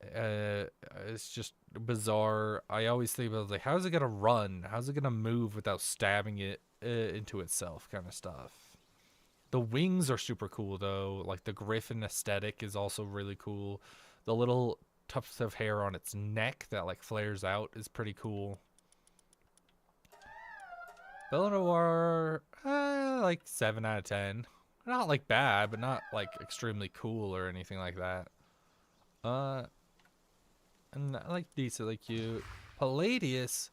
A: it's just bizarre. I always think about like, how's it gonna run? How's it gonna move without stabbing it into itself, kind of stuff. The wings are super cool though. Like the griffin aesthetic is also really cool. The little tufts of hair on its neck that like flares out is pretty cool. Bellador, like 7 out of 10. Not like bad, but not like extremely cool or anything like that. Uh, and I like decently cute. Palladius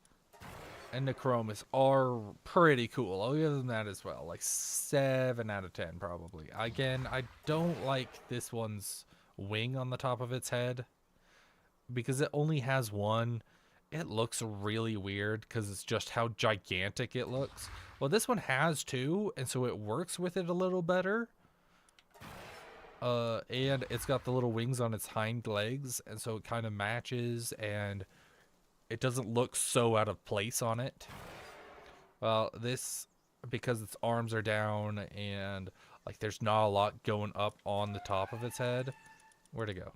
A: and Necromus are pretty cool. I'll give them that as well. Like 7 out of 10 probably. Again, I don't like this one's wing on the top of its head because it only has one. It looks really weird because it's just how gigantic it looks. Well, this one has two, and so it works with it a little better. And it's got the little wings on its hind legs, and so it kind of matches, and it doesn't look so out of place on it. Well, this, because its arms are down, and like there's not a lot going up on the top of its head. Where'd it go?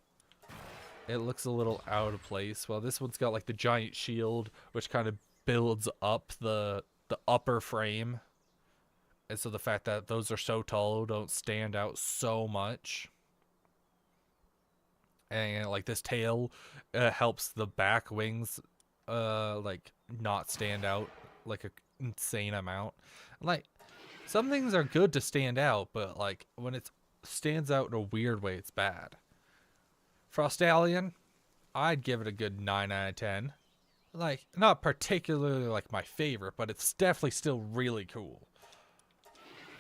A: It looks a little out of place. Well, this one's got like the giant shield, which kind of builds up the upper frame. And so the fact that those are so tall don't stand out so much. And like this tail helps the back wings like not stand out like an insane amount. Like some things are good to stand out, but like when it stands out in a weird way, it's bad. Frostallion, I'd give it a good 9 out of 10. Like, not particularly like my favorite, but it's definitely still really cool.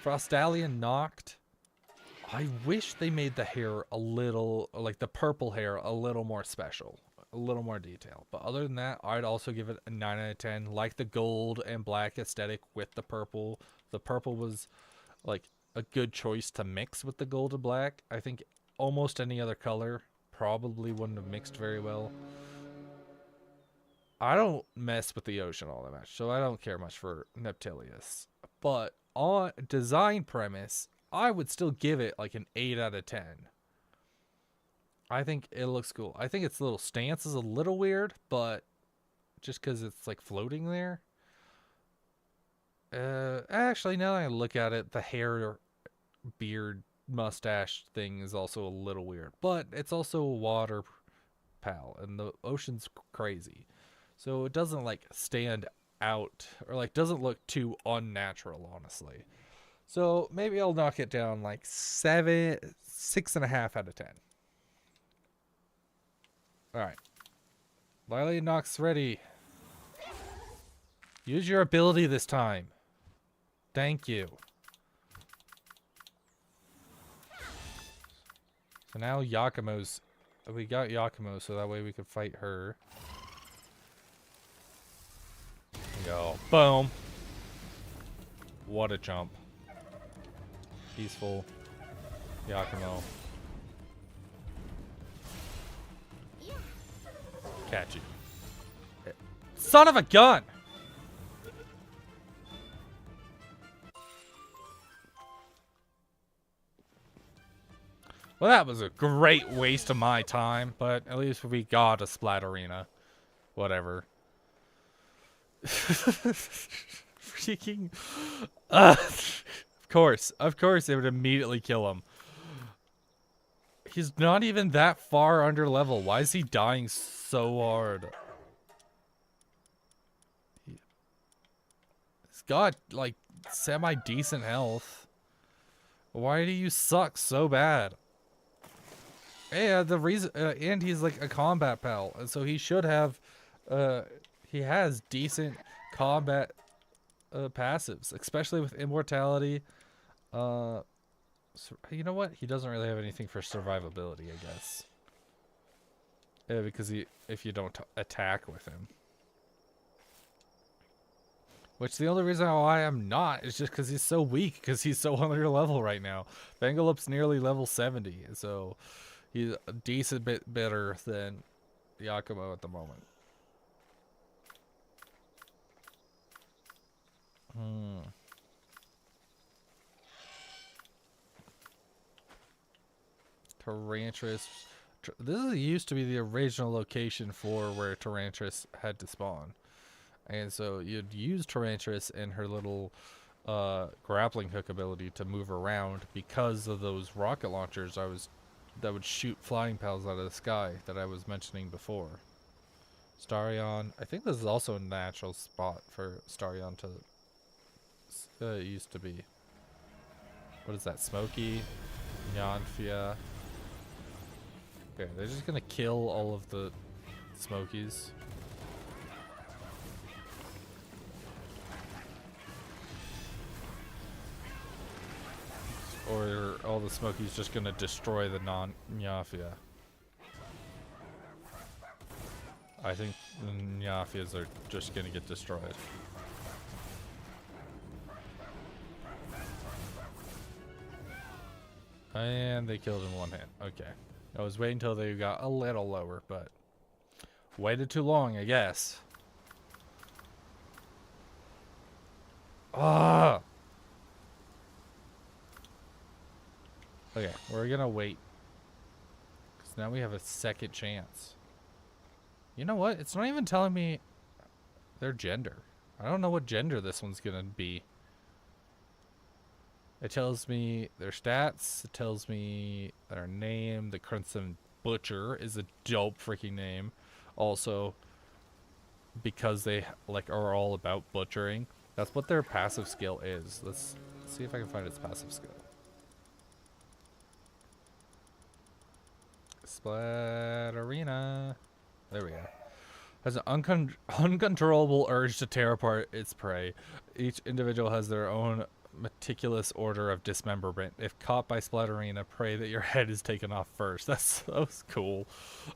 A: Frostallion Noct, I wish they made the hair a little, like the purple hair, a little more special, a little more detail. But other than that, I'd also give it a 9 out of 10. Like the gold and black aesthetic with the purple. The purple was like a good choice to mix with the gold and black. I think almost any other color probably wouldn't have mixed very well. I don't mess with the ocean all that much, so I don't care much for Neptilius. But on design premise, I would still give it like an 8 out of 10. I think it looks cool. I think its little stance is a little weird, but just because it's like floating there. Actually, now that I look at it, the hair, beard, mustache thing is also a little weird, but it's also a water pal, and the ocean's crazy, so it doesn't like stand out or like doesn't look too unnatural, honestly. So maybe I'll knock it down like 6.5 out of 10. All right, Lily Nox ready. Use your ability this time. Thank you. So now Yakumo's... We got Yakumo, so that way we could fight her. Go. Boom. What a jump. Peaceful. Yakumo. Catch you. Son of a gun! Well, that was a great waste of my time, but at least we got a Splatterina. Whatever. Freaking... of course it would immediately kill him. He's not even that far under level. Why is he dying so hard? He's got, like, semi-decent health. Why do you suck so bad? Yeah, the reason, and he's like a combat pal, and so he should have, he has decent combat passives, especially with immortality. So, you know what? He doesn't really have anything for survivability, I guess. Because if you don't attack with him. Which the only reason why I'm not is just because he's so weak, because he's so under level right now. Bangalop's nearly level 70, so... He's a decent bit better than Yakumo at the moment. Tarantras. This used to be the original location for where Tarantras had to spawn. And so you'd use Tarantras and her little grappling hook ability to move around because of those rocket launchers that would shoot flying pals out of the sky that I was mentioning before. Starion. I think this is also a natural spot for Starion to used to be. What is that? Smoky, Yanfia. Okay, they're just gonna kill all of the Smokies. Or all the Smokies just gonna destroy the non-Nyafia. I think the Nyafias are just gonna get destroyed. And they killed in one hit. Okay. I was waiting until they got a little lower, but waited too long, I guess. Ah! Okay, we're gonna wait. Because now we have a second chance. You know what? It's not even telling me their gender. I don't know what gender this one's gonna be. It tells me their stats. It tells me their name. The Crimson Butcher is a dope freaking name. Also, because they like are all about butchering. That's what their passive skill is. Let's see if I can find its passive skill. Splatterina. There we go. Has an uncontrollable urge to tear apart its prey. Each individual has their own meticulous order of dismemberment. If caught by Splatterina, pray that your head is taken off first. That was cool.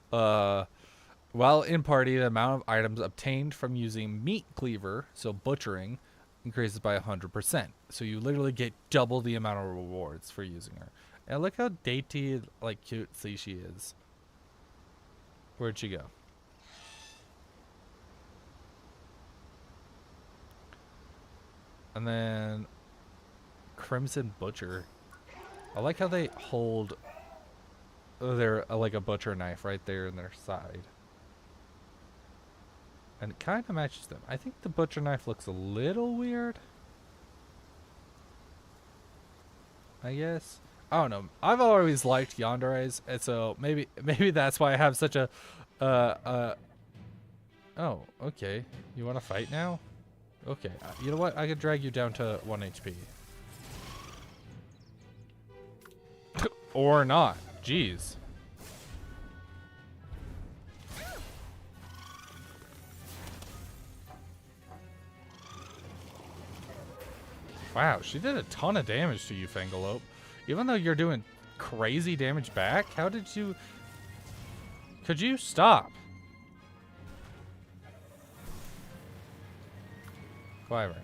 A: While in party, the amount of items obtained from using Meat Cleaver, so butchering, increases by 100%. So you literally get double the amount of rewards for using her. And look how dainty, like, cutesy she is. Where'd she go? And then Crimson Butcher. I like how they hold their like a butcher knife right there in their side. And it kind of matches them. I think the butcher knife looks a little weird. I guess. I don't know. I've always liked Yandere's, and so maybe that's why I have such a oh, okay. You want to fight now? Okay. You know what? I could drag you down to 1 HP. Or not. Jeez. Wow, she did a ton of damage to you, Fangalope. Even though you're doing crazy damage back, how did you... Could you stop? Fiber.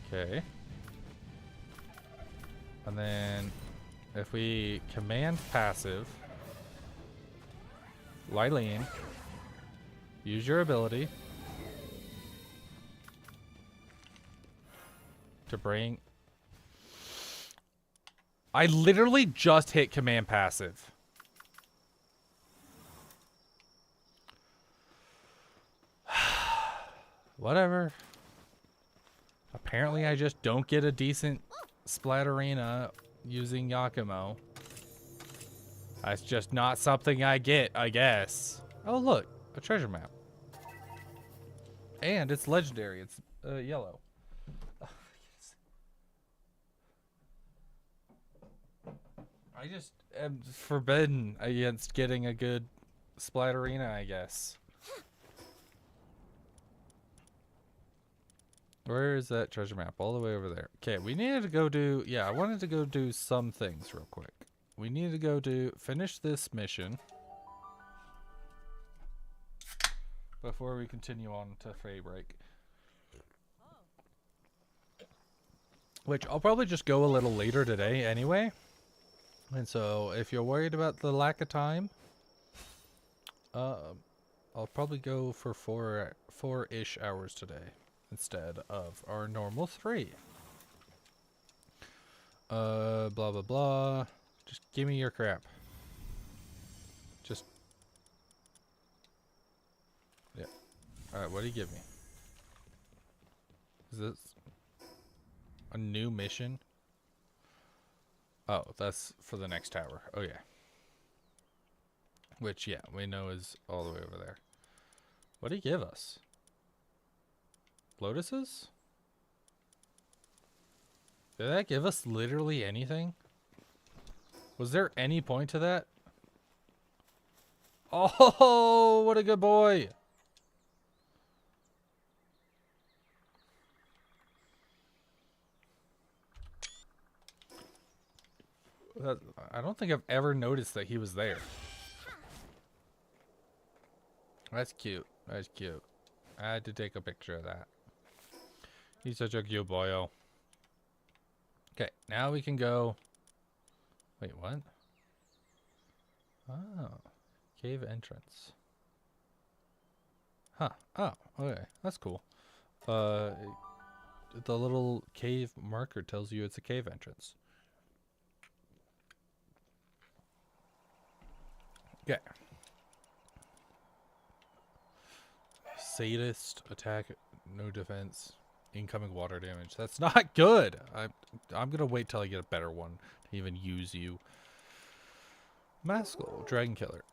A: Okay. And then if we command passive, Lylene, use your ability to bring... I literally just hit command passive. Whatever. Apparently I just don't get a decent Splatterina using Yakumo. That's just not something I get, I guess. Oh look, a treasure map. And it's legendary, it's yellow. I just am forbidden against getting a good Splatterina, I guess. Where is that treasure map? All the way over there. Okay, we needed to go do... Yeah, I wanted to go do some things real quick. We need to go do... Finish this mission. Before we continue on to Feybreak. Which I'll probably just go a little later today anyway. And so, if you're worried about the lack of time, I'll probably go for four-ish hours today instead of our normal 3. Blah blah blah. Just give me your crap. Just yeah. All right, what do you give me? Is this a new mission? Oh, that's for the next tower. Oh, yeah. Which, yeah, we know is all the way over there. What did he give us? Lotuses? Did that give us literally anything? Was there any point to that? Oh, what a good boy! I don't think I've ever noticed that he was there. That's cute. That's cute. I had to take a picture of that. He's such a cute boyo. Okay, now we can go. Wait, what? Oh, cave entrance. Huh. Oh, okay. That's cool. The little cave marker tells you it's a cave entrance. Okay. Sadist attack, no defense, incoming water damage. That's not good. I'm gonna wait till I get a better one to even use you. Maskell, Dragon Killer.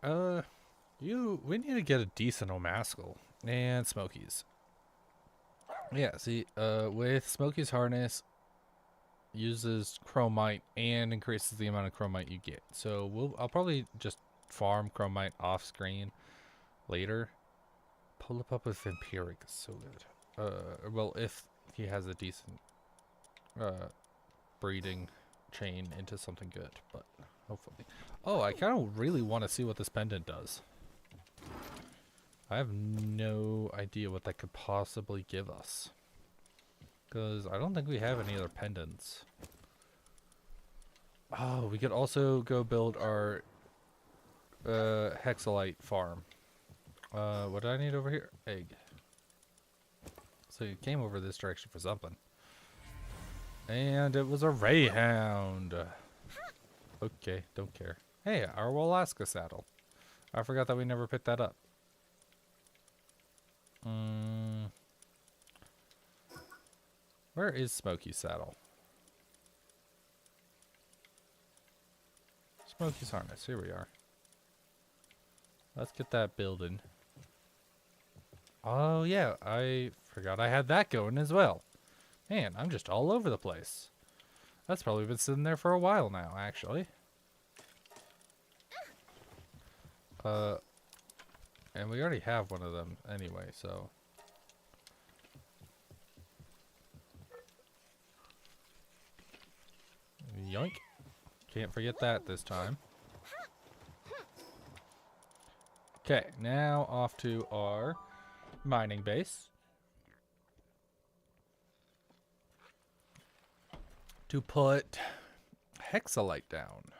A: We need to get a decent Omaskel and Smokies. Yeah, see, with Smokies harness, uses Chromite and increases the amount of Chromite you get. So I'll probably just farm Chromite off screen later. Pull up with Vampiric is so good. Well, if he has a decent breeding chain into something good, but hopefully. Oh, I kind of really want to see what this pendant does. I have no idea what that could possibly give us, because I don't think we have any other pendants. Oh, we could also go build our Hexalite farm. What do I need over here? Egg. So you came over this direction for something. And it was a Rayhound. Okay, don't care. Hey, our Walaska saddle. I forgot that we never picked that up. Where is Smokey's saddle? Smokey's harness. Here we are. Let's get that building. Oh, yeah. I forgot I had that going as well. Man, I'm just all over the place. That's probably been sitting there for a while now, actually. And we already have one of them anyway, so. Yoink. Can't forget that this time. Okay, now off to our mining base. To put Hexalite down.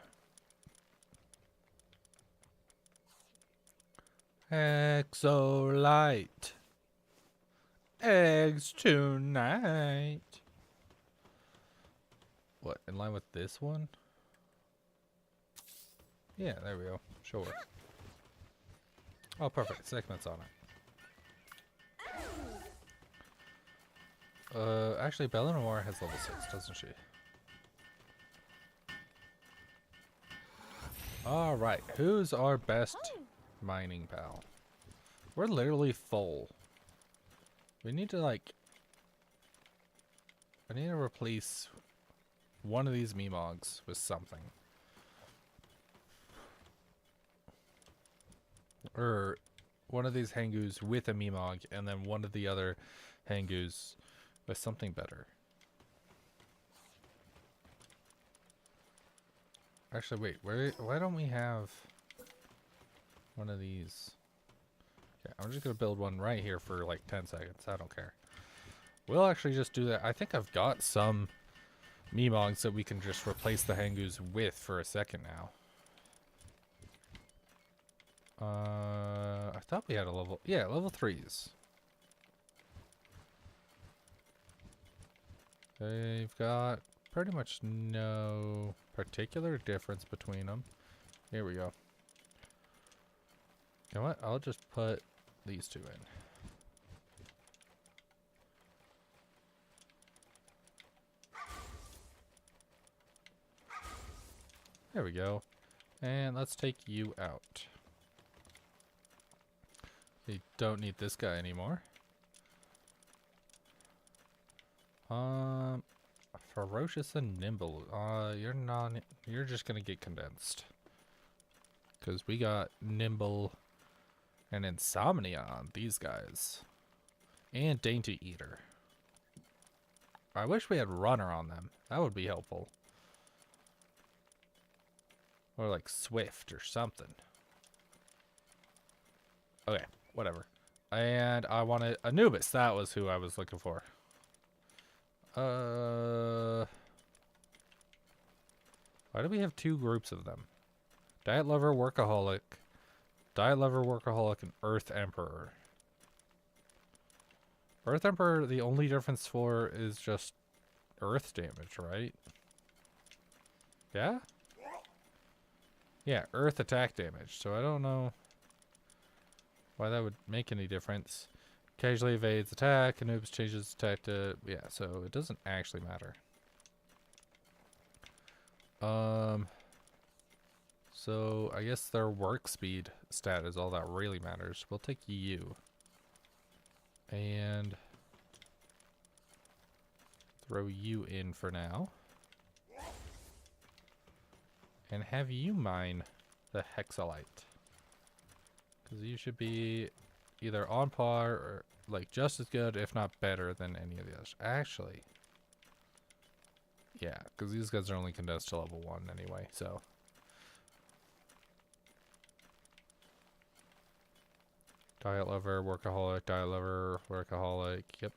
A: Hexalite. Eggs tonight. What, in line with this one? Yeah, there we go. Sure. Oh, perfect. Segments on it. Actually, Bella Noir has level 6, doesn't she? Alright, who's our best mining pal? We're literally full. We need to, like... I need to replace one of these Memogs with something. Or one of these Hangus with a Memog, and then one of the other Hangus with something better. Actually, wait, why don't we have one of these? Okay, I'm just going to build one right here for like 10 seconds. I don't care. We'll actually just do that. I think I've got some Memogs that we can just replace the Hangus with for a second now. I thought we had a level... Yeah, level 3s. They've got pretty much no particular difference between them. Here we go. You know what? I'll just put these two in. There we go. And let's take you out. We don't need this guy anymore. Ferocious and nimble. You're just gonna get condensed. Because we got nimble and insomnia on these guys. And dainty eater. I wish we had runner on them. That would be helpful. Or like swift or something. Okay, whatever. And I wanted Anubis. That was who I was looking for. Why do we have two groups of them? Diet lover, workaholic. Diet lover, workaholic, and Earth Emperor. Earth Emperor, the only difference for is just earth damage, right? Yeah? Yeah, earth attack damage. So I don't know why that would make any difference. Occasionally evades attack. Anubis changes attack to... Yeah, so it doesn't actually matter. So I guess their work speed stat is all that really matters. We'll take you. And throw you in for now. And have you mine the Hexalite. Because you should be either on par or like just as good, if not better than any of the others. Actually, yeah, because these guys are only condensed to level 1 anyway, so. Diet lover, workaholic, yep.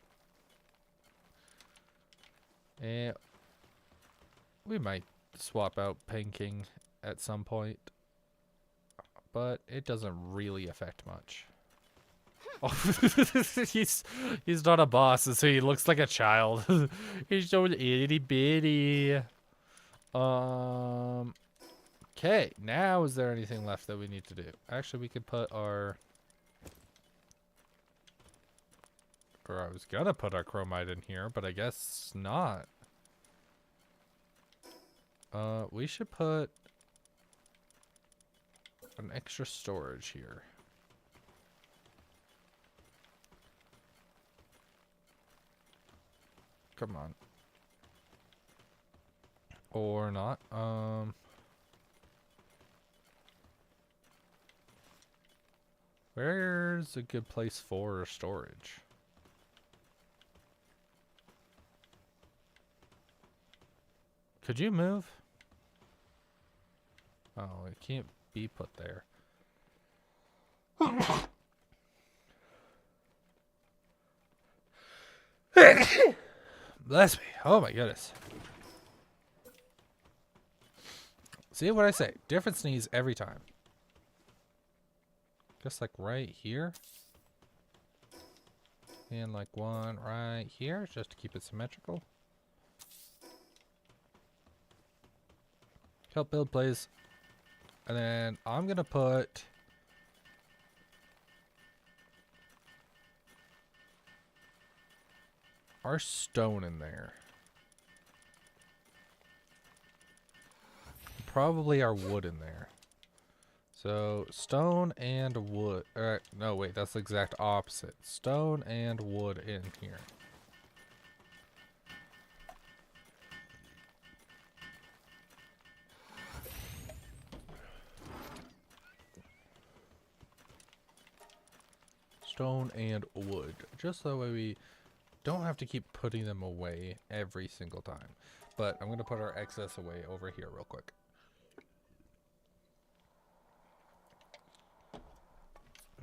A: And we might swap out Pain King at some point, but it doesn't really affect much. Oh, he's not a boss, so he looks like a child. He's so itty bitty. Okay, now is there anything left that we need to do? Actually, we could put our... Or I was gonna put our chromite in here, but I guess not. We should put an extra storage here. Come on. Or not. Where's a good place for storage? Could you move? Oh, it can't be put there. Bless me. Oh my goodness. See what I say? Different sneeze every time. Just like right here. And like one right here, just to keep it symmetrical. Help build, please. And then I'm gonna put our stone in there. Probably our wood in there. So stone and wood. No, wait, that's the exact opposite. Stone and wood in here. Stone and wood. Just that way we don't have to keep putting them away every single time. But I'm going to put our excess away over here real quick.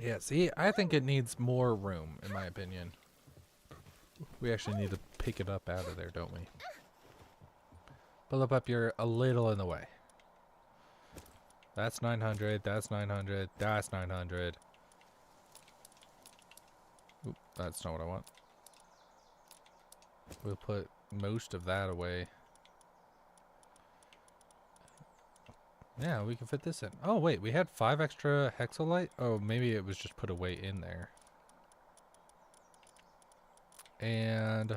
A: Yeah, see, I think it needs more room, in my opinion. We actually need to pick it up out of there, don't we? Pull up you're a little in the way. That's 900, that's 900, that's 900. Oop, that's not what I want. We'll put most of that away. Yeah, we can fit this in. Oh, wait, we had 5 extra hexalite? Oh, maybe it was just put away in there. And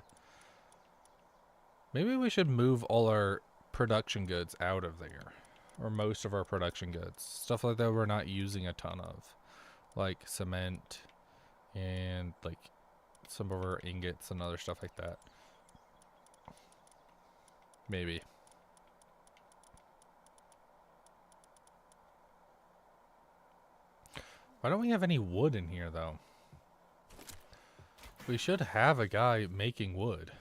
A: maybe we should move all our production goods out of there. Or most of our production goods. Stuff like that we're not using a ton of. Like cement And like some of our ingots and other stuff like that. Maybe. Why don't we have any wood in here though? We should have a guy making wood.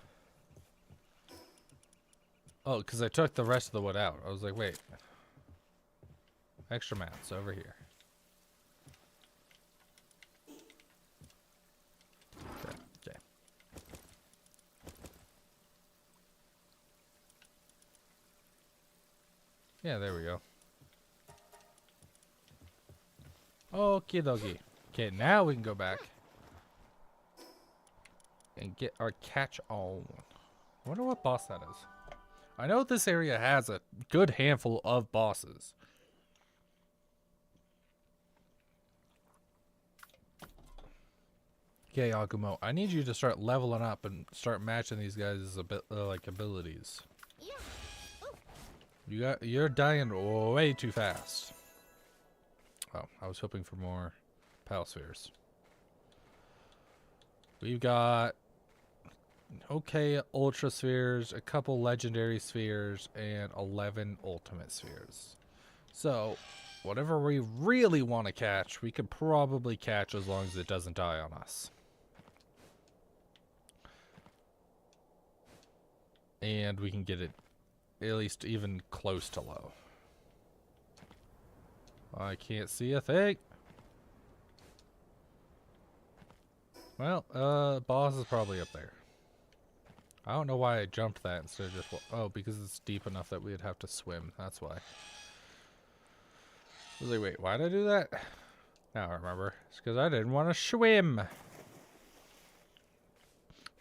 A: Oh, because I took the rest of the wood out. I was like, wait. Extra mats over here. Okay. Yeah, there we go. Okie dokie. Okay, now we can go back and get our catch on. I wonder what boss that is. I know this area has a good handful of bosses. Okay, Akumo, I need you to start leveling up and start matching these guys' like abilities. You're dying way too fast. Oh, I was hoping for more pal spheres. We've got okay ultra spheres, a couple legendary spheres, and 11 ultimate spheres. So, whatever we really want to catch, we could probably catch as long as it doesn't die on us. And we can get it at least even close to low. I can't see a thing. Well, boss is probably up there. I don't know why I jumped that instead of just... Oh, because it's deep enough that we'd have to swim. That's why. I was like, wait, why did I do that? Now I remember. It's because I didn't want to swim.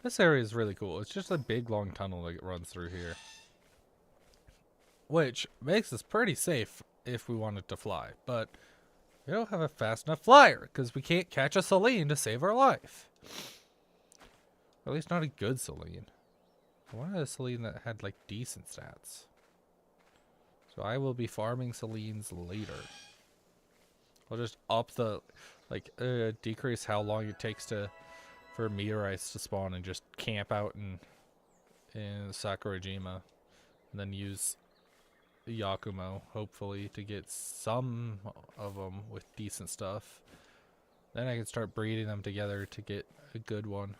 A: This area is really cool. It's just a big, long tunnel that runs through here. Which makes us pretty safe if we wanted to fly. But we don't have a fast enough flyer because we can't catch a Celine to save our life. Or at least not a good Celine. I wanted a Celine that had like decent stats. So I will be farming Celines later. I'll just up the, like, decrease how long it takes for meteorites to spawn and just camp out in Sakurajima. And then use Yakumo, hopefully, to get some of them with decent stuff. Then I can start breeding them together to get a good one.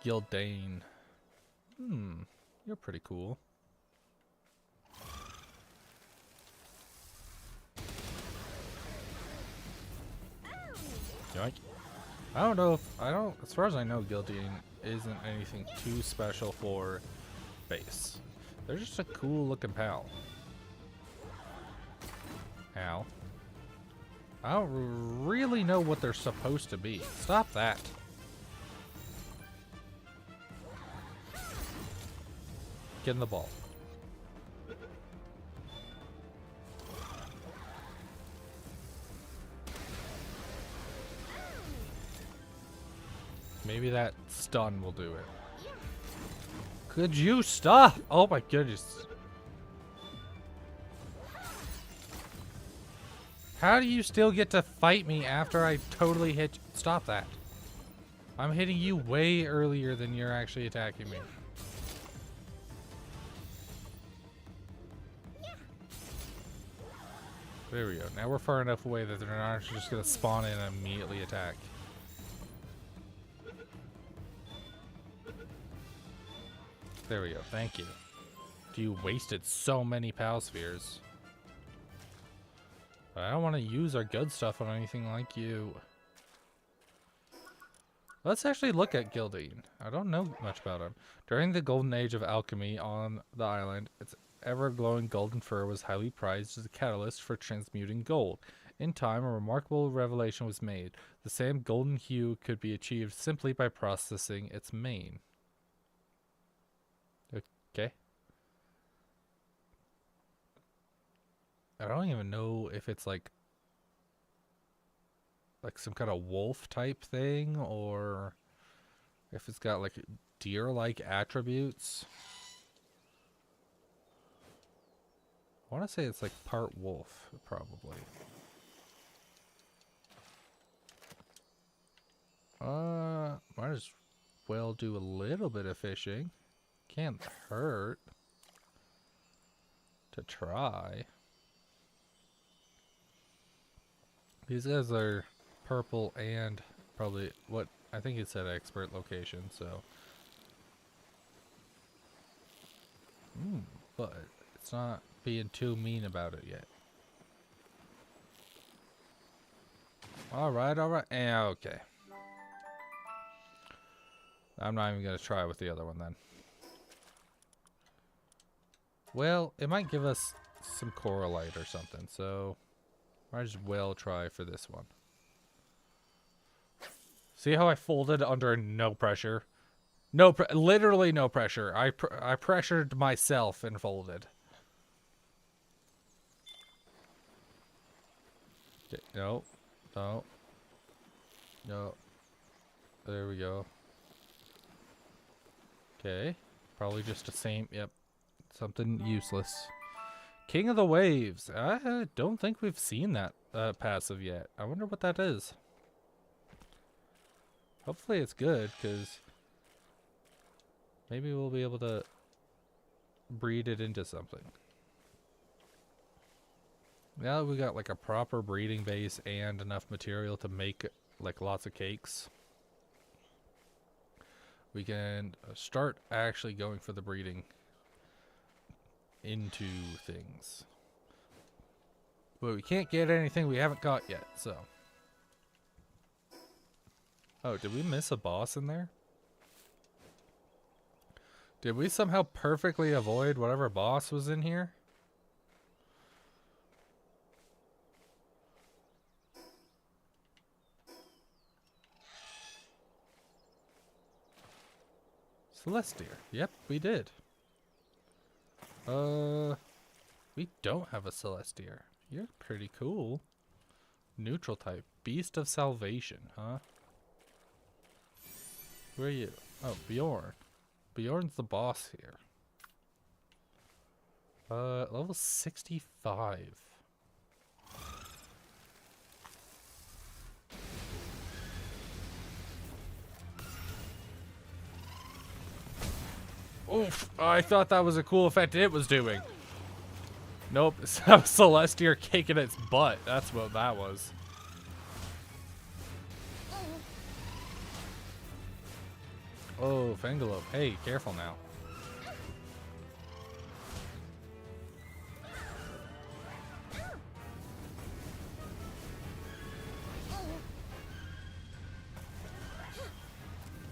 A: Gildane. You're pretty cool. Yoink. I don't know if... as far as I know, Gildane isn't anything too special for base. They're just a cool looking pal. Ow. I don't really know what they're supposed to be. Stop that. Get in the ball. Maybe that stun will do it. Could you stop? Oh my goodness. How do you still get to fight me after I totally hit you? Stop that. I'm hitting you way earlier than you're actually attacking me. There we go. Now we're far enough away that they're not just going to spawn in and immediately attack. There we go. Thank you. You wasted so many pal spheres. But I don't want to use our good stuff on anything like you. Let's actually look at Gildane. I don't know much about him. During the golden age of alchemy on the island, its ever-glowing golden fur was highly prized as a catalyst for transmuting gold. In time, a remarkable revelation was made. The same golden hue could be achieved simply by processing its mane. Okay. I don't even know if it's like some kind of wolf type thing, or if it's got like deer-like attributes. I want to say it's like part wolf, probably. Might as well do a little bit of fishing. Can't hurt to try. These guys are purple and probably what I think it said expert location, so. But it's not being too mean about it yet. Alright, alright. Okay. I'm not even going to try with the other one then. Well, it might give us some coralite or something, so might as well try for this one. See how I folded under no pressure? Literally no pressure. I pressured myself and folded. Okay, no. No. No. There we go. Okay. Probably just the same. Yep. Something useless. King of the Waves. I don't think we've seen that passive yet. I wonder what that is. Hopefully it's good, because maybe we'll be able to breed it into something. Now that we got like a proper breeding base and enough material to make like lots of cakes, we can start actually going for the breeding into things. But we can't get anything we haven't got yet, so. Oh, did we miss a boss in there? Did we somehow perfectly avoid whatever boss was in here? Celestier. Yep, we did. We don't have a Celestier. You're pretty cool. Neutral type. Beast of Salvation, huh? Where are you? Oh, Bjorn. Bjorn's the boss here. Level 65. Oof, I thought that was a cool effect it was doing. Nope, it's a Celestier kicking its butt. That's what that was. Oh, Fangalope. Hey, careful now.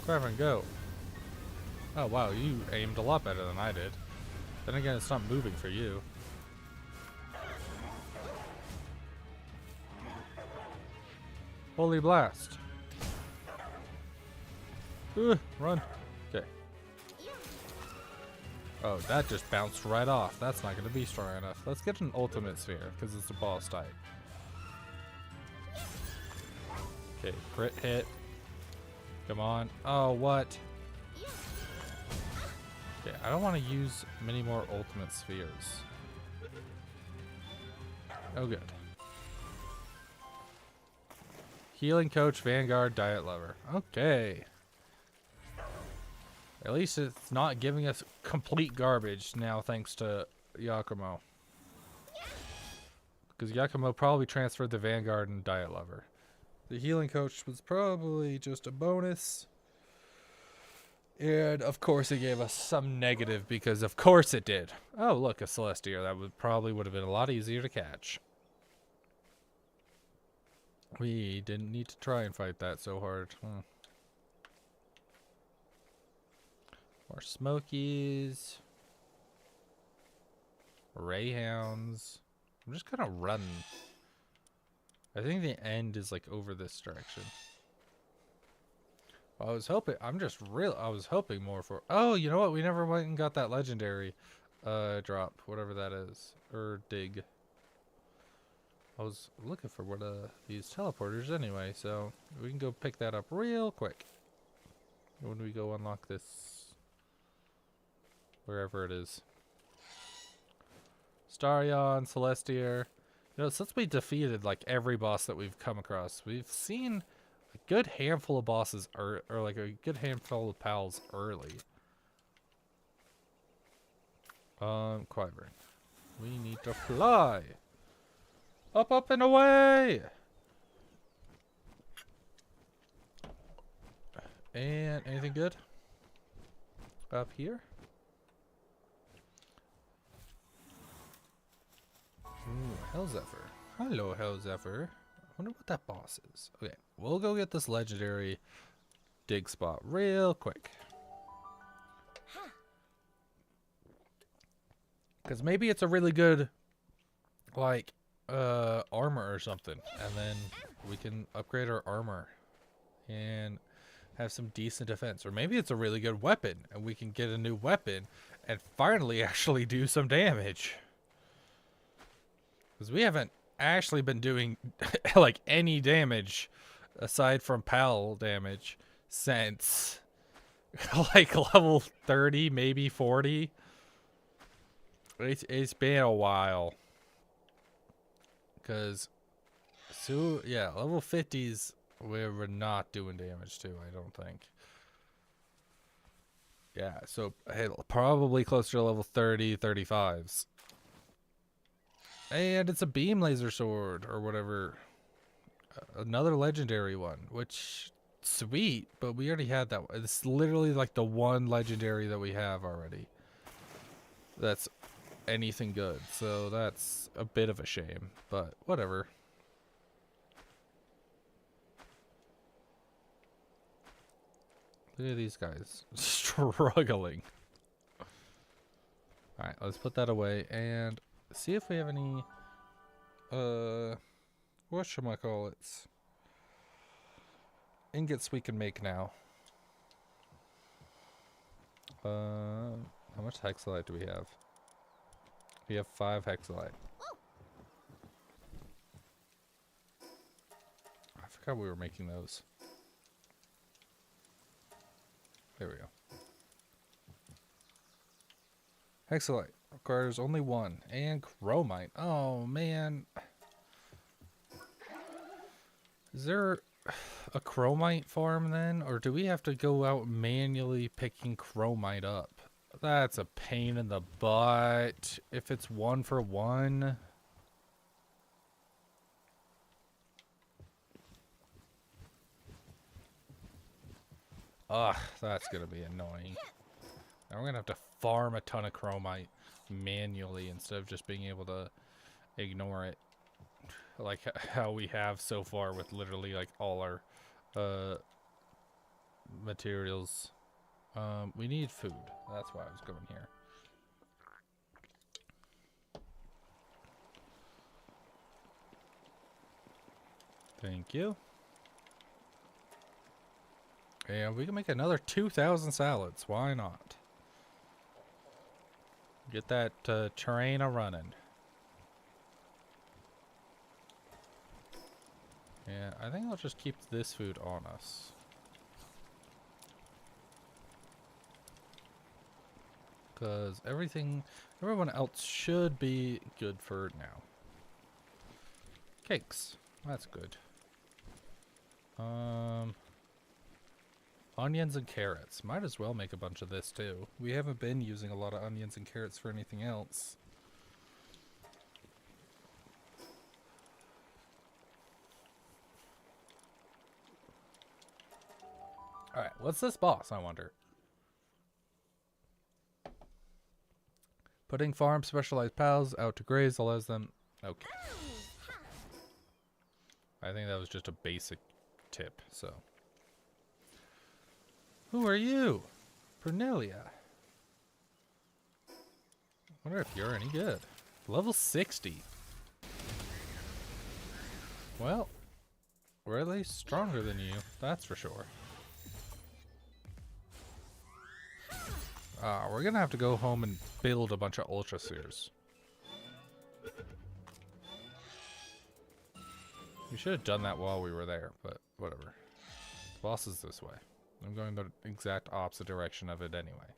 A: Grab and go. Oh, wow, you aimed a lot better than I did. Then again, it's not moving for you. Holy blast. Run. Okay. Oh, that just bounced right off. That's not going to be strong enough. Let's get an ultimate sphere, because it's a boss type. Okay, crit hit. Come on. Oh, what? Okay, I don't want to use many more ultimate spheres. Oh, good. Healing Coach, Vanguard, Diet Lover. Okay. At least it's not giving us complete garbage now, thanks to Yakumo. Because Yakumo probably transferred the Vanguard and Diet Lover. The Healing Coach was probably just a bonus. And of course it gave us some negative, because of course it did. Oh, look, a Celestier. That would have been a lot easier to catch. We didn't need to try and fight that so hard. More Smokies. Rayhounds. I'm just kind of running. I think the end is like over this direction. I was hoping, I was hoping more for, oh, you know what? We never went and got that legendary drop, whatever that is. Or dig. I was looking for one of these teleporters anyway, so we can go pick that up real quick. When we go unlock this, wherever it is. Starion, Celestier. You know, since we defeated like every boss that we've come across, we've seen a good handful of bosses or like a good handful of pals early. Quiver. We need to fly. Up, up, and away! And anything good? Up here? Ooh, Hellzephyr. Hello, Hellzephyr. I wonder what that boss is. Okay, we'll go get this legendary dig spot real quick. Because maybe it's a really good, like, armor or something. And then we can upgrade our armor and have some decent defense. Or maybe it's a really good weapon and we can get a new weapon and finally actually do some damage. Because we haven't actually been doing, like, any damage aside from pal damage since, like, level 30, maybe 40. It's been a while. Because, so, yeah, level 50s, we're not doing damage to, I don't think. Yeah, so, hey, probably closer to level 30, 35s. And it's a beam laser sword, or whatever. Another legendary one, which, sweet, but we already had that one. It's literally like the one legendary that we have already. That's anything good, so that's a bit of a shame, but whatever. Look at these guys struggling. Alright, let's put that away and see if we have any whatchamacallits ingots we can make now. How much hexalite do we have? We have 5 hexalite. I forgot we were making those. There we go. Hexalite requires only 1. And chromite. Oh, man. Is there a chromite farm then? Or do we have to go out manually picking chromite up? That's a pain in the butt. If it's 1 for 1. Ugh, that's gonna be annoying. Now we're gonna have to farm a ton of chromite manually instead of just being able to ignore it. Like how we have so far with literally like all our materials. We need food. That's why I was going here. Thank you. And we can make another 2,000 salads. Why not? Get that train a running. Yeah, I think I'll just keep this food on us. Because everyone else should be good for now. Cakes. That's good. Onions and carrots. Might as well make a bunch of this too. We haven't been using a lot of onions and carrots for anything else. Alright, what's this boss, I wonder? Putting farm specialized pals out to graze allows them... Okay. I think that was just a basic tip, so... Who are you? Pernelia. Wonder if you're any good. Level 60. Well, we're at least stronger than you, that's for sure. We're gonna have to go home and build a bunch of Ultra Seers. We should have done that while we were there, but whatever. The boss is this way. I'm going the exact opposite direction of it anyway.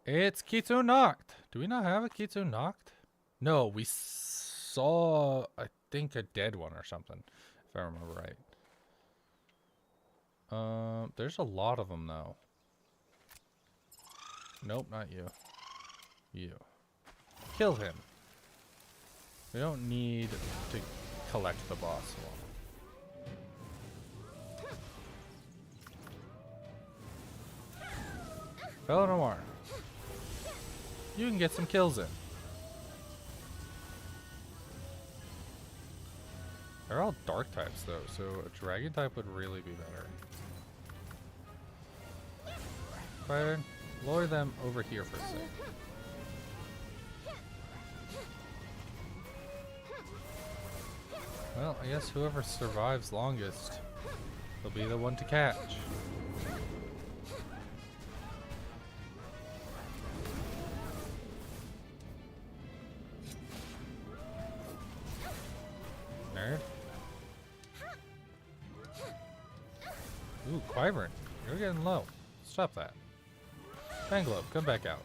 A: It's Kitsune Noct. Do we not have a Kitsune Noct? No, we saw, I think, a dead one or something. if I remember right. There's a lot of them though. Nope, not you. You. Kill him. We don't need to collect the boss one. Fellow you can get some kills in. They're all dark types though, so a dragon type would really be better. Fire, lure them over here for a sec. Well, I guess whoever survives longest will be the one to catch. Nerd. Ooh, Wyvern, you're getting low. Stop that. Fanglobe, come back out.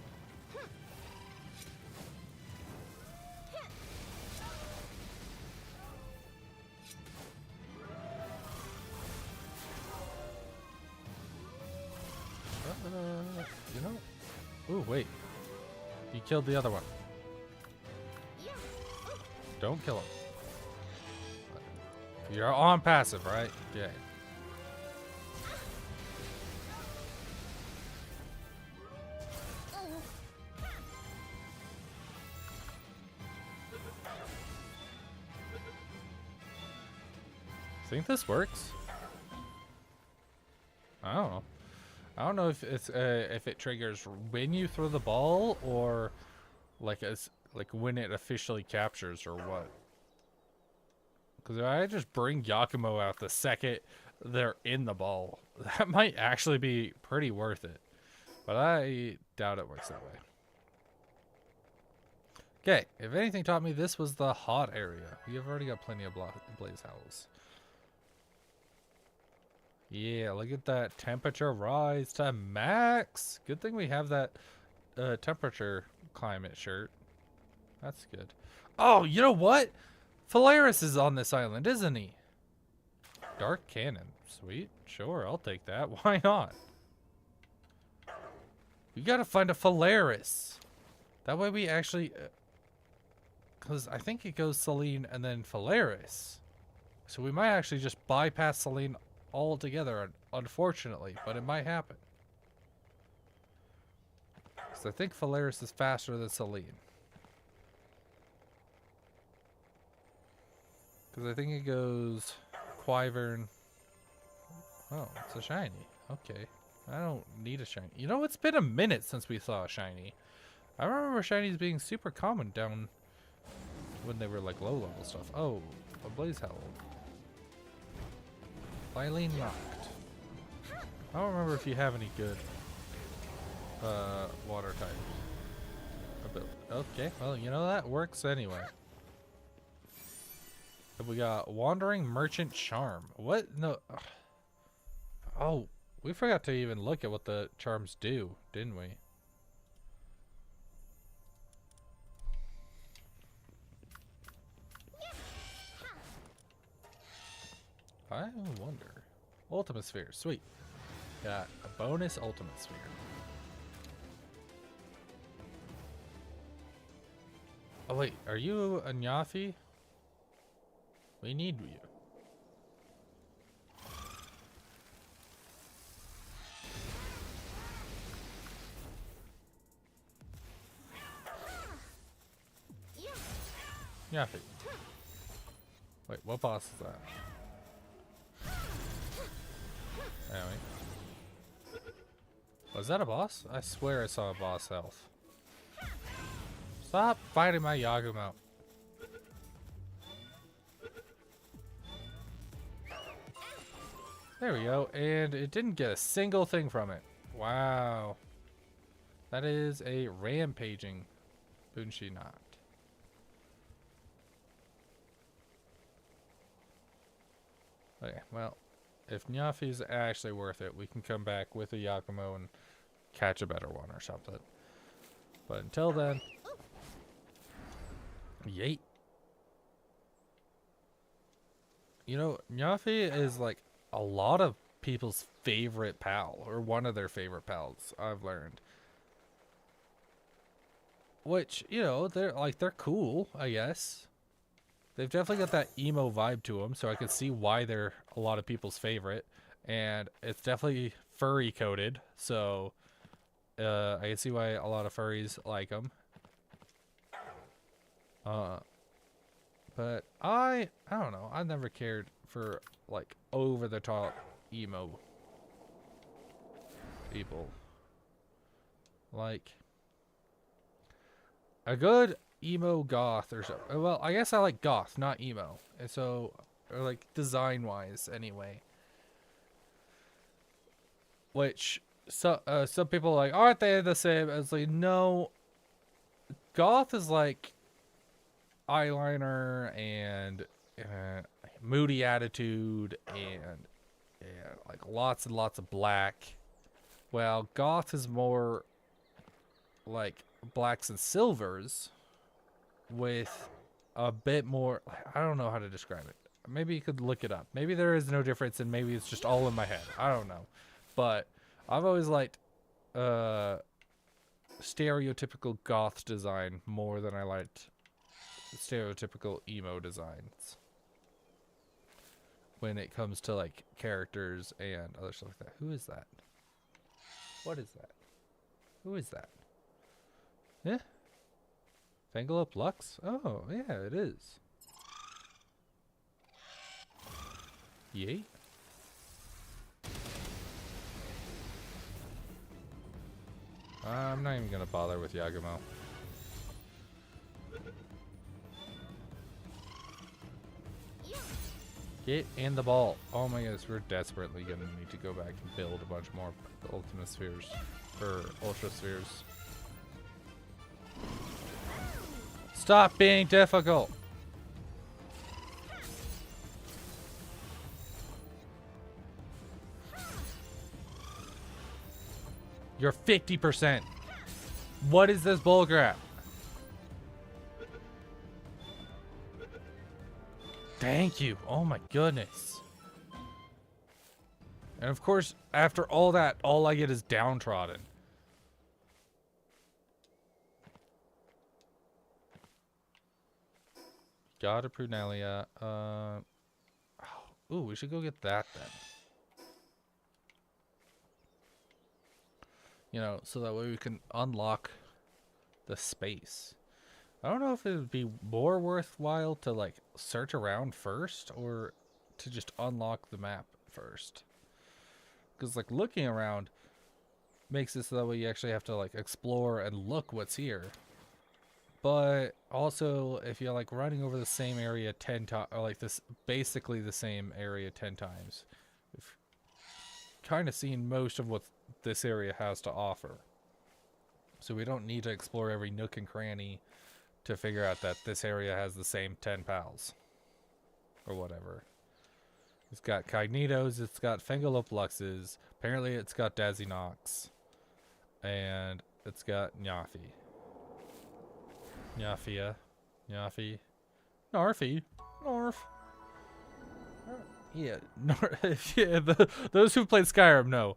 A: You know? Ooh, wait. You killed the other one. Don't kill him. You're on passive, right? Yeah. Think this works? I don't know. I don't know if it's if it triggers when you throw the ball or like when it officially captures or what. Because if I just bring Yakumo out the second they're in the ball, that might actually be pretty worth it. But I doubt it works that way. Okay, if anything taught me, this was the hot area. You've already got plenty of blaze howls. Yeah, look at that temperature rise to max. Good thing we have that temperature climate shirt. That's good. Oh, you know what? Phalaris is on this island, isn't he? Dark cannon. Sweet. Sure, I'll take that. Why not? We gotta find a Phalaris. That way we actually... Because I think it goes Selene and then Phalaris. So we might actually just bypass Selene altogether, unfortunately, but it might happen. Because I think Phalaris is faster than Selene. Because I think it goes Wyvern. Oh, it's a shiny. Okay. I don't need a shiny. You know, it's been a minute since we saw a shiny. I remember shinies being super common down when they were like low level stuff. Oh, a Blaze Howl. Lylene Locked. I don't remember if you have any good water type ability. Okay, well, you know, that works anyway. And we got Wandering Merchant Charm. What? No. Oh, we forgot to even look at what the charms do, didn't we? I wonder. Ultimate Sphere. Sweet. Got a bonus Ultimate Sphere. Oh, wait. Are you a Nyafi? We need you. Nyafi. Wait, what boss is that? Anyway. Was that a boss? I swear I saw a boss health. Stop fighting my Yagumo. There we go. And it didn't get a single thing from it. Wow. That is a rampaging Bunshi Knot. Okay, well, if Nyafi's actually worth it, we can come back with a Yakumo and catch a better one or something. But until then, yeet. You know, Nyafi is like a lot of people's favorite pal, or one of their favorite pals, I've learned. Which, you know, they're cool, I guess. They've definitely got that emo vibe to them, so I can see why they're a lot of people's favorite. And it's definitely furry coated, so I can see why a lot of furries like them. But I don't know. I've never cared for like over the top emo people. Like a good emo goth or something. Well, I guess I like goth, not emo. And so, or like design wise, anyway. Which some people are like, aren't they the same? It's like, no. Goth is like eyeliner and moody attitude and like lots and lots of black. Well, goth is more like blacks and silvers with a bit more. I don't know how to describe it. Maybe you could look it up. Maybe there is no difference, and maybe it's just all in my head. I don't know, but I've always liked stereotypical goth design more than I liked stereotypical emo designs when it comes to like characters and other stuff like that. Who is that? What is that? Who is that? Yeah. Fangalope Lux? Oh, yeah, it is. Yeet. I'm not even gonna bother with Yagumo. Get in the ball. Oh my goodness, we're desperately gonna need to go back and build a bunch more Ultima Spheres. Or Ultra Spheres. Stop being difficult! You're 50%. What is this bullcrap? Thank you. Oh my goodness. And of course, after all that, all I get is downtrodden. Got a Prunelia. Ooh, we should go get that then. You know, so that way we can unlock the space. I don't know if it would be more worthwhile to like search around first or to just unlock the map first. Because like looking around makes it so that way you actually have to like explore and look what's here. But also if you're like running over the same area 10 times, or like this basically the same area 10 times, we've kind of seen most of what this area has to offer. So we don't need to explore every nook and cranny to figure out that this area has the same 10 pals. Or whatever. It's got Cognitos, it's got Fangalope Luxes, apparently it's got Dazinox, and it's got Nyafi. Nyafia. Nyafi. Narfi. Narf. Yeah, yeah, those who played Skyrim know.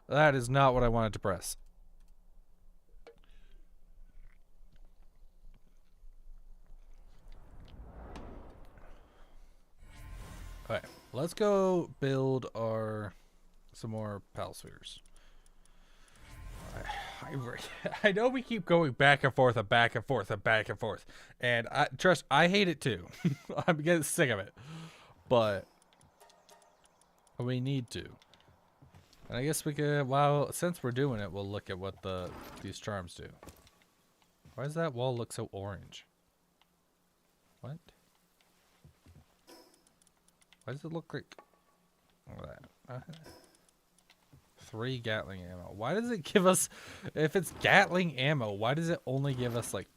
A: That is not what I wanted to press. Alright, let's go build some more pal spheres. I know we keep going back and forth and back and forth and back and forth. And I hate it too. I'm getting sick of it. But we need to. And I guess we could, well, since we're doing it, we'll look at what these charms do. Why does that wall look so orange? What? Why does it look like that? 3 Gatling ammo. Why does it give us, if it's Gatling ammo, why does it only give us like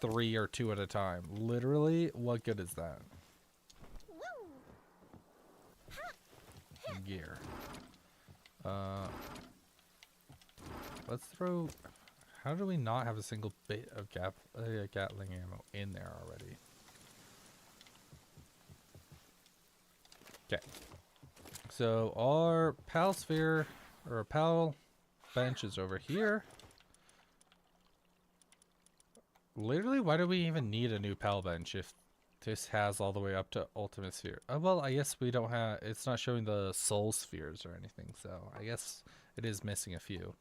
A: 3 or 2 at a time? Literally, what good is that? Gear. Let's throw, how do we not have a single bit of Gatling ammo in there already? Okay. So our pal sphere, or pal bench is over here. Literally, why do we even need a new pal bench if this has all the way up to ultimate sphere? Oh, well, I guess we don't have, it's not showing the soul spheres or anything, so I guess it is missing a few.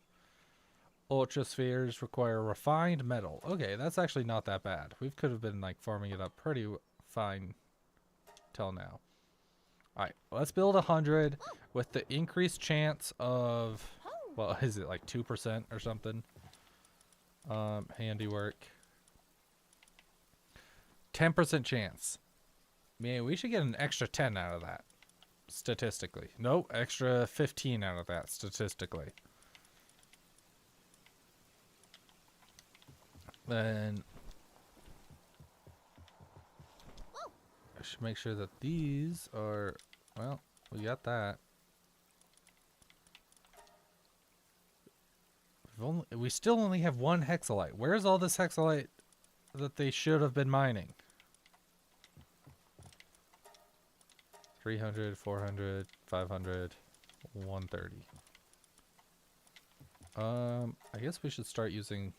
A: Ultra spheres require refined metal. Okay, that's actually not that bad. We could have been like farming it up pretty fine till now. Alright, let's build 100 with the increased chance of, well, is it like 2% or something? Handiwork. 10% chance. Man, we should get an extra 10 out of that, statistically. Nope, extra 15 out of that, statistically. Then I should make sure that these are, well, we got that. We still only have one hexalite. Where's all this hexalite that they should have been mining? 300, 400, 500, 130. I guess we should start using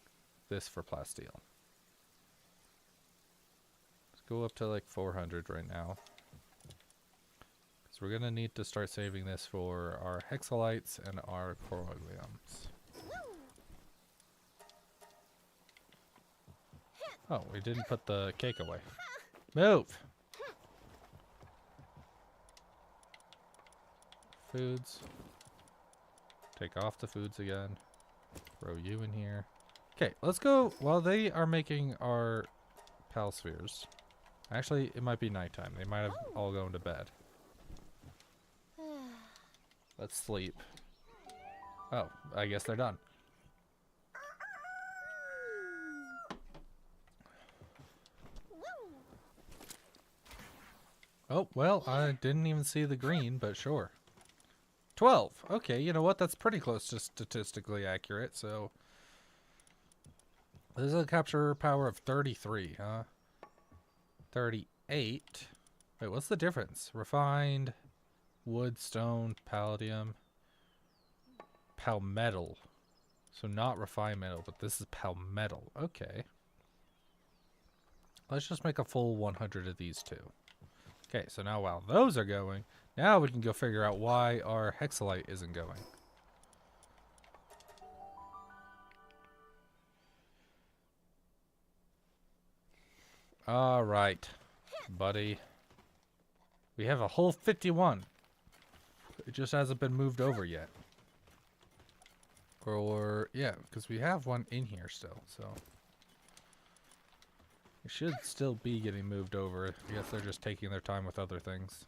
A: this for plasteel. Let's go up to like 400 right now. Because we're going to need to start saving this for our hexalites and our coralliums. Oh, we didn't put the cake away. Move! Foods. Take off the foods again. Throw you in here. Okay, let's go. While they are making our pal spheres. Actually, it might be nighttime. They might have all gone to bed. Let's sleep. Oh, I guess they're done. Oh, well, I didn't even see the green, but sure. 12. Okay, you know what? That's pretty close to statistically accurate, so... This is a capture power of 33, huh? 38. Wait, what's the difference? Refined, wood, stone, palladium, palmetal. So not refined metal, but this is palmetal. Okay. Let's just make a full 100 of these two. Okay, so now while those are going, now we can go figure out why our hexalite isn't going. Alright, buddy. We have a whole 51. It just hasn't been moved over yet. Or, yeah, because we have one in here still, so. It should still be getting moved over. I guess they're just taking their time with other things.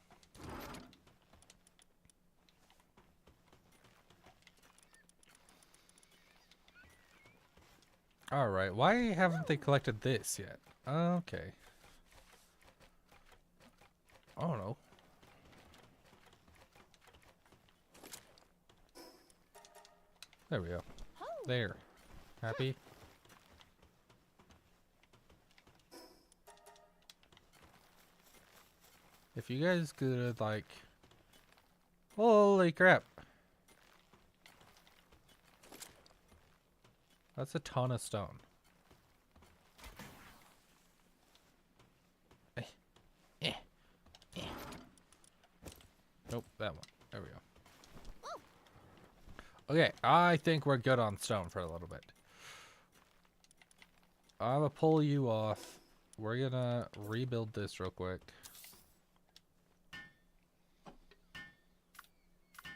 A: Alright, why haven't they collected this yet? Okay. I don't know. There we go. There. Happy? If you guys could, like... Holy crap. That's a ton of stone. Nope, that one. There we go. Okay, I think we're good on stone for a little bit. I'm gonna pull you off. We're gonna rebuild this real quick.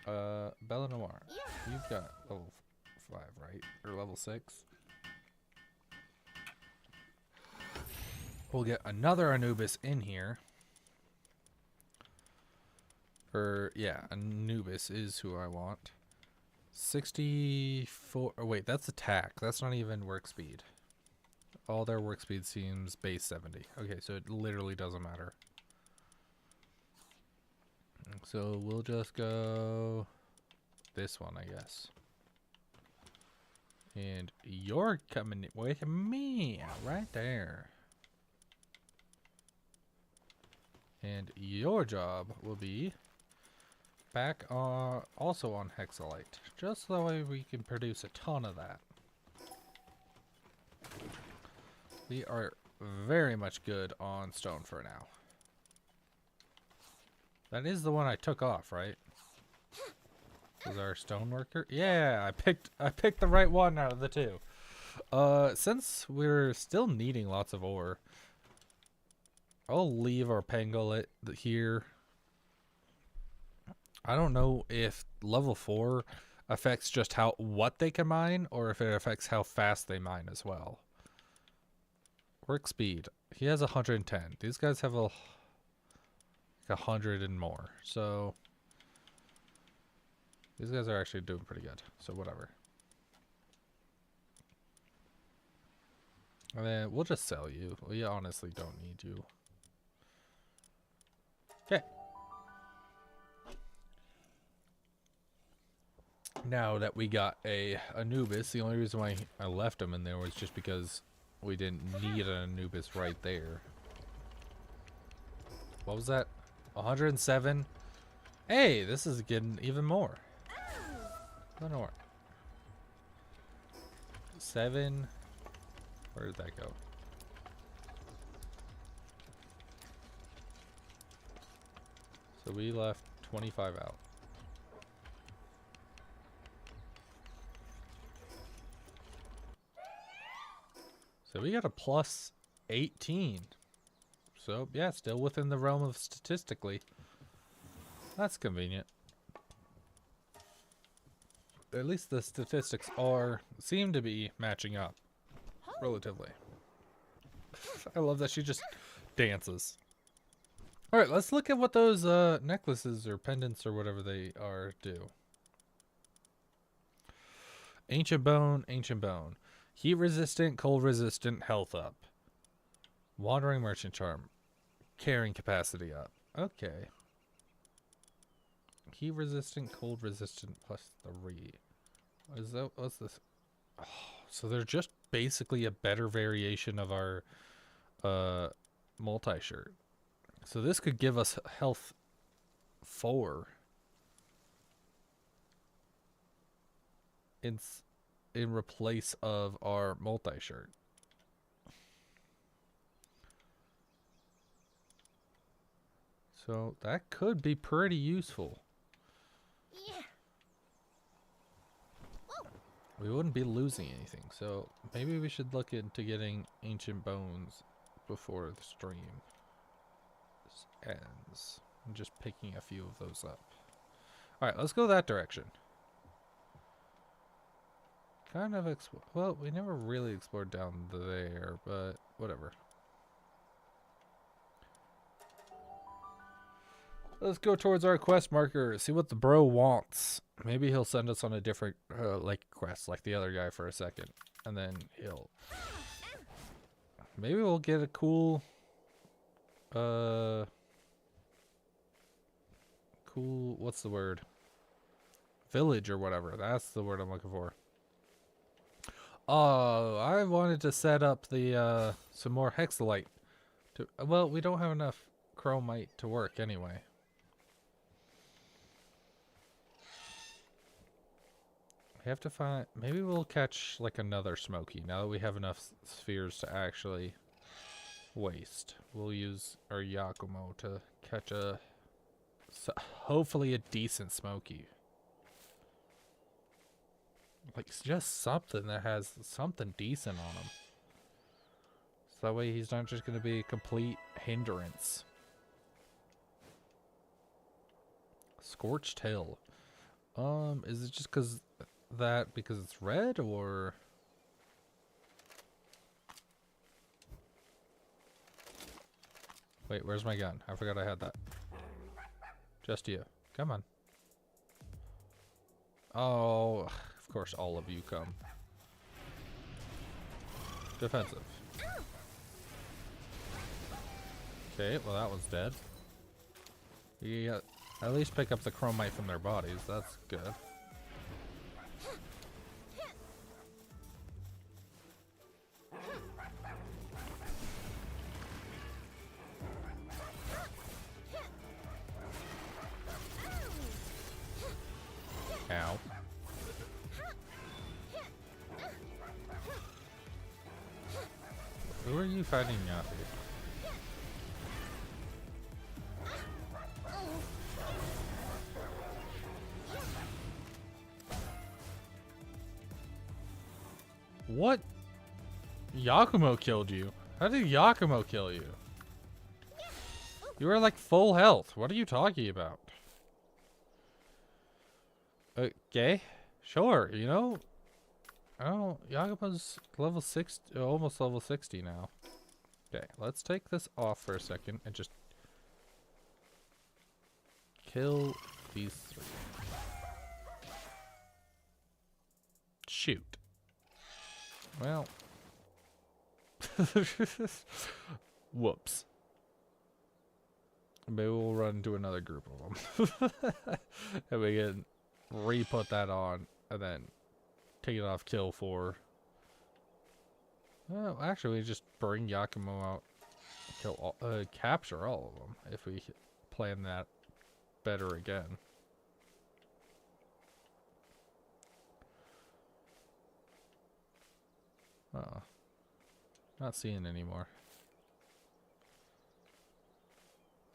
A: Bella Noir, you've got level 5, right? Or level 6? We'll get another Anubis in here. Or, yeah, Anubis is who I want. 64, oh wait, that's attack. That's not even work speed. All their work speed seems base 70. Okay, so it literally doesn't matter. So we'll just go this one, I guess. And you're coming with me right there. And your job will be back also on hexalite, just so that way we can produce a ton of that. We are very much good on stone for now. That is the one I took off, right? Was our stone worker? Yeah, I picked the right one out of the two. Since we're still needing lots of ore, I'll leave our pangolin here. I don't know if level 4 affects just what they can mine, or if it affects how fast they mine as well. Work speed. He has 110. These guys have 100 and more. So these guys are actually doing pretty good. So whatever. And then we'll just sell you. We honestly don't need you. Okay. Now that we got a Anubis, the only reason why I left him in there was just because we didn't need an Anubis right there. What was that? 107? Hey, this is getting even more. I don't know where. 7. Where did that go? So we left 25 out. So we got a plus 18. So yeah, still within the realm of statistically. That's convenient. At least the statistics seem to be matching up relatively. I love that she just dances. All right, let's look at what those necklaces or pendants or whatever they are do. Ancient bone, ancient bone. Heat resistant, cold resistant, health up. Wandering merchant charm. Carrying capacity up. Okay. Heat resistant, cold resistant, +3. What's this? Oh, so they're just basically a better variation of our multi-shirt. So this could give us health 4 in replace of our multi-shirt. So that could be pretty useful. Yeah. We wouldn't be losing anything, so maybe we should look into getting ancient bones before the stream ends. I'm just picking a few of those up. Alright, let's go that direction. Kind of well, we never really explored down there, but whatever. Let's go towards our quest marker, see what the bro wants. Maybe he'll send us on a different like quest like the other guy for a second, and then maybe we'll get a cool what's the word? Village or whatever. That's the word I'm looking for. Oh, I wanted to set up the some more hexalite. Well, we don't have enough chromite to work anyway. We have to find. Maybe we'll catch like another smoky now that we have enough spheres to actually waste. We'll use our Yakumo to catch hopefully a decent smoky. Like just something that has something decent on him. So that way he's not just going to be a complete hindrance. Scorched Hill. Is it just because it's red or? Wait, where's my gun? I forgot I had that. Just you. Come on. Oh, of course all of you come. Defensive. Okay, well that one's dead. Yeah, at least pick up the chromite from their bodies. That's good. Who are you fighting out here? What? Yakumo killed you. How did Yakumo kill you? You were like full health. What are you talking about? Okay. Sure, you know. Oh, Yakumo's level 6, almost level 60 now. Okay, let's take this off for a second and just kill these 3. Shoot. Well. Whoops. Maybe we'll run into another group of them. And we can re-put that on and then take it off kill 4. Well, actually, we just bring Yakumo out, kill all, capture all of them if we plan that better again. Oh, not seeing anymore.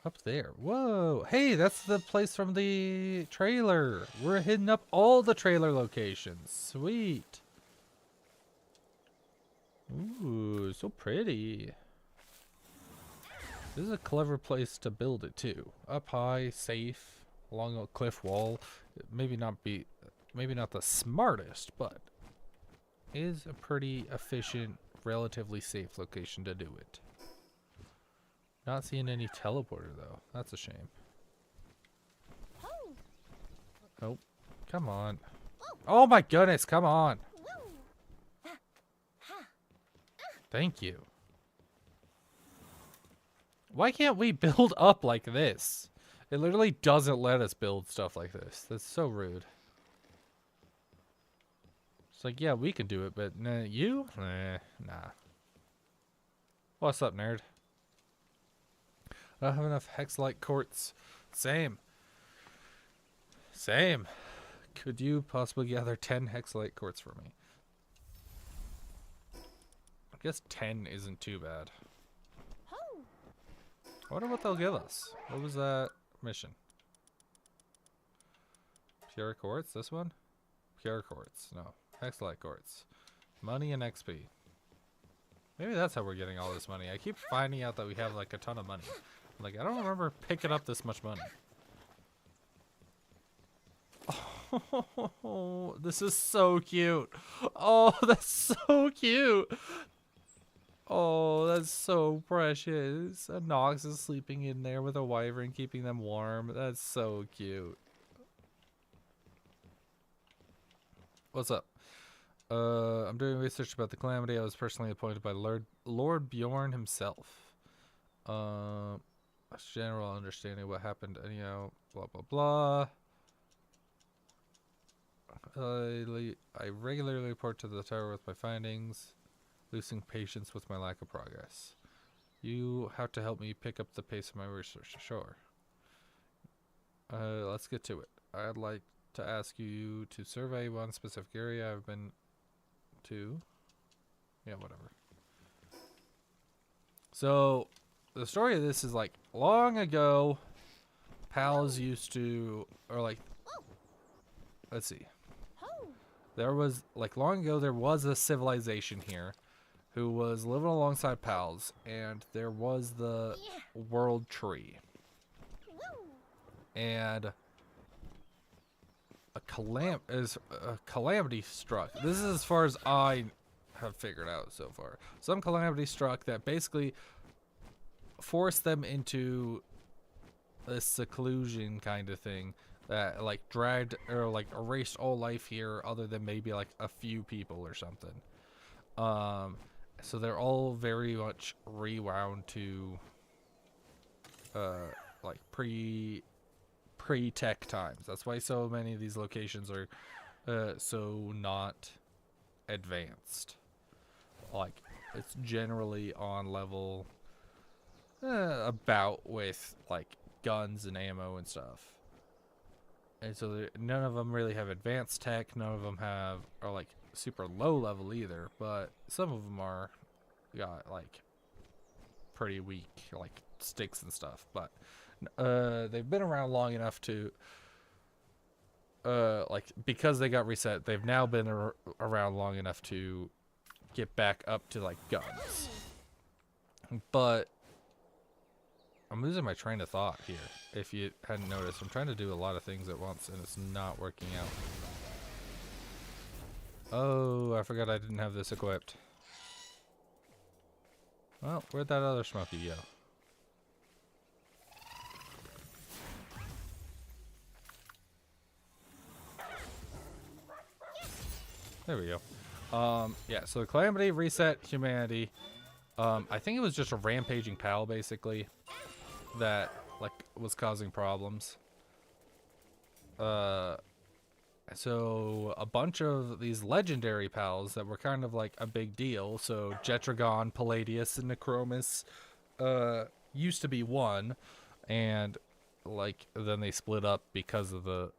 A: Up there. Whoa. Hey, that's the place from the trailer. We're hitting up all the trailer locations. Sweet. Ooh, so pretty. This is a clever place to build it too. Up high, safe, along a cliff wall. Maybe not the smartest, but is a pretty efficient, relatively safe location to do it. Not seeing any teleporter though. That's a shame. Oh, come on. Oh my goodness, come on. Thank you. Why can't we build up like this? It literally doesn't let us build stuff like this. That's so rude. It's like, yeah, we can do it, but nah, you? Nah. What's up, nerd? I don't have enough hex-like quartz. Same. Same. Could you possibly gather 10 hex-like quartz for me? I guess 10 isn't too bad. I wonder what they'll give us. What was that mission? Pure quartz? This one? Pure quartz. No. Hex-like quartz. Money and XP. Maybe that's how we're getting all this money. I keep finding out that we have like a ton of money. Like, I don't remember picking up this much money. Oh, this is so cute. Oh, that's so cute. Oh, that's so precious. A Nox is sleeping in there with a wyvern, keeping them warm. That's so cute. What's up? I'm doing research about the calamity. I was personally appointed by Lord Bjorn himself. A general understanding of what happened, anyhow, blah blah blah. I regularly report to the tower with my findings, losing patience with my lack of progress. You have to help me pick up the pace of my research. Sure. Let's get to it. I'd like to ask you to survey one specific area I've been to. Yeah, whatever. So the story of this is like long ago, pals used to, or like, let's see. There was, like long ago, there was a civilization here who was living alongside pals, and there was the world tree. And a calamity struck. This is as far as I have figured out so far. Some calamity struck that basically forced them into a seclusion kind of thing that like dragged or like erased all life here other than maybe like a few people or something. So they're all very much rewound to like pre-tech times. That's why so many of these locations are so not advanced. Like it's generally on level about with like guns and ammo and stuff. And so none of them really have advanced tech. None of them are like super low level either, but some of them are got like pretty weak, like sticks and stuff. But they've been around long enough to like because they got reset, they've now been around long enough to get back up to like guns. But I'm losing my train of thought here. If you hadn't noticed, I'm trying to do a lot of things at once and it's not working out. Oh, I forgot I didn't have this equipped. Well, where'd that other smoky go? There we go. Yeah, so the Calamity reset humanity. I think it was just a rampaging pal, basically, that, like, was causing problems. So a bunch of these legendary pals that were kind of like a big deal. So Jetragon, Palladius, and Necromus used to be one, and like then they split up because of the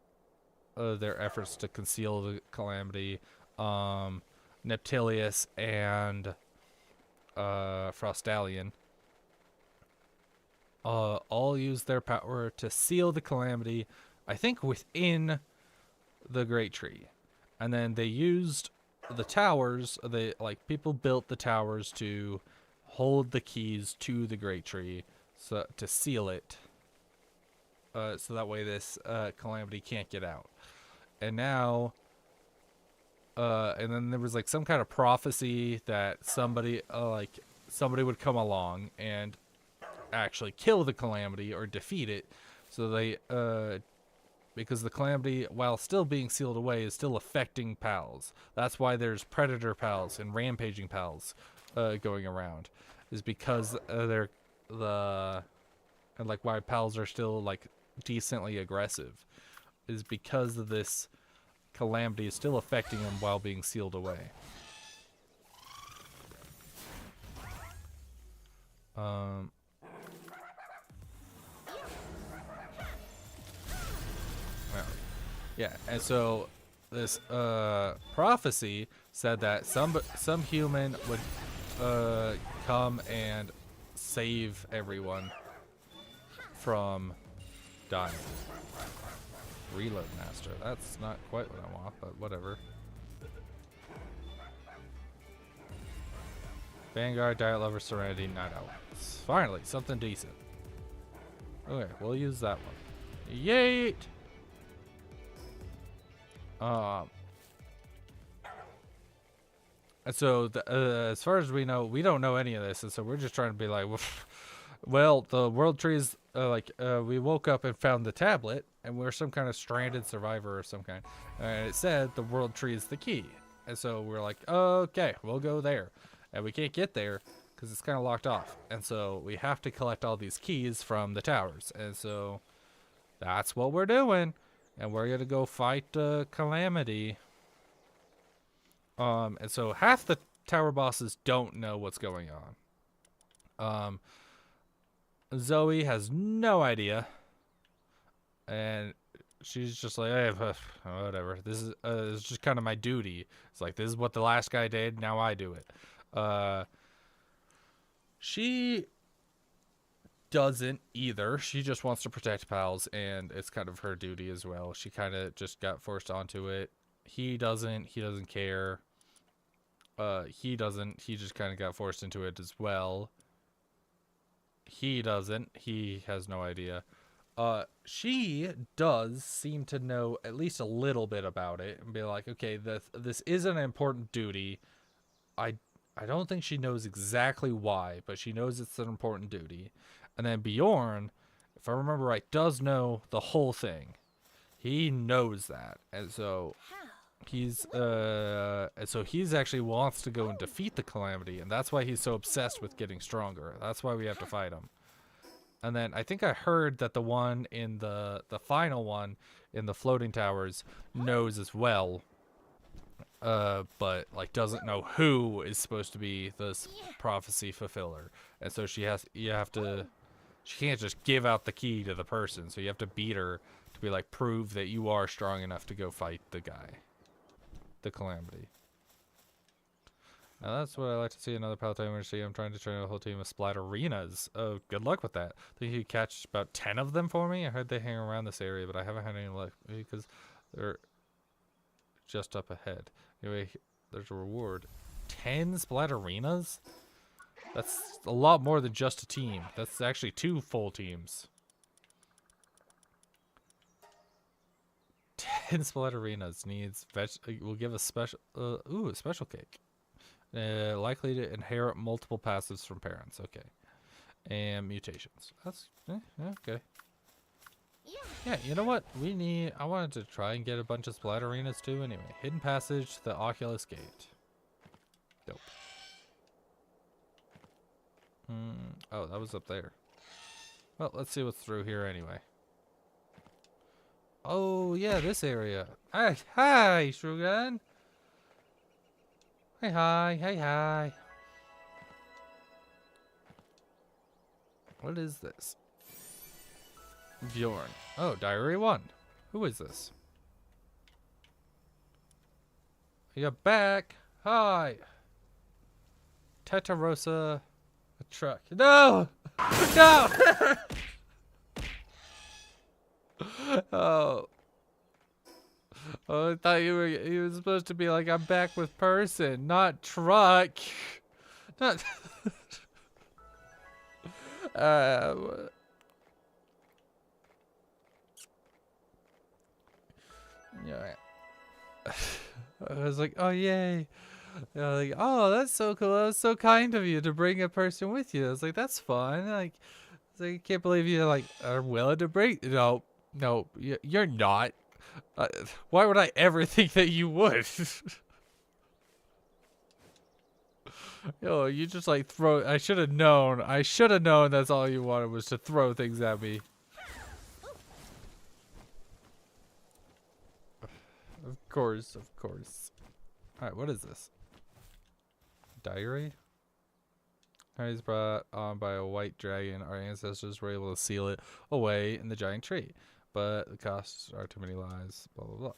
A: their efforts to conceal the Calamity. Neptilius and Frostalion all used their power to seal the Calamity, I think within the Great Tree. And then they used the towers, people built the towers to hold the keys to the Great Tree, so to seal it, so that way this Calamity can't get out. And now and then there was like some kind of prophecy that somebody would come along and actually kill the Calamity or defeat it. So they because the Calamity, while still being sealed away, is still affecting pals. That's why there's predator pals and rampaging pals going around, is because they're and like why pals are still like decently aggressive, is because of this Calamity is still affecting them while being sealed away. Yeah, and so this prophecy said that some human would come and save everyone from dying. Reload master. That's not quite what I want, but whatever. Vanguard, Diet Lover, Serenity, Night Owl. Finally, something decent. Okay, we'll use that one. Yeet! And so, as far as we know, we don't know any of this, and so we're just trying to be like, well, the world tree is, we woke up and found the tablet, and we're some kind of stranded survivor of some kind, and it said the world tree is the key. And so we're like, okay, we'll go there. And we can't get there because it's kind of locked off. And so we have to collect all these keys from the towers. And so that's what we're doing. And we're going to go fight Calamity. And so half the tower bosses don't know what's going on. Zoe has no idea. And she's just like, hey, whatever. This is just kind of my duty. It's like, this is what the last guy did. Now I do it. She doesn't either. She just wants to protect pals, and it's kind of her duty as well. She kind of just got forced onto it. He doesn't care. He just kind of got forced into it as well. He doesn't. He has no idea. She does seem to know at least a little bit about it and be like, okay, this is an important duty. I don't think she knows exactly why, but she knows it's an important duty. And then Bjorn, if I remember right, does know the whole thing. He knows that. And so he's actually wants to go and defeat the Calamity, and that's why he's so obsessed with getting stronger. That's why we have to fight him. And then I think I heard that the one in the final one in the floating towers knows as well. But like doesn't know who is supposed to be this prophecy fulfiller, and so she can't just give out the key to the person, so you have to beat her to be like, prove that you are strong enough to go fight the guy, the Calamity. Now that's what I like to see. Another Palatine Emergency. I'm trying to train a whole team of Splatterinas. Oh, good luck with that. Think you could catch about 10 of them for me? I heard they hang around this area, but I haven't had any luck. Maybe because they're just up ahead. Anyway, there's a reward. 10 Splatterinas? That's a lot more than just a team. That's actually 2 full teams. 10 Splatterinas needs will give a special a special cake. Likely to inherit multiple passives from parents. Okay. And mutations. That's okay. Yeah, you know what? I wanted to try and get a bunch of Splatterinas too anyway. Hidden passage to the Oculus Gate. Dope. Oh, that was up there. Well, let's see what's through here anyway. Oh, yeah, this area. Hi, Shrugan. Hi. What is this? Bjorn. Oh, Diary 1. Who is this? You're back. Hi. Tetarosa. A truck. No! No! Oh. Oh, I thought you were supposed to be like, I'm back with person, not truck. Not yeah. I was like, oh yay. Like, oh, that's so cool. That was so kind of you to bring a person with you. I was like, that's fun. Like, I can't believe you like are willing to bring. No, you're not. Why would I ever think that you would? Yo, you just like throw. I should have known. That's all you wanted was to throw things at me. Of course. Alright, what is this? Diary? Diaries brought on by a white dragon. Our ancestors were able to seal it away in the giant tree. But the costs are too many lives. Blah, blah, blah.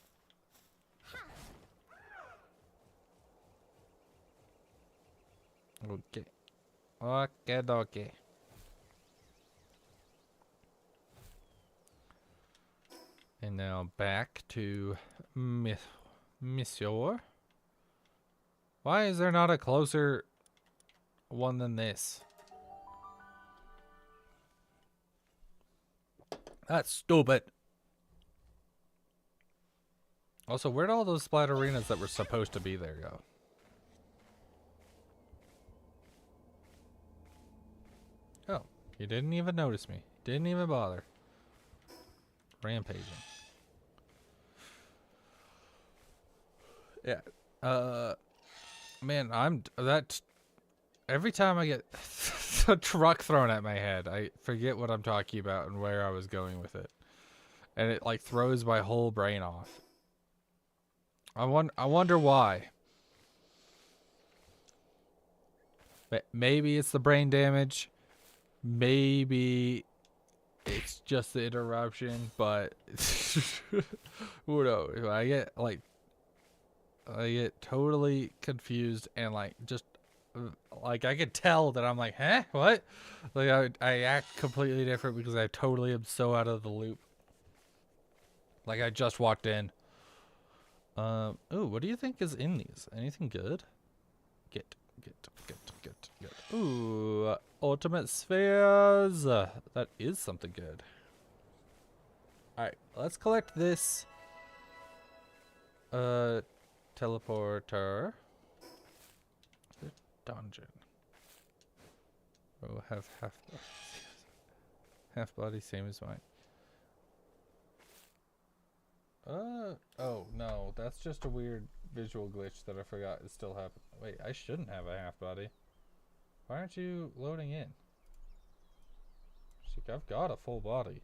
A: Okay. And now back to Monsieur. Why is there not a closer one than this? That's stupid. Also, where'd all those Splatterinas that were supposed to be there go? Oh, you didn't even notice me. Didn't even bother. Rampaging. Yeah. Man, every time I get a truck thrown at my head, I forget what I'm talking about and where I was going with it. And it like throws my whole brain off. I wonder why. Maybe it's the brain damage. Maybe it's just the interruption, but who knows? I get totally confused and like just like I could tell that I'm like, huh? What? Like I act completely different because I totally am so out of the loop. Like I just walked in. Oh, what do you think is in these? Anything good? Get. Ooh, ultimate spheres. That is something good. Alright, let's collect this teleporter. The dungeon. Oh, have half body, same as mine. Oh no, that's just a weird visual glitch that I forgot is still happening. Wait, I shouldn't have a half body. Why aren't you loading in? She's like, I've got a full body.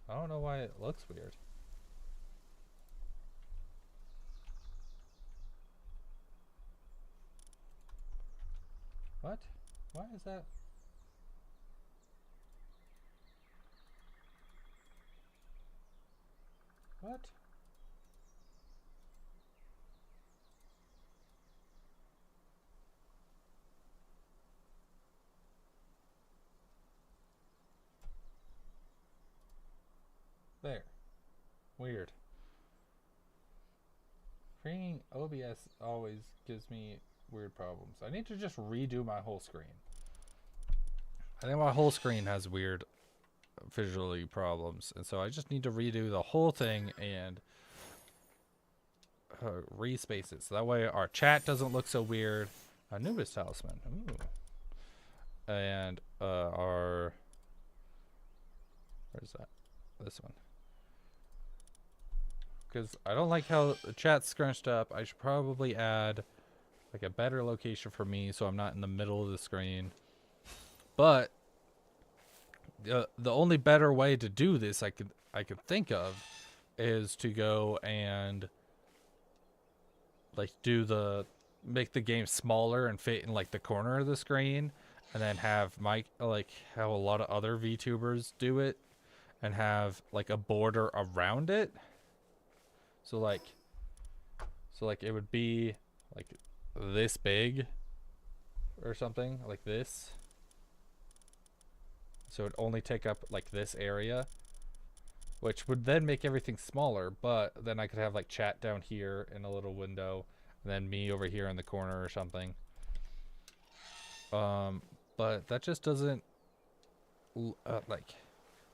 A: I don't know why it looks weird. What? Why is that? What? Weird. Freeing OBS always gives me weird problems. I need to just redo my whole screen. I think my whole screen has weird visually problems, and so I just need to redo the whole thing and respace it so that way our chat doesn't look so weird. Anubis talisman. Ooh. And our, where's that? This one. Because I don't like how the chat's scrunched up. I should probably add like a better location for me so I'm not in the middle of the screen. But the only better way to do this I could think of is to go and like make the game smaller and fit in like the corner of the screen, and then have like how a lot of other VTubers do it and have like a border around it. So like it would be like this big or something like this. So it'd only take up like this area, which would then make everything smaller, but then I could have like chat down here in a little window and then me over here in the corner or something. But that just doesn't like,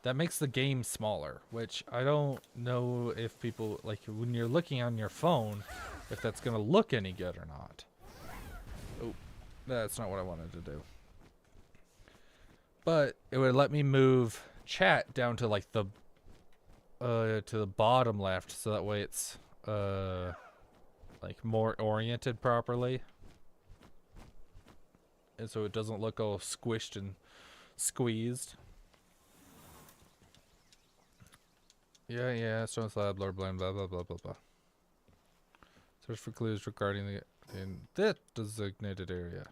A: that makes the game smaller, which I don't know if people, like when you're looking on your phone, if that's gonna look any good or not. Oh, that's not what I wanted to do. But it would let me move chat down to like the to the bottom left, so that way it's like more oriented properly, and so it doesn't look all squished and squeezed. Yeah, stone slab, blah blah blah blah blah blah blah. Search for clues regarding in that designated area.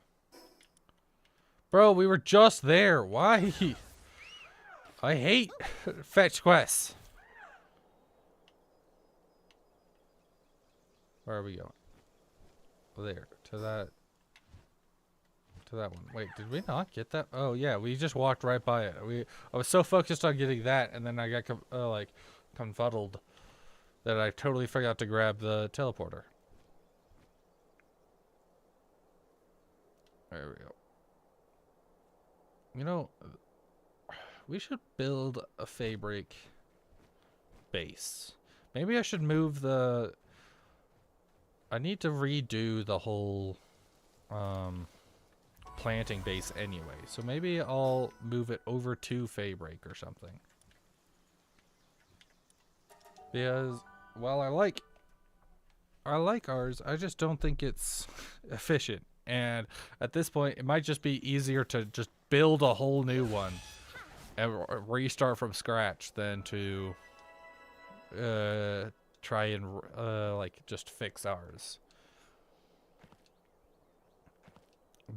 A: Bro, we were just there. Why? I hate fetch quests. Where are we going? There, to that one. Wait, did we not get that? Oh yeah, we just walked right by it. I was so focused on getting that, and then I got like confuddled that I totally forgot to grab the teleporter. There we go. You know, we should build a Feybreak base. Maybe I should move the... I need to redo the whole planting base anyway. So maybe I'll move it over to Feybreak or something. Because, well, I like ours, I just don't think it's efficient. And at this point, it might just be easier to just build a whole new one and restart from scratch than to try and like just fix ours.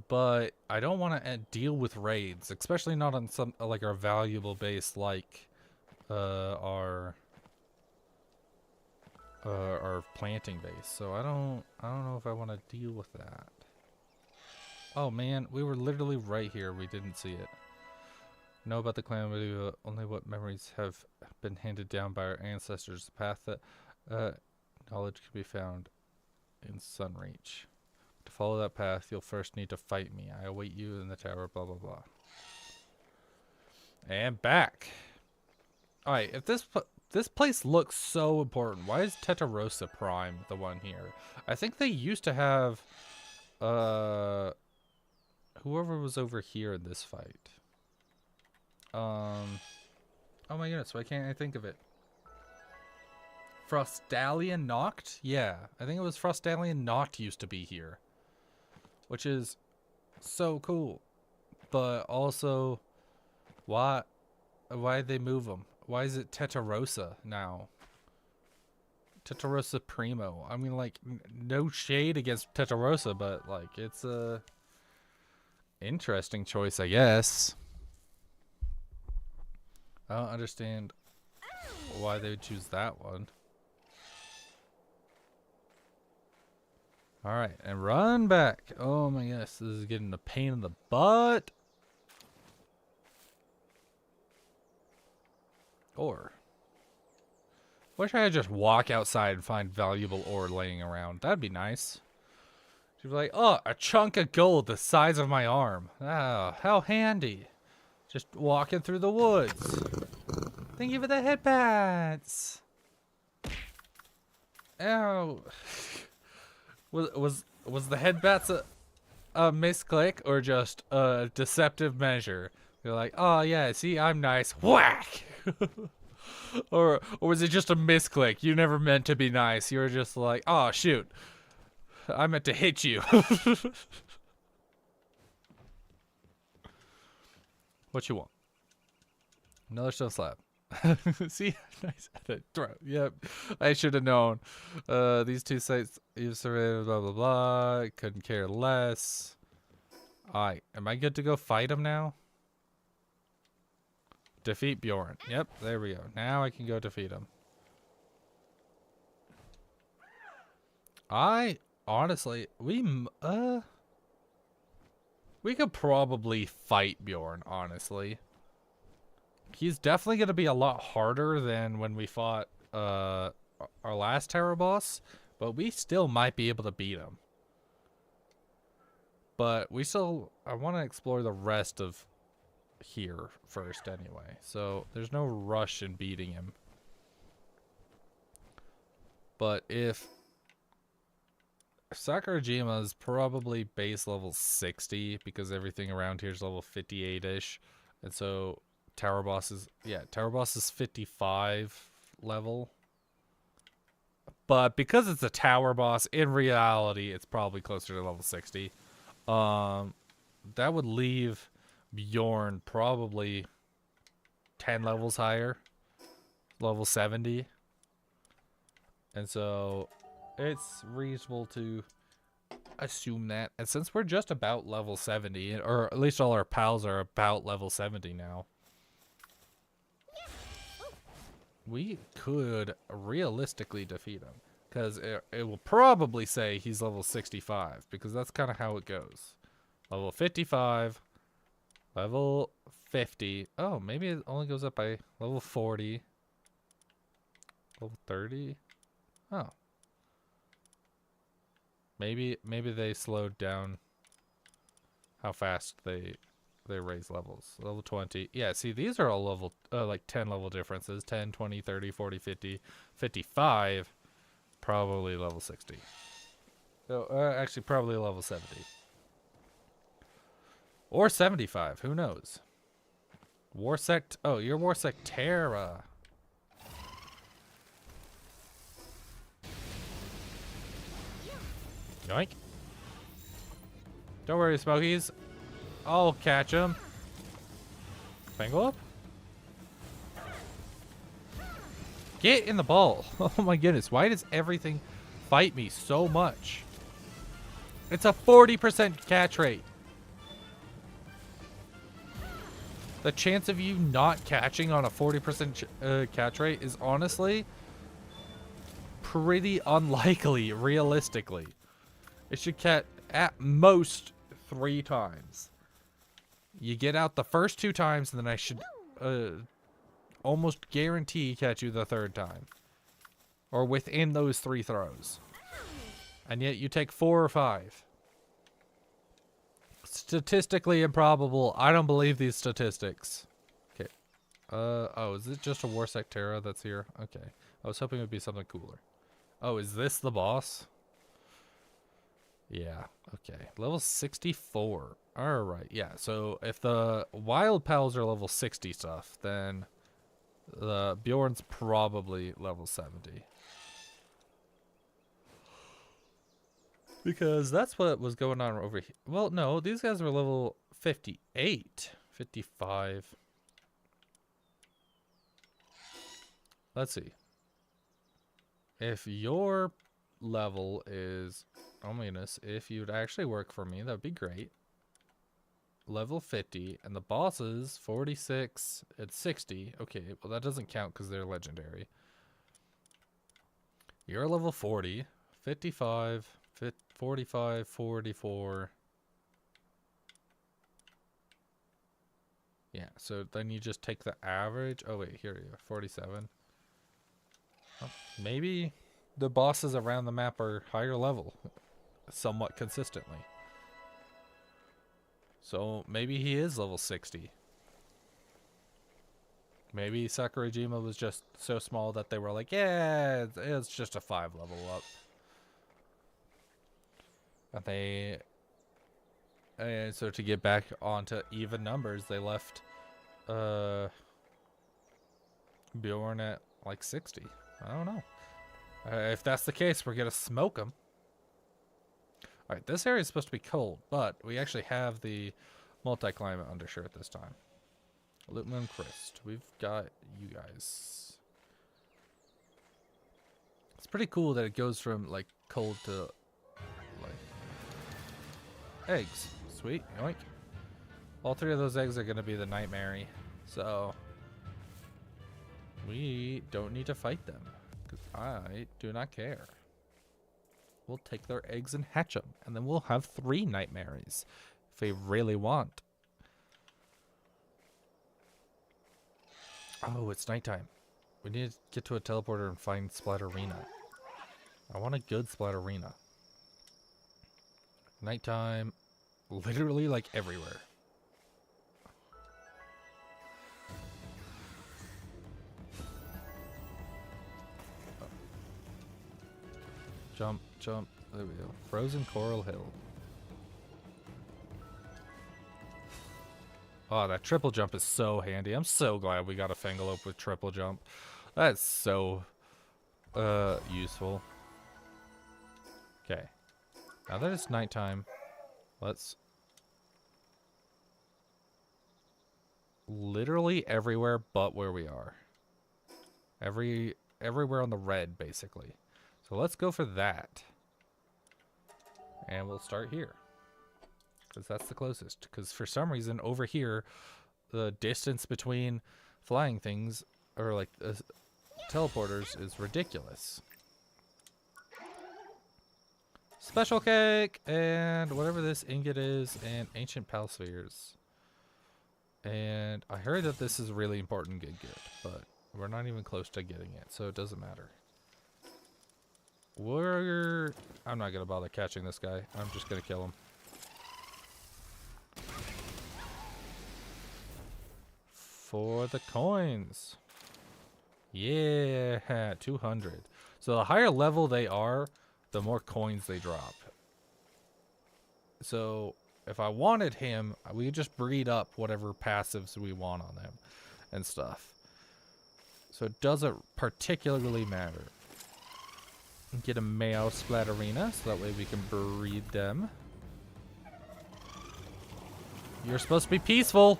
A: But I don't want to deal with raids, especially not on some like our valuable base like our planting base. So I don't know if I want to deal with that. Oh man, we were literally right here. We didn't see it. Know about the calamity, only what memories have been handed down by our ancestors. The path that knowledge can be found in Sunreach. To follow that path, you'll first need to fight me. I await you in the tower, blah blah blah. And back. Alright, if this place looks so important, why is Tetarossa Prime the one here? I think they used to have whoever was over here in this fight. Oh my goodness, why can't I think of it? Frostalion Noct? Yeah, I think it was Frostalion Noct used to be here. Which is so cool. But also, why'd they move them? Why is it Tetarossa now? Tetarossa Primo. I mean, like, no shade against Tetarossa, but, like, it's a interesting choice, I guess. I don't understand why they would choose that one. Alright, and run back. Oh my gosh, this is getting a pain in the butt. Or Wish I could just walk outside and find valuable ore laying around. That'd be nice. She'd be like, oh, a chunk of gold the size of my arm. Ah, how handy. Just walking through the woods. Thank you for the headpats. Ow. Was the headbats a misclick or just a deceptive measure? You're like, oh yeah, see, I'm nice. Whack! or was it just a misclick? You never meant to be nice. You were just like, oh shoot, I meant to hit you. What you want? Another stone slab. See, nice throw. Yep, I should have known. These two sites you've surveyed. Blah blah blah. Couldn't care less. Alright, am I good to go fight him now? Defeat Bjorn. Yep, there we go. Now I can go defeat him. Honestly, we could probably fight Bjorn, honestly. He's definitely going to be a lot harder than when we fought our last terror boss, but we still might be able to beat him. But I want to explore the rest of here first anyway, so there's no rush in beating him. But if Sakurajima is probably base level 60 because everything around here is level 58-ish, and so Tower Boss is 55 level. But because it's a Tower Boss, in reality, it's probably closer to level 60. That would leave Bjorn probably 10 levels higher. Level 70. And so it's reasonable to assume that. And since we're just about level 70, or at least all our pals are about level 70 now, we could realistically defeat him. Because it will probably say he's level 65. Because that's kind of how it goes. Level 55. Level 50. Oh, maybe it only goes up by level 40. Level 30. Oh. Maybe they slowed down how fast they raise levels. Level 20. Yeah, see, these are all level, like 10 level differences. 10, 20, 30, 40, 50, 55. Probably level 60. So, actually, probably level 70. Or 75. Who knows? Warsect. Oh, you're Warsect Terra. Yoink. Don't worry, Smokies. I'll catch him. Fangle up. Get in the ball. Oh my goodness. Why does everything fight me so much? It's a 40% catch rate. The chance of you not catching on a 40% catch rate is honestly pretty unlikely, realistically. It should catch at most 3 times. You get out the first 2 times, and then I should almost guarantee catch you the 3rd time. Or within those 3 throws. And yet you take 4 or 5. Statistically improbable. I don't believe these statistics. Okay. Oh, is it just a Warsect Terra that's here? Okay. I was hoping it would be something cooler. Oh, is this the boss? Yeah. Okay. Level 64. Alright, yeah. So if the wild pals are level 60 stuff, then the Bjorn's probably level 70. Because that's what was going on over here. Well, no, these guys were level 58, 55. Let's see. If your level is, oh my goodness, if you'd actually work for me, that'd be great. Level 50, and the bosses 46 and 60. Okay, well that doesn't count because they're legendary. You're level 40, 55, 45, 44. Yeah, so then you just take the average. Oh wait, here you go, 47. Maybe the bosses around the map are higher level, somewhat consistently. So maybe he is level 60. Maybe Sakurajima was just so small that they were like, yeah, it's just a 5 level up. And so to get back onto even numbers, they left Bjorn at like 60. I don't know. If that's the case, we're gonna smoke them. Alright, this area is supposed to be cold, but we actually have the multi-climate undershirt this time. Loot Moon Crest. We've got you guys. It's pretty cool that it goes from like cold to like eggs. Sweet, yoink. All 3 of those eggs are gonna be the Nightmare, so we don't need to fight them because I do not care. We'll take their eggs and hatch them, and then we'll have 3 Nightmares if we really want. Oh, it's nighttime. We need to get to a teleporter and find Splatterina. I want a good Splatterina. Nighttime, literally like everywhere. Jump, jump. There we go. Frozen Coral Hill. Oh, that triple jump is so handy. I'm so glad we got a Fangalope with triple jump. That's so useful. Okay. Now that it's nighttime, let's literally everywhere but where we are. Everywhere on the red, basically. So let's go for that. And we'll start here. Because that's the closest. Because for some reason, over here, the distance between flying things, or like teleporters, is ridiculous. Special cake! And whatever this ingot is, and ancient pal spheres. And I heard that this is really important to get, but we're not even close to getting it, so it doesn't matter. I'm not gonna bother catching this guy. I'm just gonna kill him. For the coins. Yeah, 200. So the higher level they are, the more coins they drop. So if I wanted him, we could just breed up whatever passives we want on him and stuff. So it doesn't particularly matter. Get a male Splatterina, so that way we can breed them. You're supposed to be peaceful.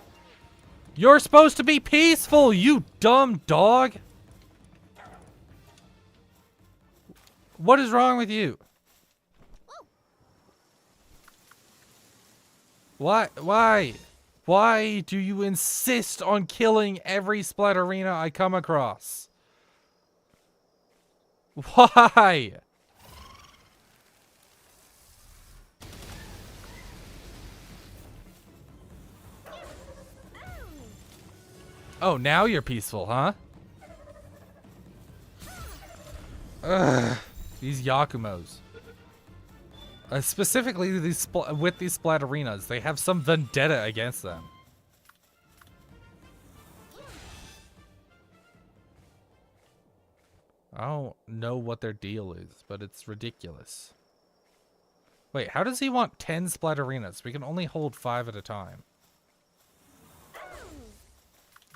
A: You're supposed to be peaceful, you dumb dog. What is wrong with you? Why? Why do you insist on killing every Splatterina I come across? Why? Oh, now you're peaceful, huh? Ugh, these Yakumos. Specifically, with these Splatterinas, they have some vendetta against them. I don't know what their deal is, but it's ridiculous. Wait, how does he want 10 Splatterinas? We can only hold 5 at a time.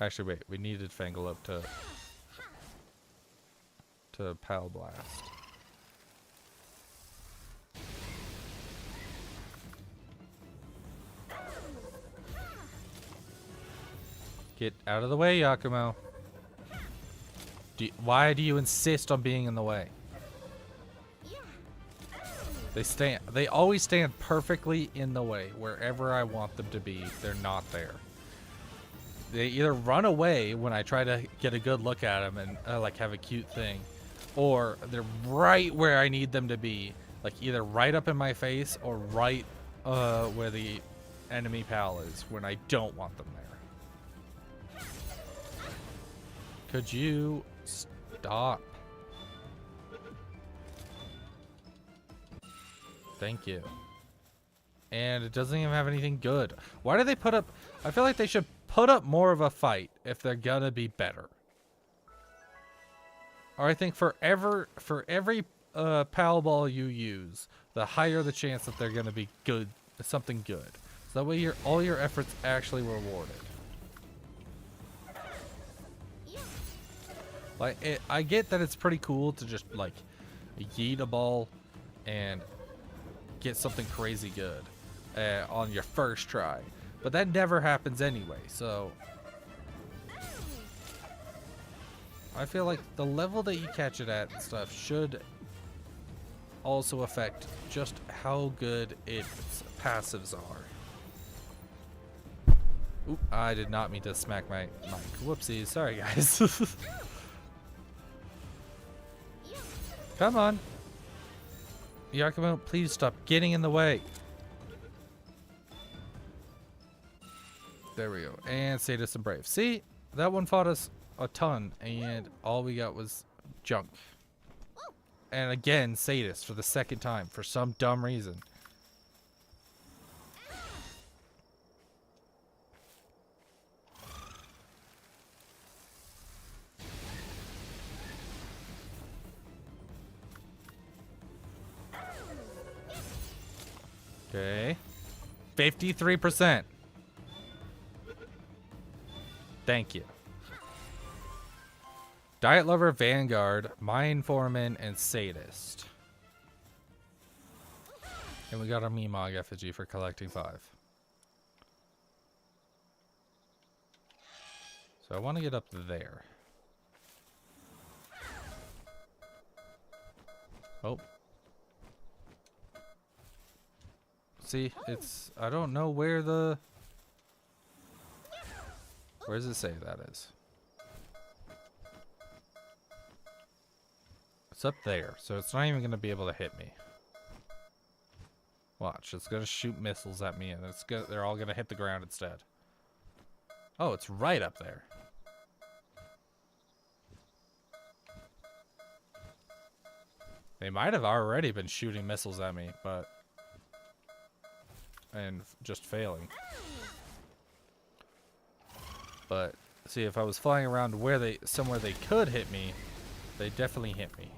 A: Actually, wait, we needed Fangalope to Pal Blast. Get out of the way, Yakumo. Why do you insist on being in the way? They always stand perfectly in the way. Wherever I want them to be, they're not there. They either run away when I try to get a good look at them and like have a cute thing, or they're right where I need them to be, like either right up in my face or right where the enemy pal is when I don't want them there. Could you stop? Thank you. And it doesn't even have anything good. Why do they put up... I feel like they should put up more of a fight if they're gonna be better. Or I think for every pal ball you use, the higher the chance that they're gonna be good, something good. So that way all your efforts actually rewarded. Like, I get that it's pretty cool to just like yeet a ball and get something crazy good on your first try, but that never happens anyway. So I feel like the level that you catch it at and stuff should also affect just how good its passives are. Oop, I did not mean to smack my mic. Whoopsies. Sorry, guys. Come on. Yakumo, please stop getting in the way. There we go. And Sadist and Brave. See? That one fought us a ton, and all we got was junk. And again, Sadist for the second time, for some dumb reason. Okay. 53%. Thank you. Diet Lover, Vanguard, Mind Foreman, and Sadist. And we got our Meemog effigy for collecting 5. So I want to get up there. Oh. See, it's... I don't know where the... Where does it say that is? It's up there, so it's not even going to be able to hit me. Watch, it's going to shoot missiles at me, and they're all going to hit the ground instead. Oh, it's right up there. They might have already been shooting missiles at me, but... and just failing. But see, if I was flying around somewhere they could hit me, they definitely hit me.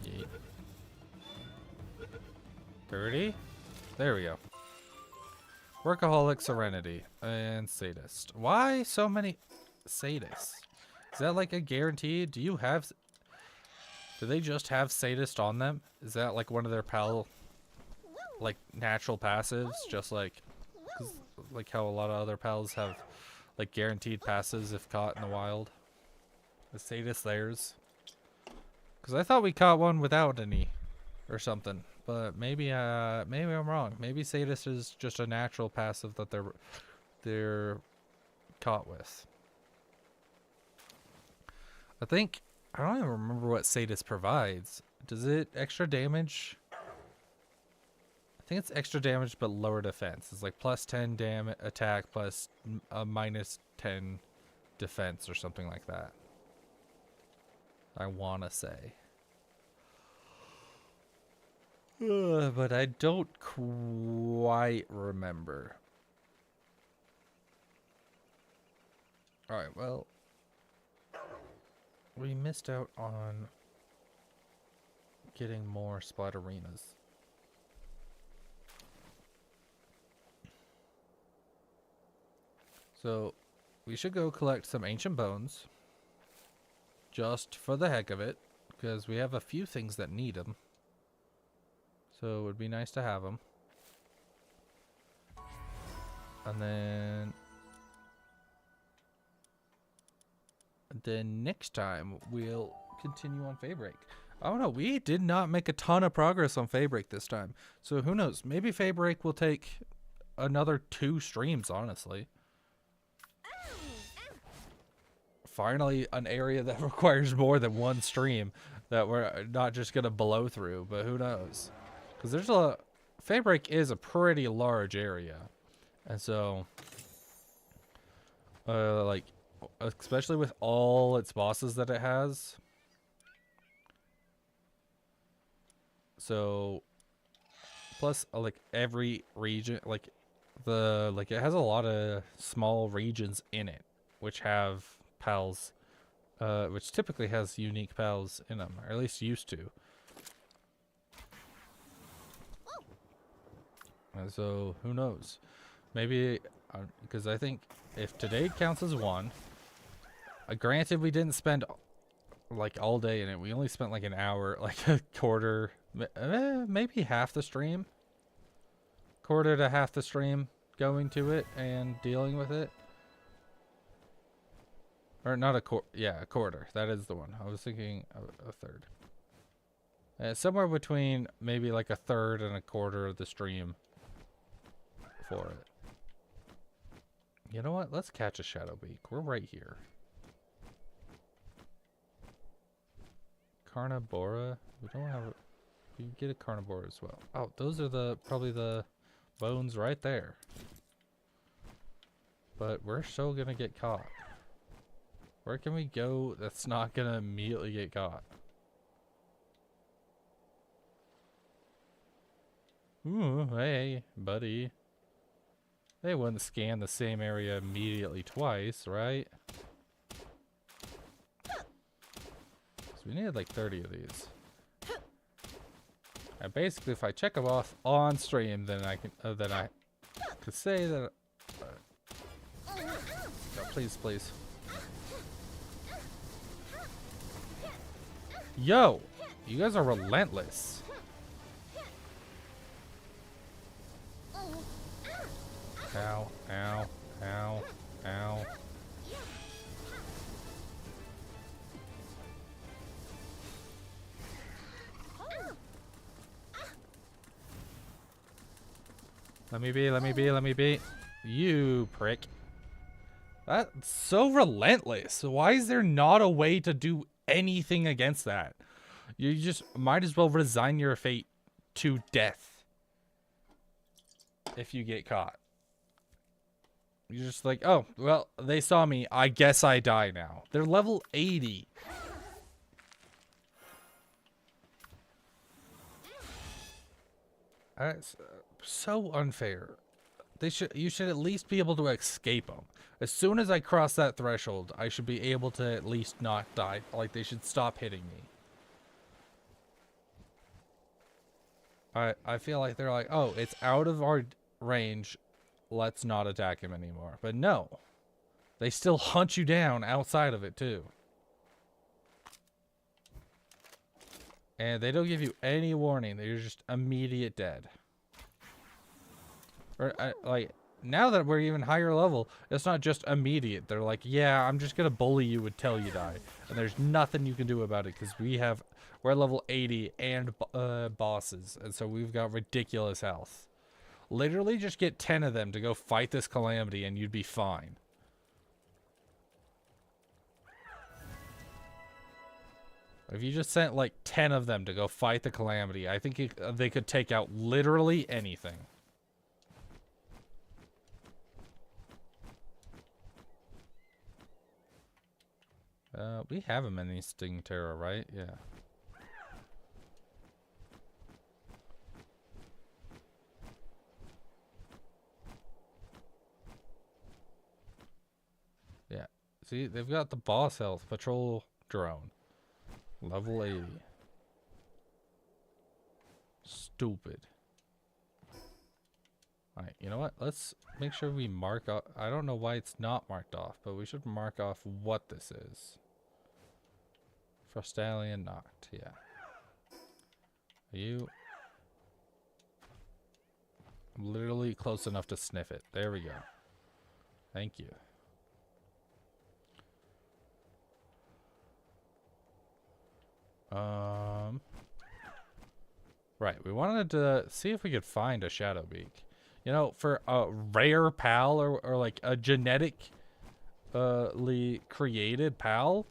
A: Yeet. 30. There we go. Workaholic, Serenity, and Sadist. Why so many Sadists? Is that like a guarantee? Do they just have Sadist on them? Is that like one of their like natural passives? Just like how a lot of other pals have like guaranteed passives if caught in the wild. The Sadist theirs? Because I thought we caught one without any or something. But maybe I'm wrong. Maybe Sadist is just a natural passive that they're caught with. I don't even remember what Sadist provides. Does it extra damage? I think it's extra damage but lower defense. It's like plus 10 damage attack plus a minus 10 defense or something like that. I want to say. But I don't quite remember. Alright, well. We missed out on getting more Splatterinas. So, we should go collect some ancient bones. Just for the heck of it. Because we have a few things that need them. So, it would be nice to have them. And then next time we'll continue on Feybreak. I don't know, we did not make a ton of progress on Feybreak this time. So who knows? Maybe Feybreak will take another 2 streams, honestly. Finally, an area that requires more than 1 stream that we're not just going to blow through, but who knows? Because Feybreak is a pretty large area. And so, like, especially with all its bosses that it has. So, plus like every region, like it has a lot of small regions in it, which have pals, which typically has unique pals in them, or at least used to. And so who knows? Maybe because I think if today counts as one, granted we didn't spend like all day in it. We only spent like an hour, like a quarter, maybe half the stream, quarter to half the stream going to it and dealing with it. Or not a quarter, yeah, a quarter. That is the one. I was thinking a third. Somewhere between maybe like a third and a quarter of the stream for it. You know what? Let's catch a shadow beak. We're right here. Carnivora. We don't have a... You can get a carnivore as well. Oh, those are probably the bones right there. But we're still gonna get caught. Where can we go that's not gonna immediately get caught? Ooh, hey, buddy. They wouldn't scan the same area immediately twice, right? So we needed like 30 of these. And basically, if I check them off on stream, then I could say that. Oh, please, please. Yo, you guys are relentless. Ow, ow, ow, ow. Let me be, let me be, let me be. You prick. That's so relentless. Why is there not a way to do anything against that? You just might as well resign your fate to death if you get caught. You're just like, oh, well, they saw me. I guess I die now. They're level 80. That's so unfair. You should at least be able to escape them. As soon as I cross that threshold, I should be able to at least not die. Like, they should stop hitting me. I feel like they're like, oh, it's out of our range. Let's not attack him anymore. But no. They still hunt you down outside of it, too. And they don't give you any warning. They're just immediate dead. Or, like, now that we're even higher level, it's not just immediate. They're like, yeah, I'm just going to bully you until you die. And there's nothing you can do about it because we're level 80 and bosses. And so we've got ridiculous health. Literally just get 10 of them to go fight this calamity and you'd be fine. If you just sent like 10 of them to go fight the calamity, I think they could take out literally anything. We have a mini Sting Terror, right? Yeah. Yeah. See, they've got the boss health patrol drone. Level 80. Stupid. Alright, you know what? Let's make sure we mark off. I don't know why it's not marked off, but we should mark off what this is. Frostallion knocked, yeah. Are you? I'm literally close enough to sniff it. There we go. Thank you. Right, we wanted to see if we could find a shadow beak. You know, for a rare pal or like a genetically created pal,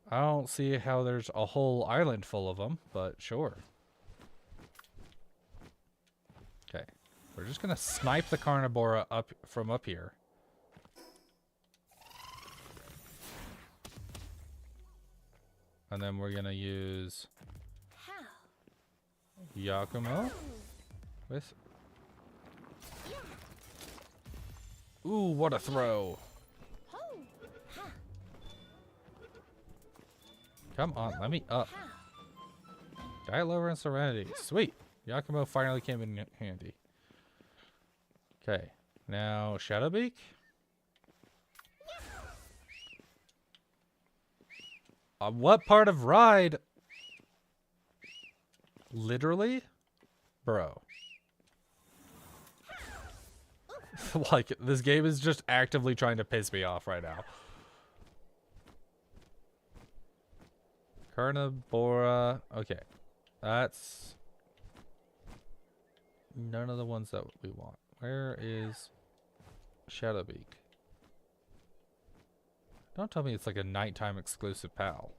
A: I don't see how there's a whole island full of them, but sure. Okay, we're just gonna snipe the Carnivora up from up here. And then we're gonna use Yakumo with. Ooh, what a throw! Come on, let me up. Diet Lover and Serenity. Sweet! Yakumo finally came in handy. Okay, now Shadowbeak. What part of ride? Literally? Bro. Like, this game is just actively trying to piss me off right now. Carnivora. Okay. That's none of the ones that we want. Where is Shadowbeak? Don't tell me it's like a nighttime exclusive pal.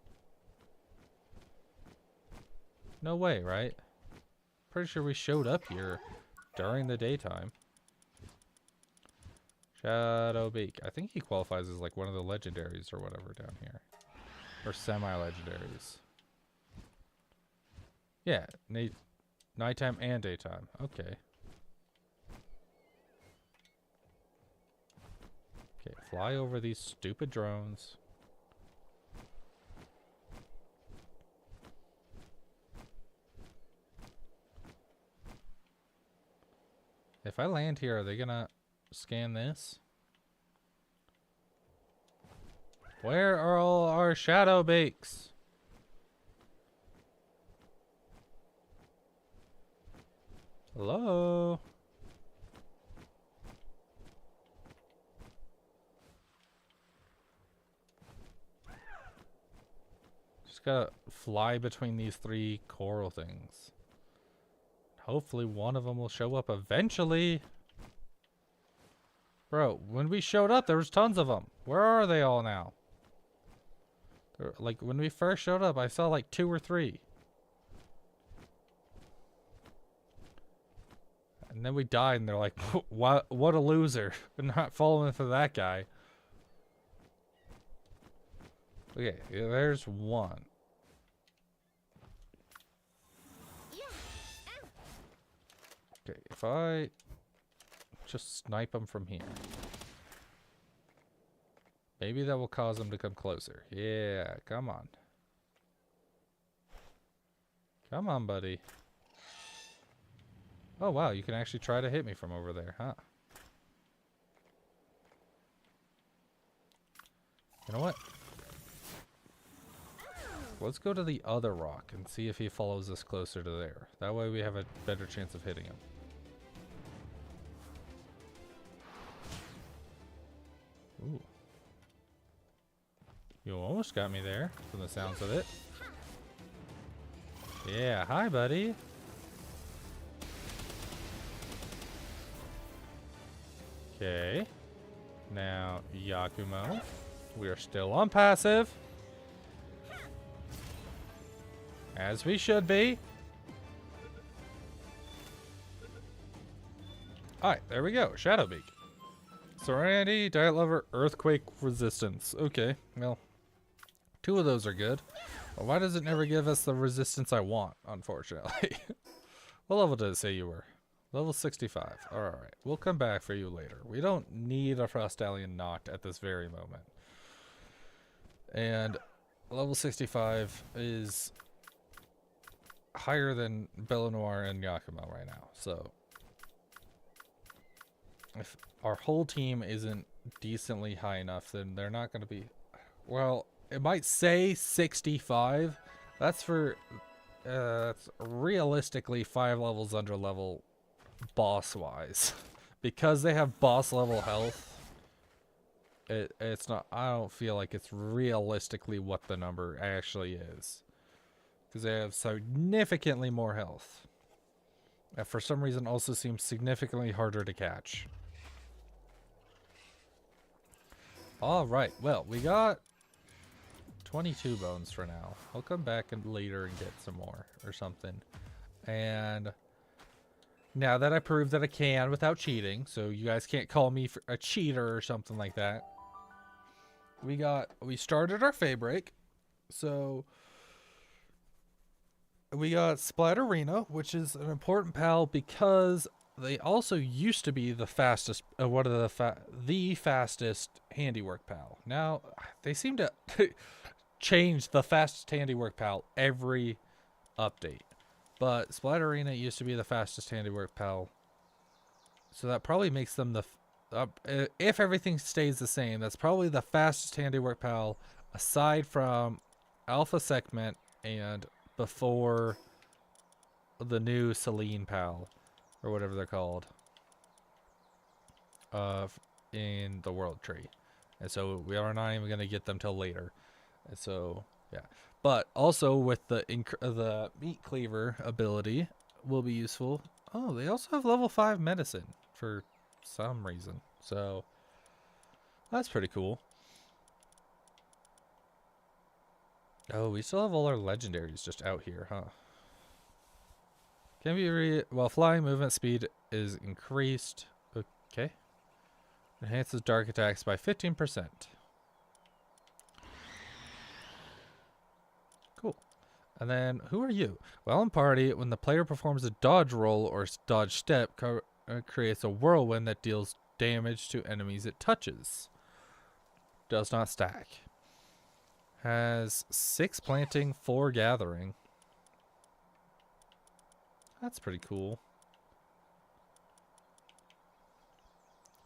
A: No way, right? Pretty sure we showed up here during the daytime. Shadowbeak. I think he qualifies as like one of the legendaries or whatever down here. Or semi-legendaries. Yeah, nighttime and daytime. Okay. Okay, fly over these stupid drones. If I land here, are they gonna scan this? Where are all our shadow bakes? Hello? Just gotta fly between these three coral things. Hopefully one of them will show up eventually. Bro, when we showed up, there was tons of them. Where are they all now? Like, when we first showed up, I saw like 2 or 3. And then we died, and they're like, what a loser. We're not following for that guy. Okay, there's one. Okay, if I just snipe them from here. Maybe that will cause them to come closer. Yeah, come on. Come on, buddy. Oh, wow, you can actually try to hit me from over there, huh? You know what? Let's go to the other rock and see if he follows us closer to there. That way we have a better chance of hitting him. Ooh. You almost got me there, from the sounds of it. Yeah, hi, buddy. Okay. Now, Yakumo. We are still on passive. As we should be. Alright, there we go. Shadowbeak. Serenity, Diet Lover, Earthquake Resistance. Okay, well, 2 of those are good. But why does it never give us the resistance I want, unfortunately? What level did it say you were? Level 65. Alright, we'll come back for you later. We don't need a Frostallion knocked at this very moment. And level 65 is higher than Bellanoir and Yakumo right now, so if our whole team isn't decently high enough, then they're not going to be... Well, it might say 65. That's for... That's realistically 5 levels under level boss-wise. Because they have boss-level health, it's not... I don't feel like it's realistically what the number actually is. Because they have significantly more health. And for some reason also seems significantly harder to catch. Alright, well, we got 22 bones for now. I'll come back later and get some more or something. And now that I proved that I can without cheating, so you guys can't call me a cheater or something like that. We started our Feybreak. So we got Splatterina, which is an important pal because they also used to be the fastest, one of the fastest handiwork pal. Now they seem to change the fastest handiwork pal every update. But Splatterina used to be the fastest handiwork pal, so that probably makes them the if everything stays the same, that's probably the fastest handiwork pal aside from Alpha Segment and before the new Celine pal or whatever they're called in the world tree. And so we are not even going to get them till later. And so yeah, but also with the meat cleaver ability will be useful. Oh, they also have level 5 medicine for some reason, so that's pretty cool. Oh, we still have all our legendaries just out here, huh? Can be while flying, movement speed is increased. Okay. Enhances dark attacks by 15%. Cool. And then, who are you? Well, in party, when the player performs a dodge roll or dodge step, creates a whirlwind that deals damage to enemies it touches. Does not stack. Has 6 planting, 4 gathering. That's pretty cool.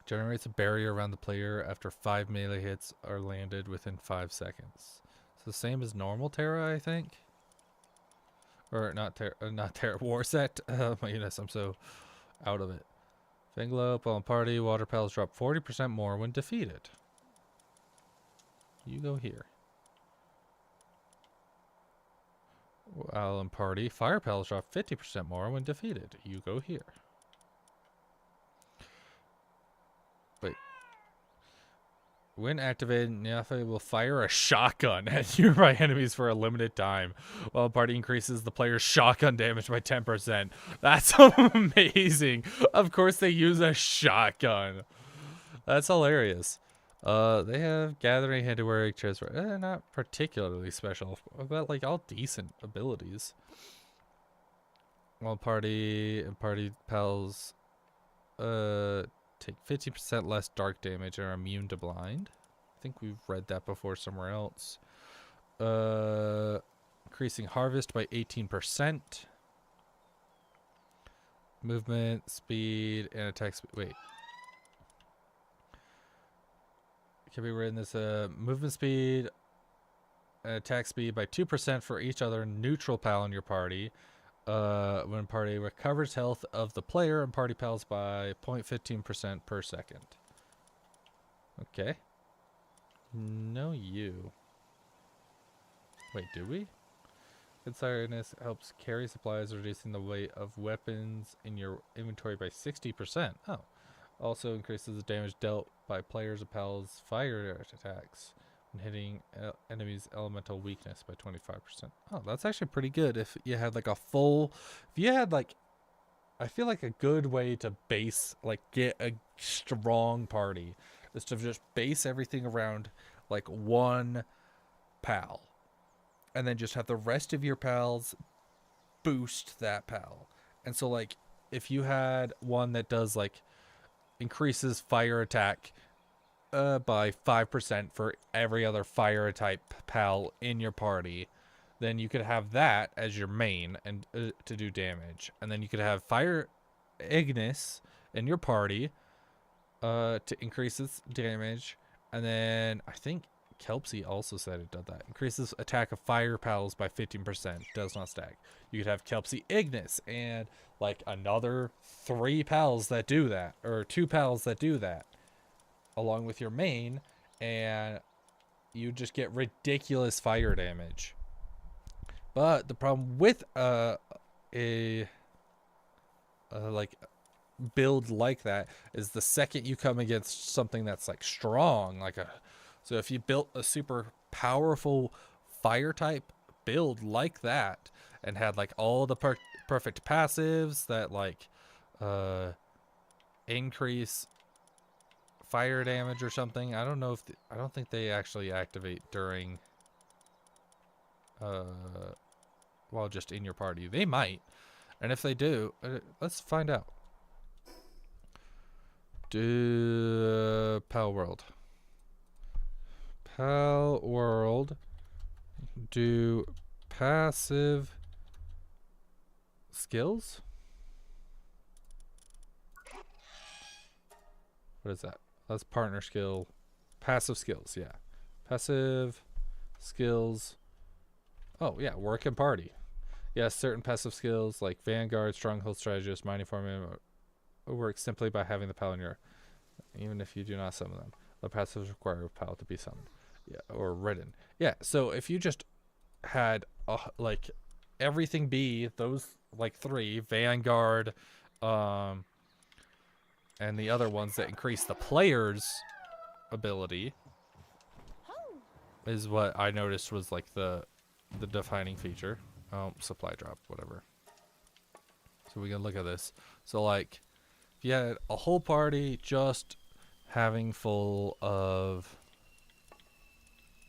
A: Generates a barrier around the player after 5 melee hits are landed within 5 seconds. It's the same as normal Terra, I think. Or not Terra War set. Oh my goodness, I'm so out of it. Finglope, while in party, water pals drop 40% more when defeated. You go here. While in party, fire pals drop 50% more when defeated. You go here. Wait. When activated, Nyafe will fire a shotgun at nearby enemies for a limited time. While party increases the player's shotgun damage by 10%. That's amazing. Of course they use a shotgun. That's hilarious. They have gathering, handiwork, transfer. Not particularly special, but like all decent abilities. While party and party pals take 50% less dark damage and are immune to blind. I think we've read that before somewhere else. Increasing harvest by 18%. Movement, speed, and attack speed. Wait. Can be written as movement speed and attack speed by 2% for each other neutral pal in your party. When party recovers health of the player and party pals by 0.15% per second. Okay. No, you. Wait, do we? Consignedness helps carry supplies, reducing the weight of weapons in your inventory by 60%. Oh. Also increases the damage dealt by players' and pals' fire attacks when hitting enemies' elemental weakness by 25%. Oh, that's actually pretty good if you had like a full... If you had like... I feel like a good way to base, like get a strong party is to just base everything around like one pal. And then just have the rest of your pals boost that pal. And so like if you had one that does like increases fire attack by 5% for every other fire type pal in your party, then you could have that as your main and to do damage, and then you could have fire Ignis in your party to increase its damage, and then I think Kelpsy also said it did that. Increases attack of fire pals by 15%. Does not stack. You could have Kelpsy Ignis and like another 3 pals that do that, or 2 pals that do that, along with your main, and you just get ridiculous fire damage. But the problem with like build like that is the second you come against something that's like strong, like a... So if you built a super powerful fire type build like that and had like all the perfect passives that like increase fire damage or something. I don't know if I don't think they actually activate during while just in your party. They might. And if they do, let's find out. Do palworld. Palworld. Do passive skills? What is that? That's partner skill. Passive skills, yeah. Passive skills. Oh, yeah, work and party. Yes, certain passive skills like Vanguard, Stronghold Strategist, Mining Formula work simply by having the PAL in your... Even if you do not summon them. The passives require a PAL to be summoned. Yeah, or written. Yeah, so if you just had, like, everything be those, like, 3, Vanguard, and the other ones that increase the player's ability is what I noticed was, like, the defining feature. Supply drop, whatever. So we can look at this. So, like, if you had a whole party just having full of...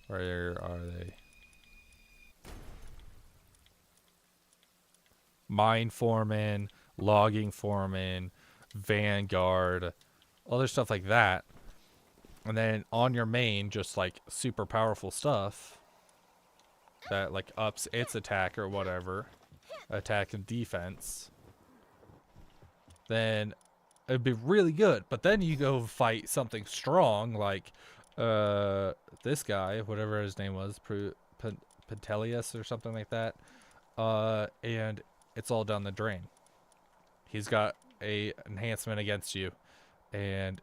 A: Where are they? Mine foreman, logging foreman, Vanguard, other stuff like that. And then on your main, just like super powerful stuff that like ups its attack or whatever, attack and defense, then it'd be really good. But then you go fight something strong like this guy, whatever his name was, Pentelius or something like that, and it's all down the drain. He's got a enhancement against you, and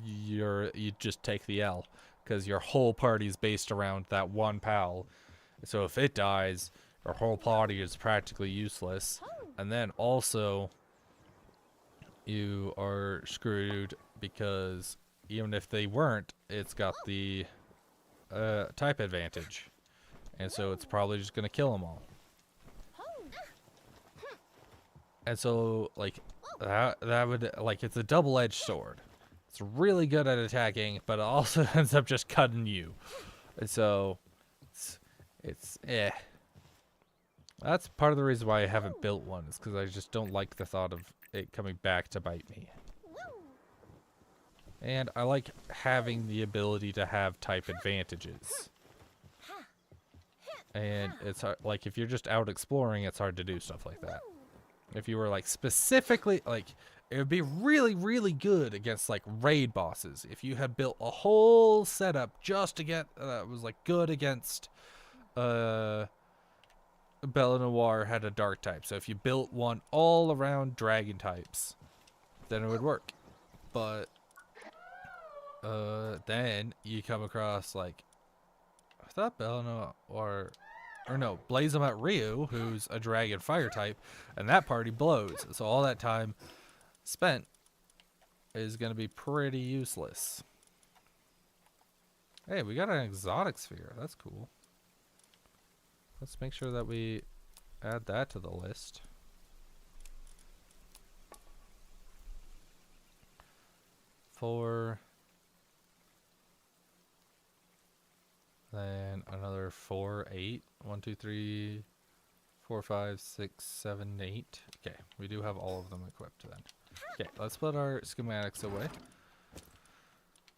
A: you just take the L because your whole party's based around that one pal. So if it dies, your whole party is practically useless, and then also you are screwed because even if they weren't, it's got the type advantage, and so it's probably just gonna kill them all. And so, like, that would, like, it's a double-edged sword. It's really good at attacking, but it also ends up just cutting you. And so, it's eh. That's part of the reason why I haven't built one, is because I just don't like the thought of it coming back to bite me. And I like having the ability to have type advantages. And it's hard, like, if you're just out exploring, it's hard to do stuff like that. If you were, like, specifically, like, it would be really, really good against, like, raid bosses. If you had built a whole setup just to get, was, like, good against, Bella Noir had a dark type. So if you built one all around dragon types, then it would work. But, then you come across, like, I thought Bella Noir... Or no, Blaze them at Ryu, who's a dragon fire type, and that party blows. So all that time spent is going to be pretty useless. Hey, we got an exotic sphere. That's cool. Let's make sure that we add that to the list. Then another 4, 8. 1, 2, 3, 4, 5, 6, 7, 8. Okay, we do have all of them equipped then. Okay, let's put our schematics away.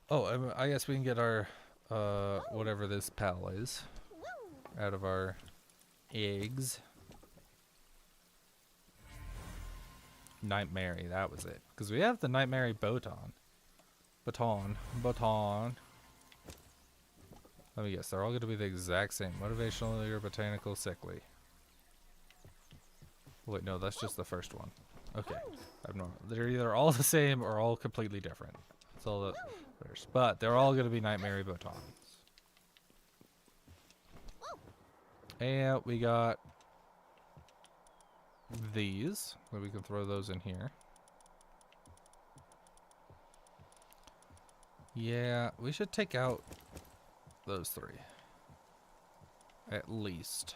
A: Oh, I guess we can get our, whatever this pal is, out of our eggs. Nightmare, that was it. Because we have the Nightmare Baton. Let me guess, they're all going to be the exact same. Motivational, leader, botanical, sickly. Wait, no, that's just the first one. Okay. They're either all the same or all completely different. That's all that matters. But they're all going to be Nightmare Batons. And we got these. So we can throw those in here. Yeah, we should take out those 3. At least.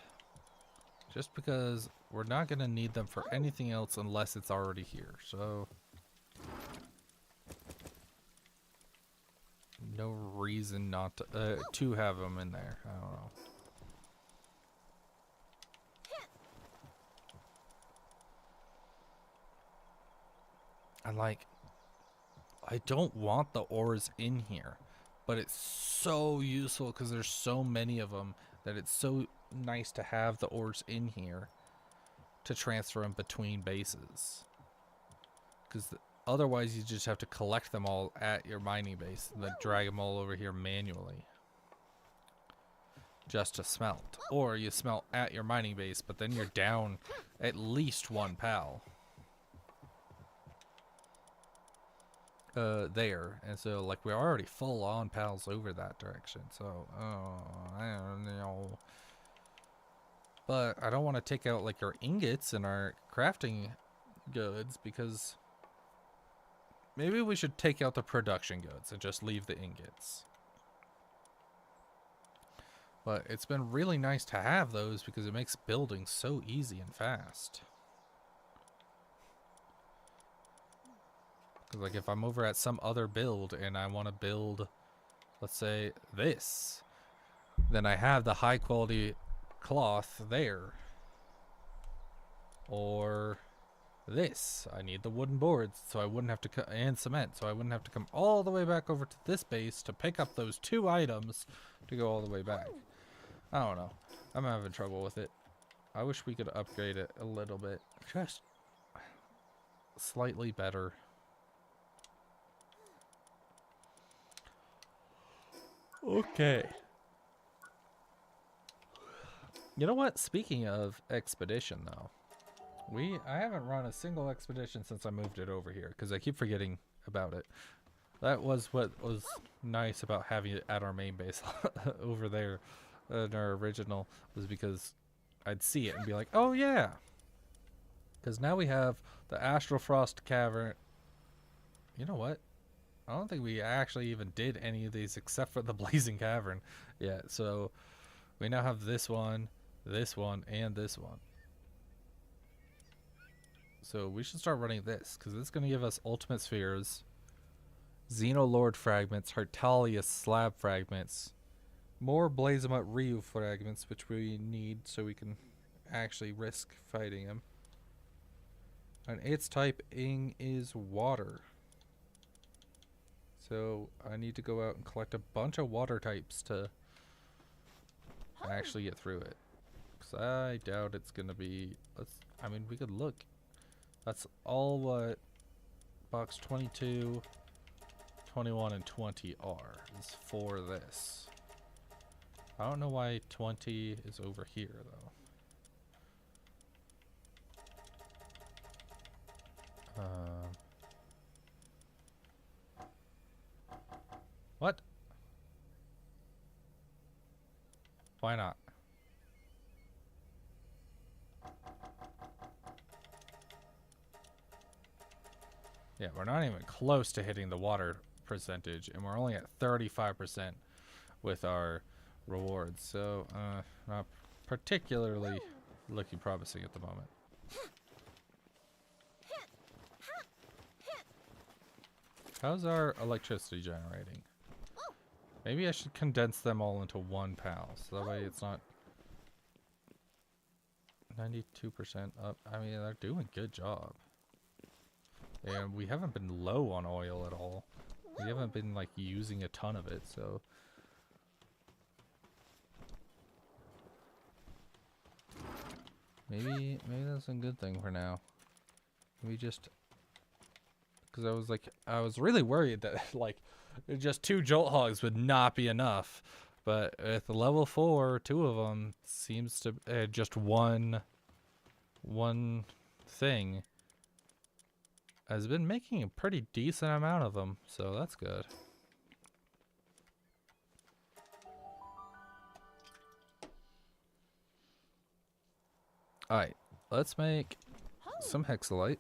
A: Just because we're not going to need them for anything else unless it's already here. So no reason not to have them in there. I don't know. And like, I don't want the ores in here, but it's so useful because there's so many of them that it's so nice to have the ores in here to transfer them between bases. Because otherwise you just have to collect them all at your mining base and then drag them all over here manually just to smelt. Or you smelt at your mining base, but then you're down at least one pal. There, and so like we're already full on pals over that direction, so I don't know, but I don't want to take out like our ingots and our crafting goods, because maybe we should take out the production goods and just leave the ingots. But it's been really nice to have those because it makes building so easy and fast. Like if I'm over at some other build and I want to build, let's say this, then I have the high quality cloth there. Or this, I need the wooden boards so I wouldn't have to and cement, so I wouldn't have to come all the way back over to this base to pick up those 2 items to go all the way back. I don't know, I'm having trouble with it. I wish we could upgrade it a little bit, just slightly better. Okay. You know what? Speaking of expedition, though, I haven't run a single expedition since I moved it over here because I keep forgetting about it. That was what was nice about having it at our main base over there in our original, was because I'd see it and be like, oh yeah. Because now we have the Astral Frost Cavern. You know what? I don't think we actually even did any of these except for the Blazing Cavern. Yeah, so we now have this one, and this one. So we should start running this, because it's going to give us Ultimate Spheres, Xenolord Fragments, Hartalius Slab Fragments, more Blazamut Ryu Fragments, which we need so we can actually risk fighting him. And its typing is water. So I need to go out and collect a bunch of water types to actually get through it. Because I doubt it's going to be... I mean, we could look. That's all what box 22, 21, and 20 are. Is for this. I don't know why 20 is over here, though. What? Why not? Yeah, we're not even close to hitting the water percentage, and we're only at 35% with our rewards, so not particularly looking promising at the moment. How's our electricity generating? Maybe I should condense them all into one pal, so that way it's not 92% up. I mean, they're doing a good job. And we haven't been low on oil at all. We haven't been like using a ton of it, so. Maybe that's a good thing for now. Maybe just, because I was really worried that like just 2 jolt hogs would not be enough, but at the level 4, 2 of them seems to just one thing has been making a pretty decent amount of them, so that's good. Alright, let's make some hexalite.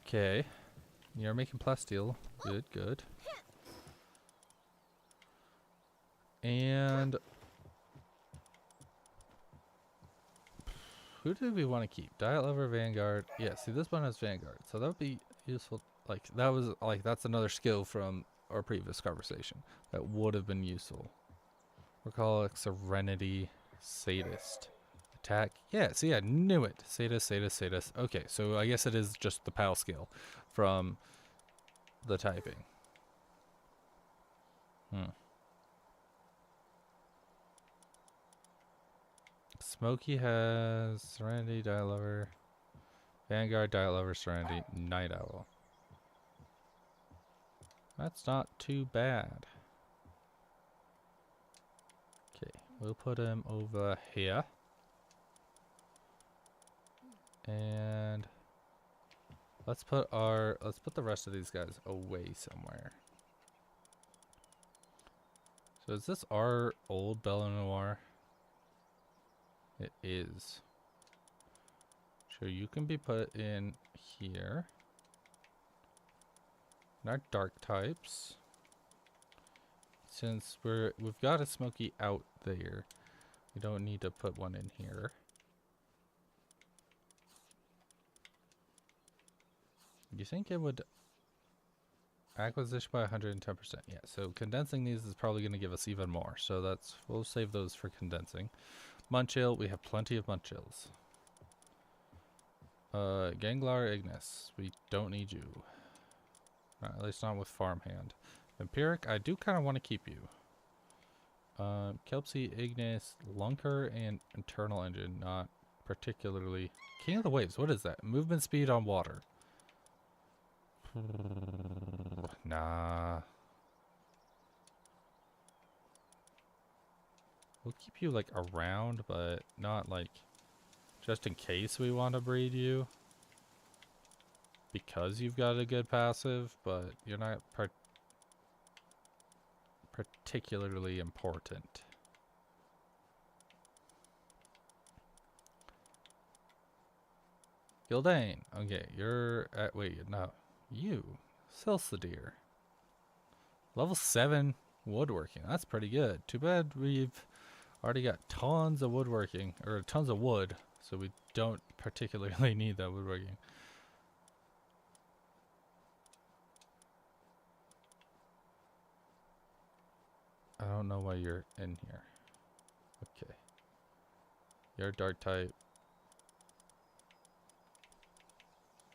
A: Okay, you're making plasteel. Good, good. And who do we want to keep? Diet Lover, Vanguard. Yeah, see, this one has Vanguard, so that would be useful. Like, that's another skill from our previous conversation that would have been useful. Recall Serenity Sadist. Attack. Yeah, see, I knew it. Sadist, sadist, sadist. Okay, so I guess it is just the PAL skill from the typing. Smokey has Serenity, Dial Lover, Vanguard, Dial Lover, Serenity, Night Owl. That's not too bad. Okay, we'll put him over here. And let's put the rest of these guys away somewhere. So is this our old Belle Noire? It is. So you can be put in here. And our dark types. Since we've got a Smoky out there, we don't need to put one in here. You think it would acquisition by 110%? Yeah, so condensing these is probably going to give us even more. So we'll save those for condensing. Munchill, we have plenty of Munchills. Ganglar Ignis, we don't need you. At least not with Farmhand. Empiric, I do kind of want to keep you. Kelpsy, Ignis, Lunker, and Internal Engine, not particularly. King of the Waves, what is that? Movement speed on water. Nah. We'll keep you like around, but not like just in case we want to breed you. Because you've got a good passive, but you're not particularly important. Gildane. Okay, you're at, wait, no. You. Silsadir. Level 7 woodworking. That's pretty good. Too bad we've already got tons of woodworking, or tons of wood, so we don't particularly need that woodworking. I don't know why you're in here. Okay. You're a dark type.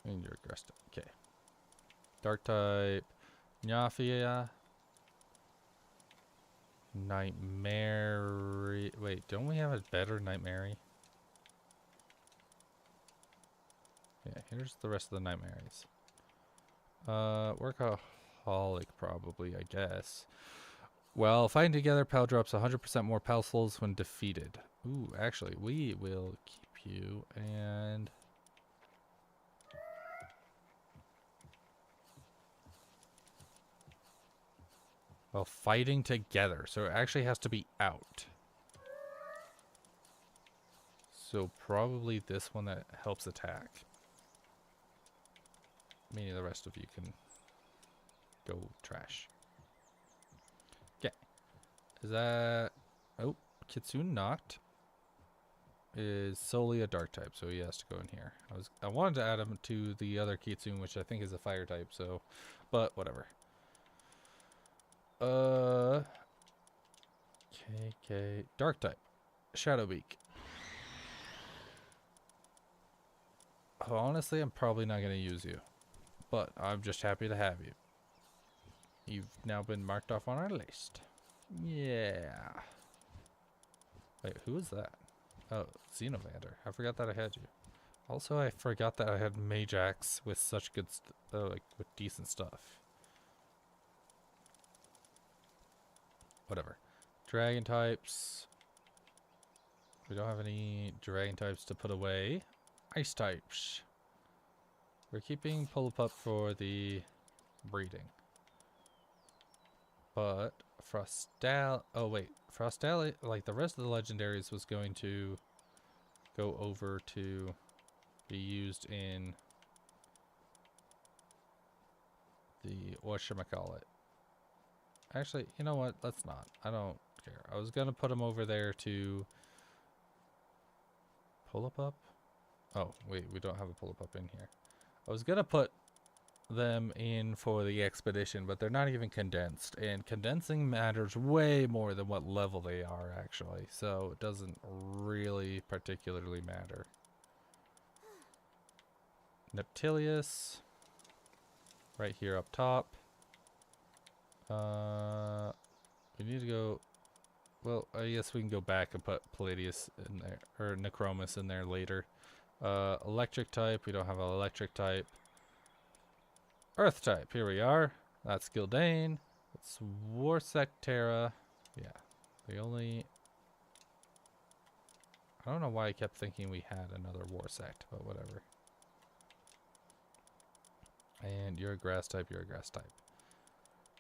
A: And you're aggressive. Okay. Dark type. Nyafia. Nightmare. Wait, don't we have a better Nightmare? Yeah, here's the rest of the Nightmares. Workaholic probably, I guess. Well, fighting together, PAL drops 100% more PAL souls when defeated. Ooh, actually, we will keep you and... Well, fighting together, so it actually has to be out. So probably this one that helps attack. Meaning the rest of you can go trash. Okay. Is that... Oh, Kitsune knocked. Is solely a dark type, so he has to go in here. I wanted to add him to the other Kitsune, which I think is a fire type, so... But, whatever. KK. Dark type. Shadowbeak. Honestly, I'm probably not going to use you. But I'm just happy to have you. You've now been marked off on our list. Yeah. Wait, who is that? Oh, Xenovander. I forgot that I had you. Also, I forgot that I had Majax with such good, like, with decent stuff. Whatever. Dragon types. We don't have any dragon types to put away. Ice types. We're keeping Pullapup for the breeding. But Frostal... Oh, wait. Frostal, like the rest of the legendaries, was going to go over to be used in the... Whatchamacallit. Actually, you know what? Let's not. I don't care. I was going to put them over there to... Pullapup? Oh, wait. We don't have a Pullapup in here. I was going to put them in for the expedition, but they're not even condensed. And condensing matters way more than what level they are, actually. So it doesn't really particularly matter. Neptilius. Right here up top. We need to go... Well, I guess we can go back and put Palladius in there, or Necromus in there later. Electric type, we don't have an electric type. Earth type, here we are. That's Gildane. It's Warsect Terra. Yeah, the only... I don't know why I kept thinking we had another Warsect, but whatever. And you're a grass type, you're a grass type.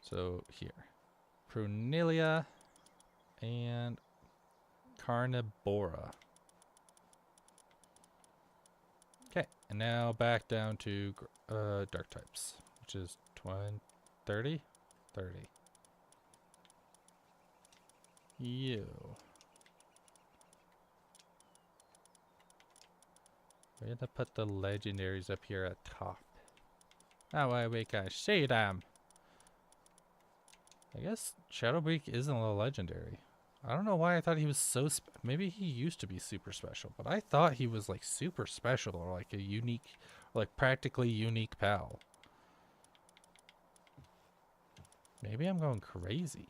A: So here. Prunelia and Carnivora. Okay, and now back down to dark types, which is 30? 30. You. We're gonna put the legendaries up here at top. That way we can see them. I guess Shadowbreak isn't a legendary. I don't know why I thought he was so maybe he used to be super special, but I thought he was like super special or like a unique, like practically unique pal. Maybe I'm going crazy.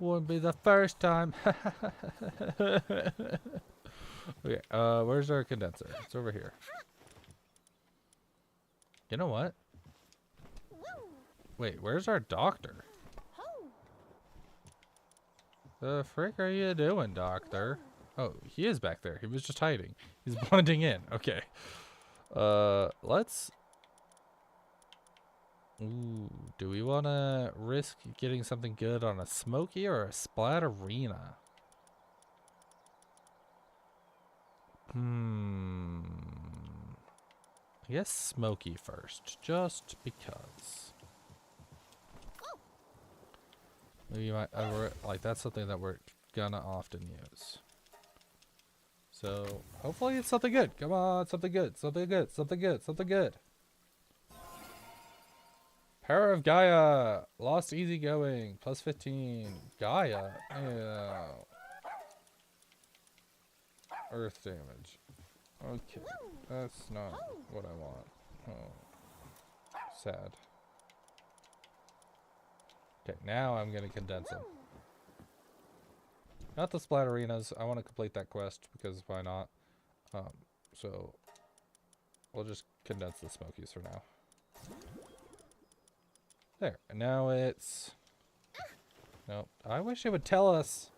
A: Wouldn't be the first time. Okay, where's our condenser? It's over here. You know what? Wait, where's our doctor? The frick are you doing, doctor? Oh, he is back there. He was just hiding. He's blending in. Okay. Let's... Ooh, do we want to risk getting something good on a Smoky or a Splat Arena? I guess Smoky first, just because. Maybe you might like that's something that we're gonna often use. So hopefully it's something good. Come on, something good, something good, something good, something good. Power of Gaia, lost easygoing, plus 15. Gaia, yeah. Earth damage. Okay, that's not what I want. Oh, sad. Okay, now I'm gonna condense them. Not the Splat Arenas. I want to complete that quest because why not? So we'll just condense the Smokies for now. There, and now it's... Nope. I wish it would tell us.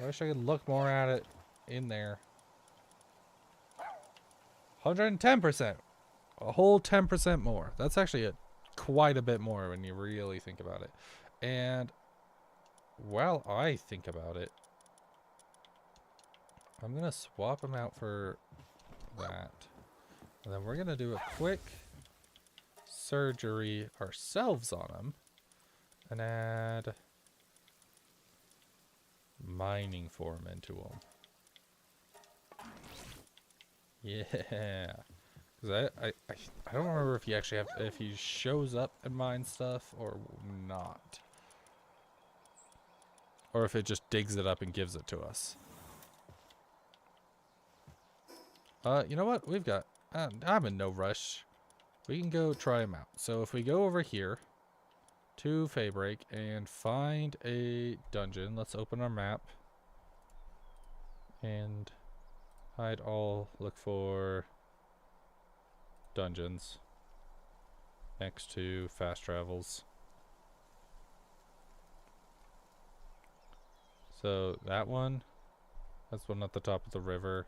A: I wish I could look more at it in there. 110%. A whole 10% more. That's actually quite a bit more when you really think about it. And while I think about it, I'm going to swap them out for that. And then we're going to do a quick surgery ourselves on them and add mining form into them. Yeah, because I don't remember if he actually if he shows up and mines stuff or not, or if it just digs it up and gives it to us. You know what? We've got. I'm in no rush. We can go try them out. So if we go over here to Feybreak and find a dungeon, let's open our map and hide all, look for dungeons next to fast travels. So that one, that's one at the top of the river.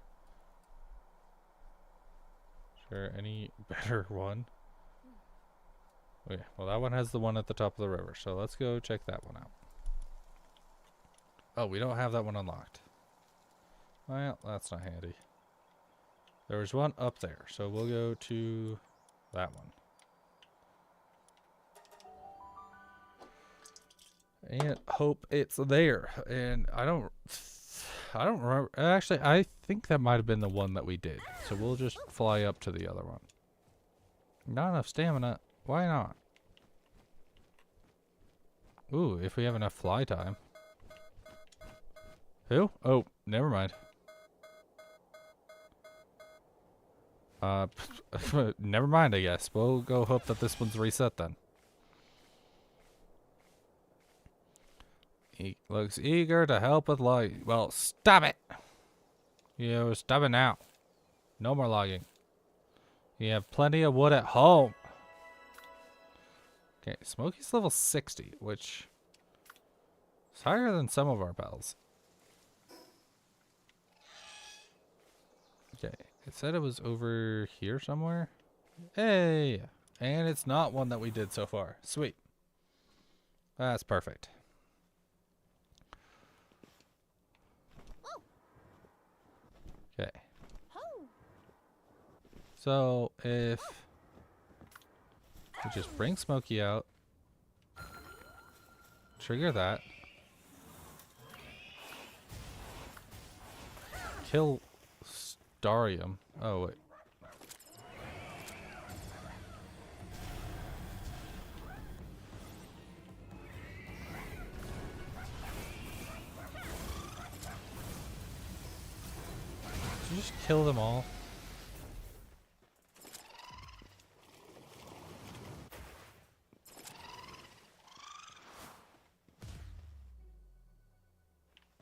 A: Sure, any better one? Okay, well that one has the one at the top of the river, so let's go check that one out. Oh, we don't have that one unlocked. Well, that's not handy. There was one up there, so we'll go to that one. And hope it's there. And I don't remember. Actually, I think that might have been the one that we did. So we'll just fly up to the other one. Not enough stamina. Why not? Ooh, if we have enough fly time. Who? Oh, never mind. Never mind, I guess. We'll go hope that this one's reset then. He looks eager to help with logging. Well, stop it! You stop it now. No more logging. You have plenty of wood at home. Okay, Smokey's level 60, which is higher than some of our pals. Okay, it said it was over here somewhere. Hey! And it's not one that we did so far. Sweet. That's perfect. Okay. So, if we just bring Smokey out, trigger that, kill Starium. Oh, wait. Did you just kill them all?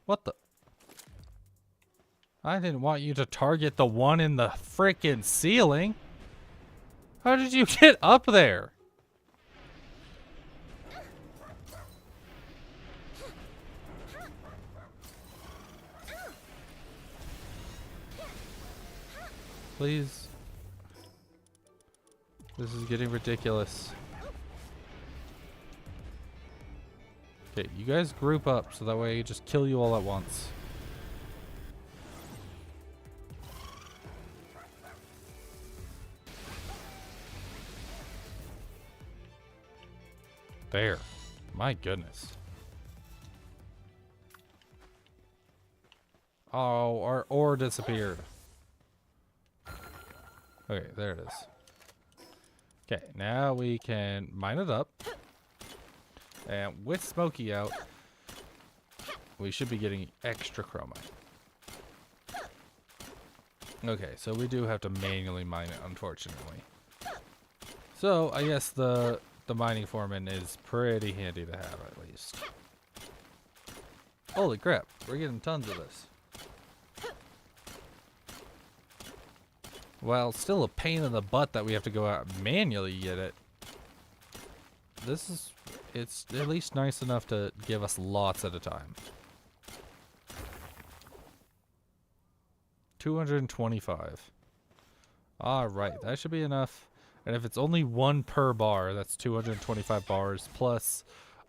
A: What the? I didn't want you to target the one in the frickin' ceiling. How did you get up there? Please. This is getting ridiculous. Okay, you guys group up so that way I just kill you all at once. There. My goodness. Oh, our ore disappeared. Okay, there it is. Okay, now we can mine it up. And with Smokey out, we should be getting extra chromite. Okay, so we do have to manually mine it, unfortunately. So, I guess the mining foreman is pretty handy to have, at least. Holy crap, we're getting tons of this. Well, still a pain in the butt that we have to go out and manually get it. It's at least nice enough to give us lots at a time. 225. Alright, that should be enough. And if it's only one per bar, that's 225 bars plus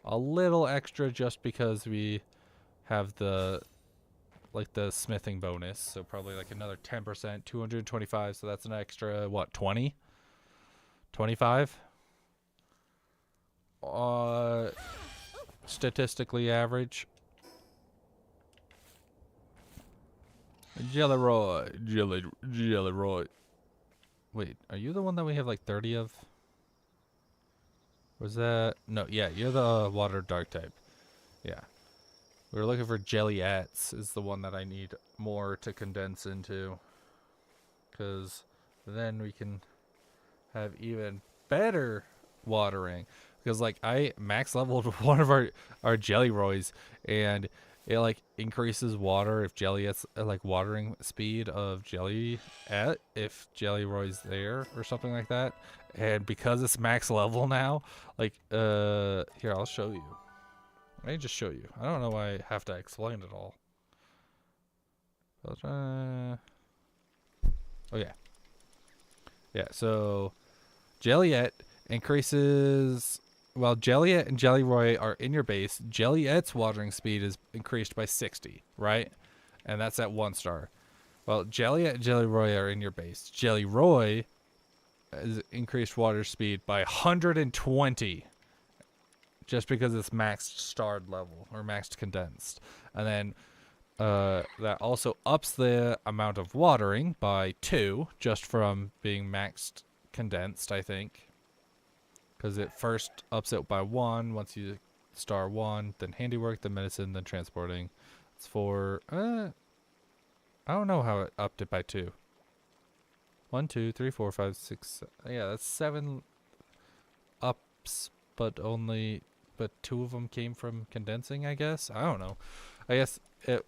A: a little extra just because we have the smithing bonus. So probably like another 10%, 225. So that's an extra, what, 20? 25? Statistically average. Jelly Roy. Wait, are you the one that we have like 30 of? Was that? No, yeah, you're the water dark type. Yeah. We were looking for Jellyettes is the one that I need more to condense into. Because then we can have even better watering. Because like I max leveled one of our Jelly Roys and it like increases water if Jellyettes like watering speed of Jellyette if Jelly Roy's there or something like that. And because it's max level now, like here I'll show you. I can just show you. I don't know why I have to explain it all. Oh yeah. Yeah, so Jellyeette increases. While Jellyeette and Jellyroy are in your base, Jellyette's watering speed is increased by 60, right? And that's at 1 star. Well, Jellyette and Jellyroy are in your base. Jellyroy is increased water speed by 120. Just because it's maxed starred level, or maxed condensed. And then that also ups the amount of watering by 2, just from being maxed condensed, I think. Because it first ups it by 1 once you star 1, then handiwork, then medicine, then transporting. It's for, I don't know how it upped it by 2. 1, 2, 3, 4, 5, 6, yeah, that's 7 ups, but 2 of them came from condensing, I guess. I don't know. I guess,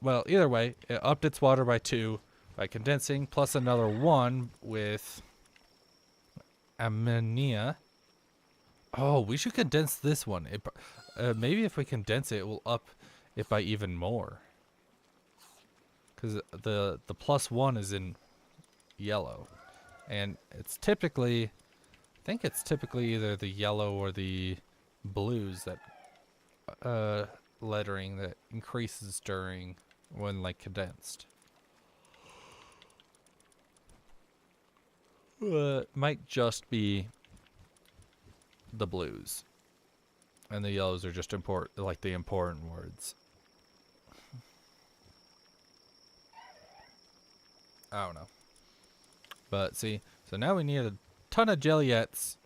A: well, either way, it upped its water by 2 by condensing, plus another 1 with ammonia. Oh, we should condense this one. Maybe if we condense it, it will up it by even more. Because the plus 1 is in yellow. And it's typically, I think it's typically either the yellow or the blues that, lettering that increases during when like condensed. Might just be the blues. And the yellows are just like the important words. I don't know. But see, so now we need a ton of Jelliettes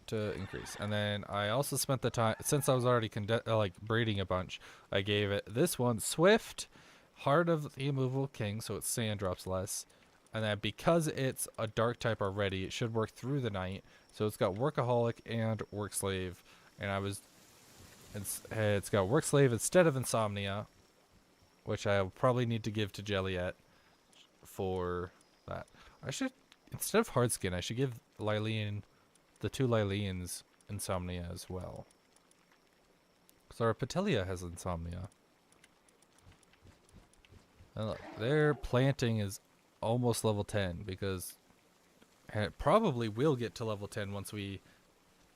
A: to increase. And then I also spent the time, since I was already like breeding a bunch, I gave it this one, Swift, Heart of the Immovable King, so its sand drops less. And then because it's a dark type already, it should work through the night. So it's got Workaholic and Work Slave. And it's got Work Slave instead of Insomnia, which I will probably need to give to Jelliet for that. I should, instead of Hardskin, I should give Lylene, the 2 Lyleans, Insomnia as well. Because our Petelia has Insomnia. And look, their planting is almost level 10 because it probably will get to level 10 once we,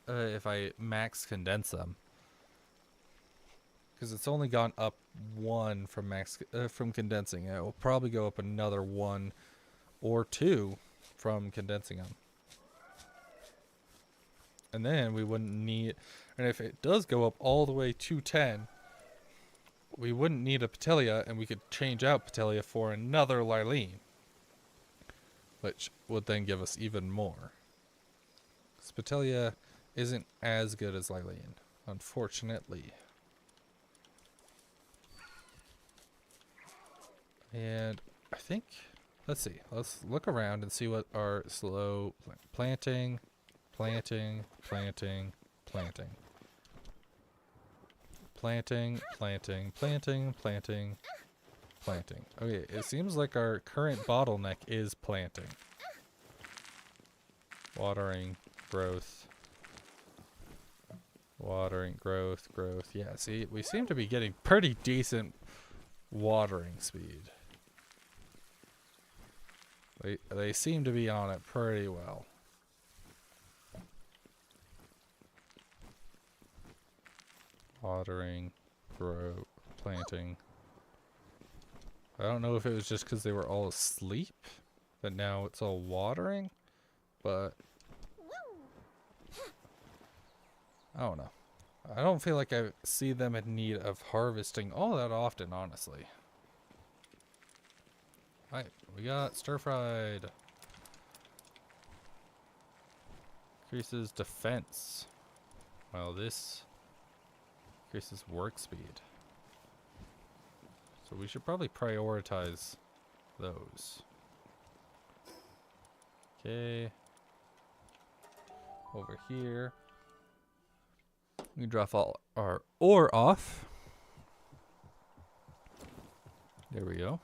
A: if I max condense them. Because it's only gone up 1 from from condensing. It will probably go up another 1 or 2 from condensing them. And then we wouldn't need, and if it does go up all the way to 10, we wouldn't need a Petelia, and we could change out Petelia for another Lylene, which would then give us even more. Petelia isn't as good as Lylene, unfortunately. And I think, let's see, let's look around and see what our slow planting. Okay, it seems like our current bottleneck is planting. Watering, growth. Yeah, see, we seem to be getting pretty decent watering speed. They seem to be on it pretty well. Watering, grow, planting. I don't know if it was just because they were all asleep, but now it's all watering, but I don't know. I don't feel like I see them in need of harvesting all that often, honestly. Alright, we got stir-fried. Increases defense. Well, this increases work speed. So we should probably prioritize those. Okay. Over here. We drop all our ore off. There we go.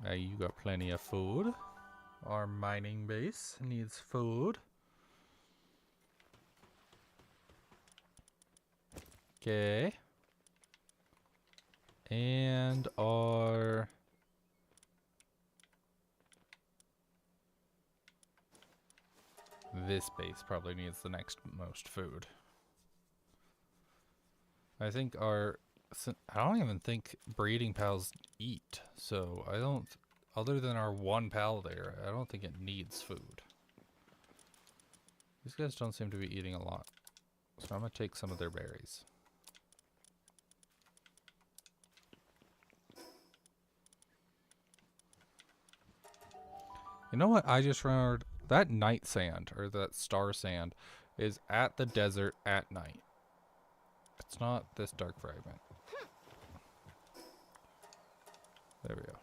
A: Now you got plenty of food. Our mining base needs food. Okay. And our this base probably needs the next most food. I think I don't even think breeding pals eat, so I don't, other than our one pal there, I don't think it needs food. These guys don't seem to be eating a lot, so I'm gonna take some of their berries. You know what? I just remembered that night sand or that star sand is at the desert at night. It's not this dark fragment. There we go.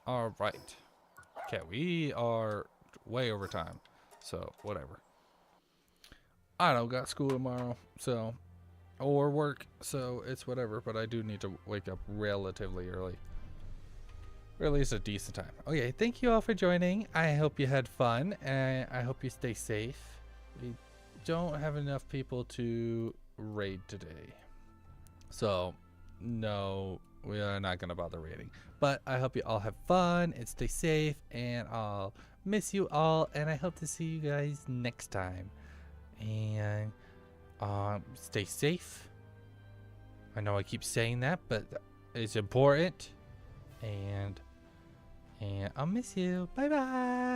A: All right. Okay, we are way over time, so whatever. I don't got school tomorrow, so or work, so it's whatever. But I do need to wake up relatively early. Or at least a decent time. Okay, thank you all for joining. I hope you had fun, and I hope you stay safe. We don't have enough people to raid today. So, no, we are not going to bother raiding. But I hope you all have fun and stay safe, and I'll miss you all, and I hope to see you guys next time. And stay safe. I know I keep saying that, but it's important. And I'll miss you. Bye bye.